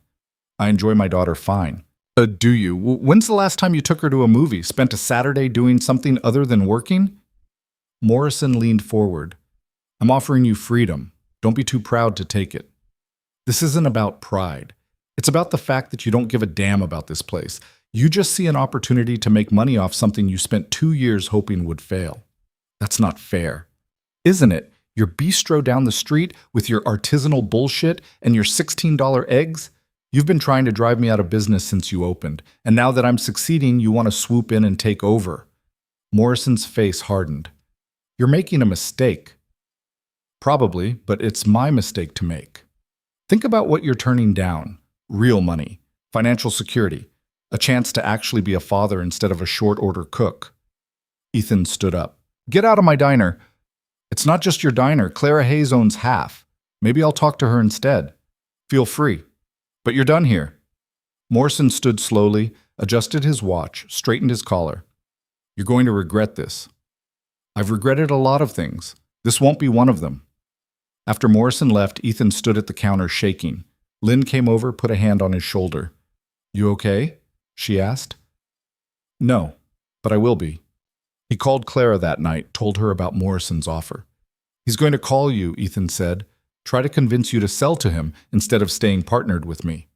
"I enjoy my daughter fine." Do you? When's the last time you took her to a movie, spent a Saturday doing something other than working?" Morrison leaned forward. "I'm offering you freedom. Don't be too proud to take it." "This isn't about pride. It's about the fact that you don't give a damn about this place. You just see an opportunity to make money off something you spent 2 years hoping would fail. That's not fair. Isn't it? Your bistro down the street with your artisanal bullshit and your $16 eggs? You've been trying to drive me out of business since you opened, and now that I'm succeeding, you want to swoop in and take over. Morrison's face hardened. You're making a mistake. Probably, but it's my mistake to make. Think about what you're turning down. Real money, financial security, a chance to actually be a father instead of a short-order cook. Ethan stood up. Get out of my diner. It's not just your diner. Clara Hayes owns half. Maybe I'll talk to her instead. Feel free. But you're done here. Morrison stood slowly, adjusted his watch, straightened his collar. You're going to regret this. I've regretted a lot of things. This won't be one of them. After Morrison left, Ethan stood at the counter shaking. Lynn came over, put a hand on his shoulder. You okay? She asked. No, but I will be. He called Clara that night, told her about Morrison's offer. He's going to call you, Ethan said. Try to convince you to sell to him instead of staying partnered with me.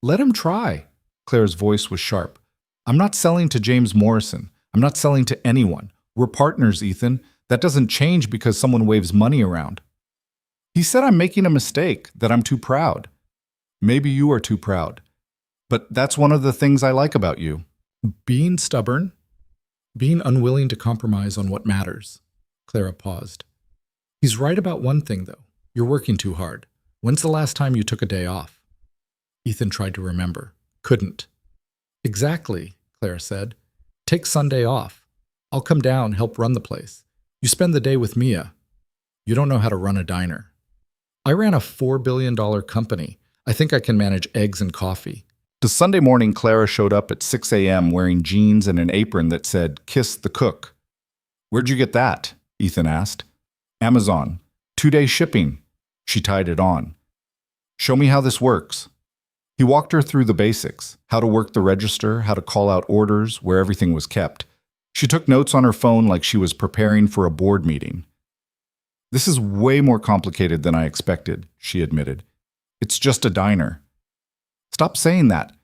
Let him try. Clara's voice was sharp. I'm not selling to James Morrison. I'm not selling to anyone. We're partners, Ethan. That doesn't change because someone waves money around. He said I'm making a mistake, that I'm too proud. Maybe you are too proud. But that's one of the things I like about you. Being stubborn, being unwilling to compromise on what matters. Clara paused. He's right about one thing, though. You're working too hard. When's the last time you took a day off? Ethan tried to remember. Couldn't. Exactly, Clara said. Take Sunday off. I'll come down, help run the place. You spend the day with Mia. You don't know how to run a diner. I ran a $4 billion company. I think I can manage eggs and coffee. The Sunday morning, Clara showed up at 6 a.m. wearing jeans and an apron that said, Kiss the Cook. Where'd you get that? Ethan asked. Amazon. 2-day shipping. She tied it on. Show me how this works. He walked her through the basics, how to work the register, how to call out orders, where everything was kept. She took notes on her phone like she was preparing for a board meeting. This is way more complicated than I expected, she admitted. It's just a diner. Stop saying that.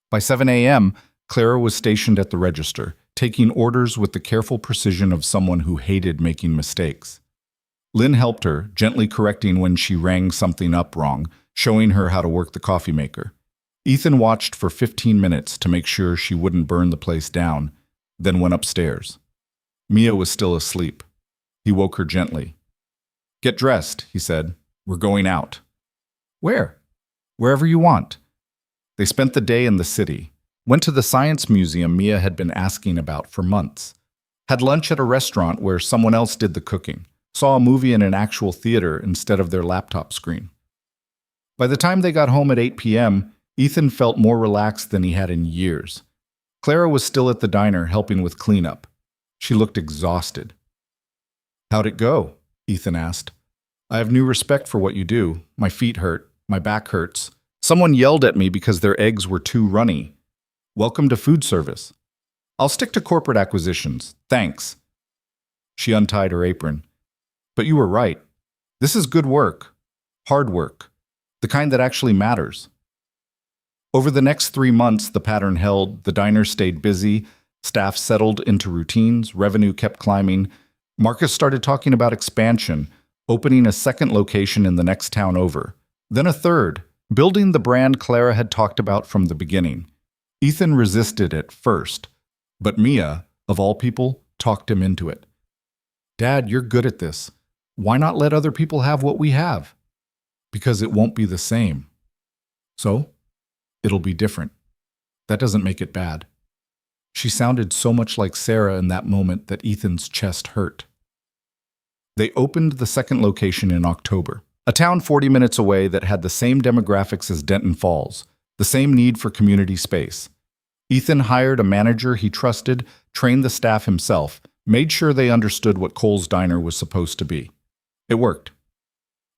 By 7 a.m., Clara was stationed at the register, taking orders with the careful precision of someone who hated making mistakes. Lynn helped her, gently correcting when she rang something up wrong, showing her how to work the coffee maker. Ethan watched for 15 minutes to make sure she wouldn't burn the place down, then went upstairs. Mia was still asleep. He woke her gently. Get dressed, he said. We're going out. Where? Wherever you want. They spent the day in the city, went to the science museum Mia had been asking about for months, had lunch at a restaurant where someone else did the cooking, saw a movie in an actual theater instead of their laptop screen. By the time they got home at 8 p.m., Ethan felt more relaxed than he had in years. Clara was still at the diner helping with cleanup. She looked exhausted. How'd it go? Ethan asked. I have new respect for what you do. My feet hurt. My back hurts. Someone yelled at me because their eggs were too runny. Welcome to food service. I'll stick to corporate acquisitions. Thanks. She untied her apron. But you were right. This is good work. Hard work. The kind that actually matters. Over the next 3 months, the pattern held. The diner stayed busy. Staff settled into routines. Revenue kept climbing. Marcus started talking about expansion, opening a second location in the next town over. Then a third, building the brand Clara had talked about from the beginning. Ethan resisted at first, but Mia, of all people, talked him into it. Dad, you're good at this. Why not let other people have what we have? Because it won't be the same. So, it'll be different. That doesn't make it bad. She sounded so much like Sarah in that moment that Ethan's chest hurt. They opened the second location in October, a town 40 minutes away that had the same demographics as Denton Falls, the same need for community space. Ethan hired a manager he trusted, trained the staff himself, made sure they understood what Cole's Diner was supposed to be. It worked.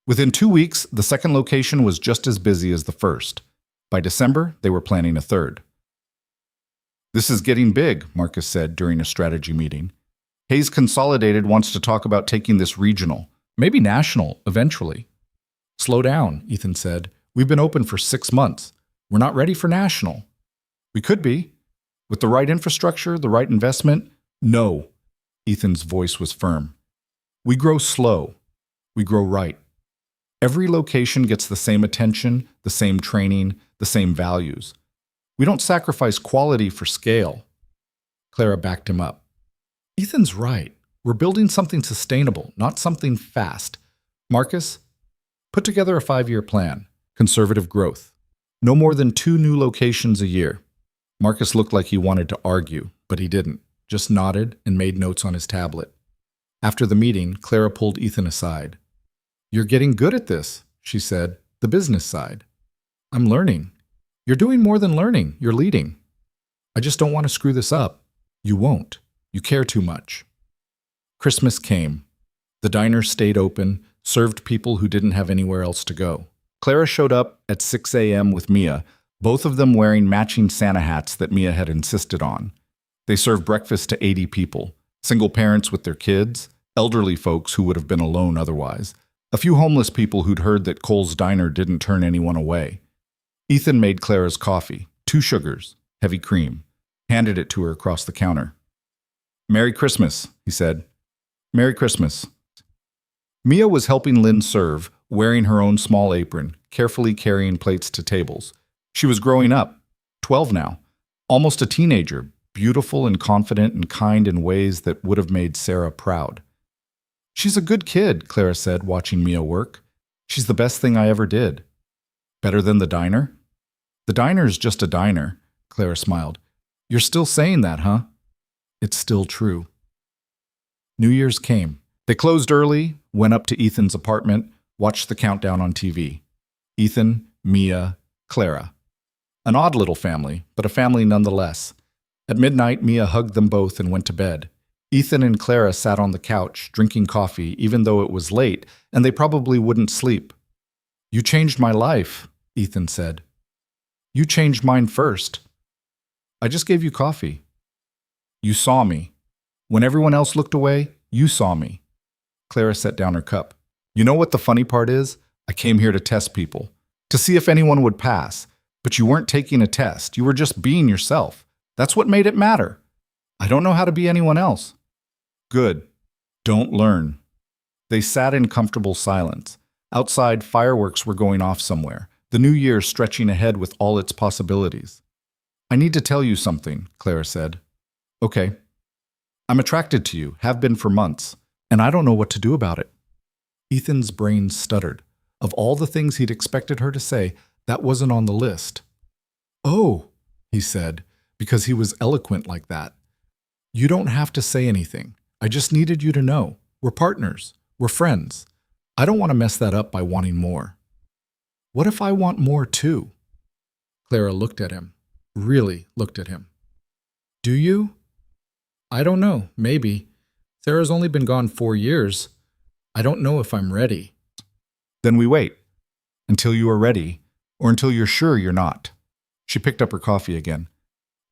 Within 2 weeks, the second location was just as busy as the first. By December, they were planning a third. This is getting big, Marcus said during a strategy meeting. Hayes Consolidated wants to talk about taking this regional, maybe national, eventually. Slow down, Ethan said. We've been open for 6 months. We're not ready for national. We could be. With the right infrastructure, the right investment? No. Ethan's voice was firm. We grow slow. We grow right. Every location gets the same attention, the same training, the same values. We don't sacrifice quality for scale. Clara backed him up. Ethan's right. We're building something sustainable, not something fast. Marcus, put together a 5-year plan. Conservative growth. No more than 2 new locations a year. Marcus looked like he wanted to argue, but he didn't. Just nodded and made notes on his tablet. After the meeting, Clara pulled Ethan aside. "You're getting good at this," she said, "the business side." "I'm learning." "You're doing more than learning, you're leading." "I just don't want to screw this up." "You won't. You care too much." Christmas came. The diner stayed open, served people who didn't have anywhere else to go. Clara showed up at 6 a.m. with Mia, both of them wearing matching Santa hats that Mia had insisted on. They served breakfast to 80 people, single parents with their kids, elderly folks who would have been alone otherwise, a few homeless people who'd heard that Cole's Diner didn't turn anyone away. Ethan made Clara's coffee, 2 sugars, heavy cream, handed it to her across the counter. "Merry Christmas," he said. "Merry Christmas." Mia was helping Lynn serve, wearing her own small apron, carefully carrying plates to tables. She was growing up, 12 now, almost a teenager, beautiful and confident and kind in ways that would have made Sarah proud. "She's a good kid," Clara said, watching Mia work. "She's the best thing I ever did." "Better than the diner?" "The diner's just a diner," Clara smiled. "You're still saying that, huh?" "It's still true." New Year's came. They closed early, went up to Ethan's apartment, watched the countdown on TV. Ethan, Mia, Clara. An odd little family, but a family nonetheless. At midnight, Mia hugged them both and went to bed. Ethan and Clara sat on the couch, drinking coffee, even though it was late, and they probably wouldn't sleep. "You changed my life," Ethan said. "You changed mine first." "I just gave you coffee." "You saw me. When everyone else looked away, you saw me." Clara set down her cup. "You know what the funny part is? I came here to test people, to see if anyone would pass. But you weren't taking a test. You were just being yourself. That's what made it matter. I don't know how to be anyone else." "Good. Don't learn." They sat in comfortable silence. Outside, fireworks were going off somewhere, the new year stretching ahead with all its possibilities. "I need to tell you something," Clara said. "Okay." "I'm attracted to you, have been for months, and I don't know what to do about it." Ethan's brain stuttered. Of all the things he'd expected her to say, that wasn't on the list. "Oh," he said, because he was eloquent like that. "You don't have to say anything. I just needed you to know. We're partners. We're friends. I don't want to mess that up by wanting more." "What if I want more too?" Clara looked at him, really looked at him. "Do you?" "I don't know, maybe. Sarah's only been gone 4 years. I don't know if I'm ready." "Then we wait. Until you are ready, or until you're sure you're not." She picked up her coffee again.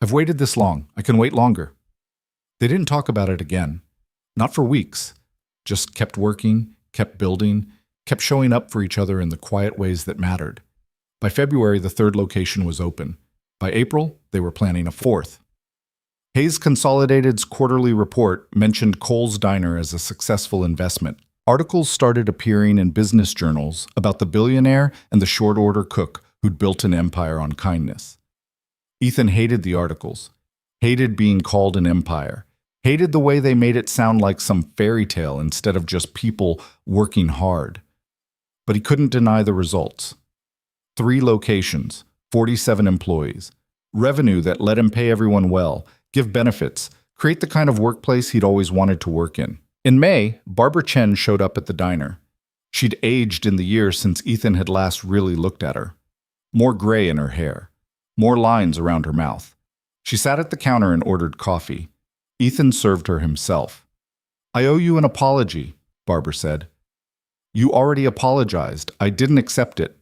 "I've waited this long. I can wait longer." They didn't talk about it again. Not for weeks. Just kept working, kept building, kept showing up for each other in the quiet ways that mattered. By February, the 3rd location was open. By April, they were planning a 4th. Hayes Consolidated's quarterly report mentioned Cole's Diner as a successful investment. Articles started appearing in business journals about the billionaire and the short-order cook who'd built an empire on kindness. Ethan hated the articles, hated being called an empire, hated the way they made it sound like some fairy tale instead of just people working hard. But he couldn't deny the results. 3 locations, 47 employees, revenue that let him pay everyone well, give benefits, create the kind of workplace he'd always wanted to work in. In May, Barbara Chen showed up at the diner. She'd aged in the years since Ethan had last really looked at her. More gray in her hair, more lines around her mouth. She sat at the counter and ordered coffee. Ethan served her himself. "I owe you an apology," Barbara said. "You already apologized. I didn't accept it."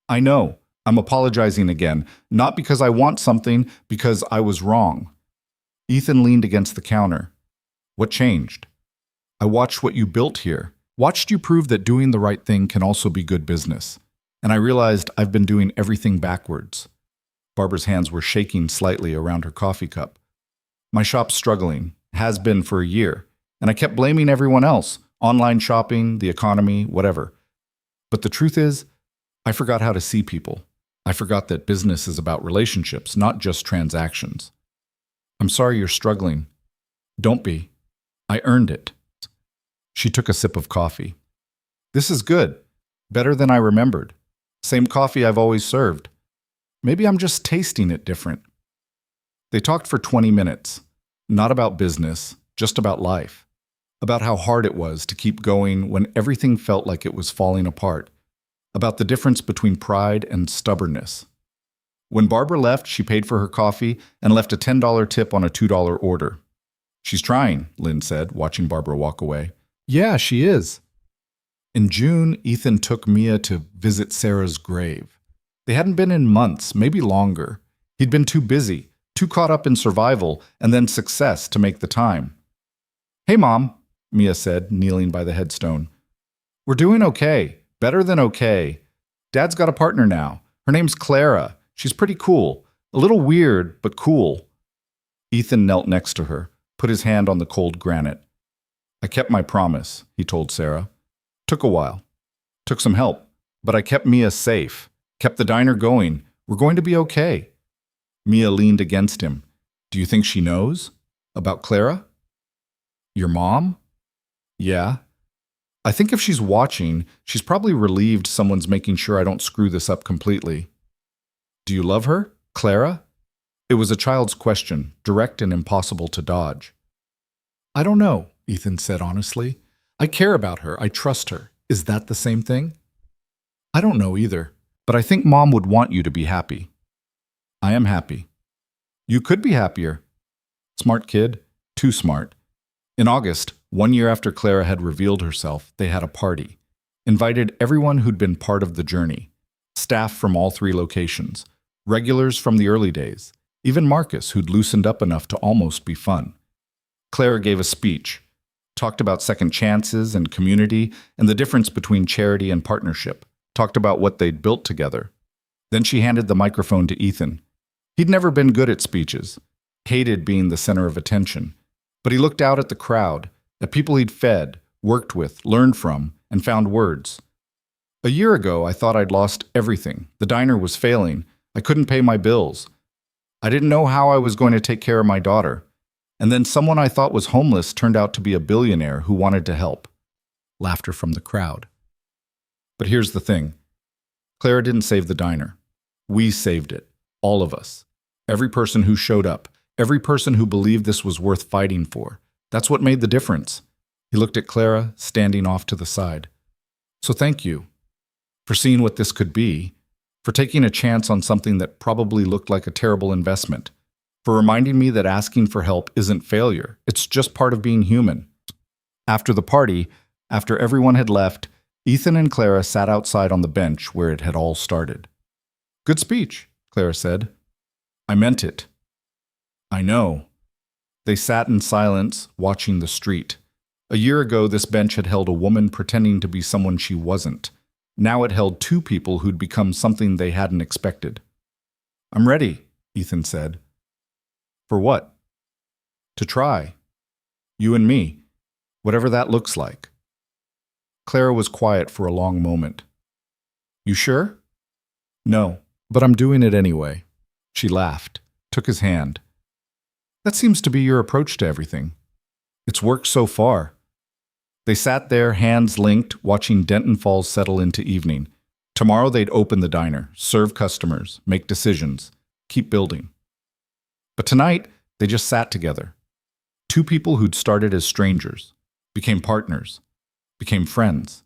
"I know. I'm apologizing again, not because I want something, because I was wrong." Ethan leaned against the counter. "What changed?" "I watched what you built here. Watched you prove that doing the right thing can also be good business. And I realized I've been doing everything backwards." Barbara's hands were shaking slightly around her coffee cup. "My shop's struggling, has been for a year, and I kept blaming everyone else, online shopping, the economy, whatever. But the truth is, I forgot how to see people. I forgot that business is about relationships, not just transactions. I'm sorry you're struggling. Don't be. I earned it. She took a sip of coffee. This is good. Better than I remembered. Same coffee I've always served. Maybe I'm just tasting it different. They talked for 20 minutes. Not about business, just about life. About how hard it was to keep going when everything felt like it was falling apart. About the difference between pride and stubbornness. When Barbara left, she paid for her coffee and left a $10 tip on a $2 order. She's trying, Lynn said, watching Barbara walk away. Yeah, she is. In June, Ethan took Mia to visit Sarah's grave. They hadn't been in months, maybe longer. He'd been too busy, too caught up in survival and then success to make the time. Hey, Mom, Mia said, kneeling by the headstone. We're doing okay. Better than okay. Dad's got a partner now. Her name's Clara. She's pretty cool. A little weird, but cool. Ethan knelt next to her, put his hand on the cold granite. I kept my promise, he told Sarah. Took a while. Took some help. But I kept Mia safe. Kept the diner going. We're going to be okay. Mia leaned against him. Do you think she knows? About Clara? Your mom? Yeah. I think if she's watching, she's probably relieved someone's making sure I don't screw this up completely. Do you love her, Clara? It was a child's question, direct and impossible to dodge. I don't know, Ethan said honestly. I care about her. I trust her. Is that the same thing? I don't know either, but I think Mom would want you to be happy. I am happy. You could be happier. Smart kid, too smart. In August, 1 year after Clara had revealed herself, they had a party. Invited everyone who'd been part of the journey. Staff from all 3 locations. Regulars from the early days. Even Marcus, who'd loosened up enough to almost be fun. Clara gave a speech. Talked about second chances and community and the difference between charity and partnership. Talked about what they'd built together. Then she handed the microphone to Ethan. He'd never been good at speeches. Hated being the center of attention. But he looked out at the crowd, at people he'd fed, worked with, learned from, and found words. A year ago, I thought I'd lost everything. The diner was failing. I couldn't pay my bills. I didn't know how I was going to take care of my daughter. And then someone I thought was homeless turned out to be a billionaire who wanted to help. Laughter from the crowd. But here's the thing. Clara didn't save the diner. We saved it. All of us. Every person who showed up. Every person who believed this was worth fighting for. That's what made the difference. He looked at Clara, standing off to the side. So thank you for seeing what this could be, for taking a chance on something that probably looked like a terrible investment, for reminding me that asking for help isn't failure. It's just part of being human. After the party, after everyone had left, Ethan and Clara sat outside on the bench where it had all started. Good speech, Clara said. I meant it. I know. They sat in silence, watching the street. A year ago, this bench had held a woman pretending to be someone she wasn't. Now it held 2 people who'd become something they hadn't expected. I'm ready, Ethan said. For what? To try. You and me. Whatever that looks like. Clara was quiet for a long moment. You sure? No, but I'm doing it anyway. She laughed, took his hand. That seems to be your approach to everything. It's worked so far. They sat there, hands linked, watching Denton Falls settle into evening. Tomorrow they'd open the diner, serve customers, make decisions, keep building. But tonight, they just sat together. 2 people who'd started as strangers, became partners, became friends,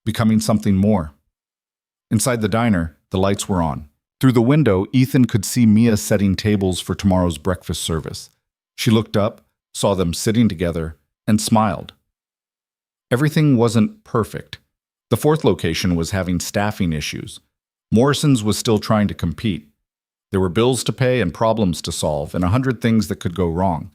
becoming something more. Inside the diner, the lights were on. Through the window, Ethan could see Mia setting tables for tomorrow's breakfast service. She looked up, saw them sitting together, and smiled. Everything wasn't perfect. The 4th location was having staffing issues. Morrison's was still trying to compete. There were bills to pay and problems to solve and 100 things that could go wrong.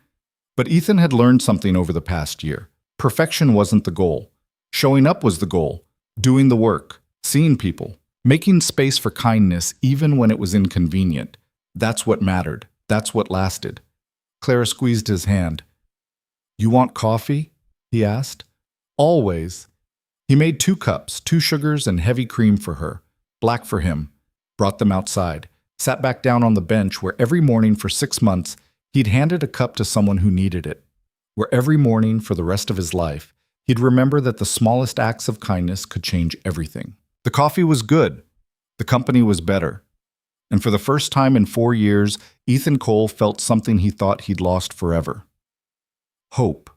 But Ethan had learned something over the past year. Perfection wasn't the goal. Showing up was the goal. Doing the work. Seeing people. Making space for kindness even when it was inconvenient. That's what mattered. That's what lasted. Clara squeezed his hand. You want coffee? He asked. Always. He made 2 cups, 2 sugars and heavy cream for her. Black for him. Brought them outside. Sat back down on the bench where every morning for 6 months he'd handed a cup to someone who needed it. where every morning for the rest of his life, he'd remember that the smallest acts of kindness could change everything. The coffee was good. The company was better. And for the first time in 4 years, Ethan Cole felt something he thought he'd lost forever: hope.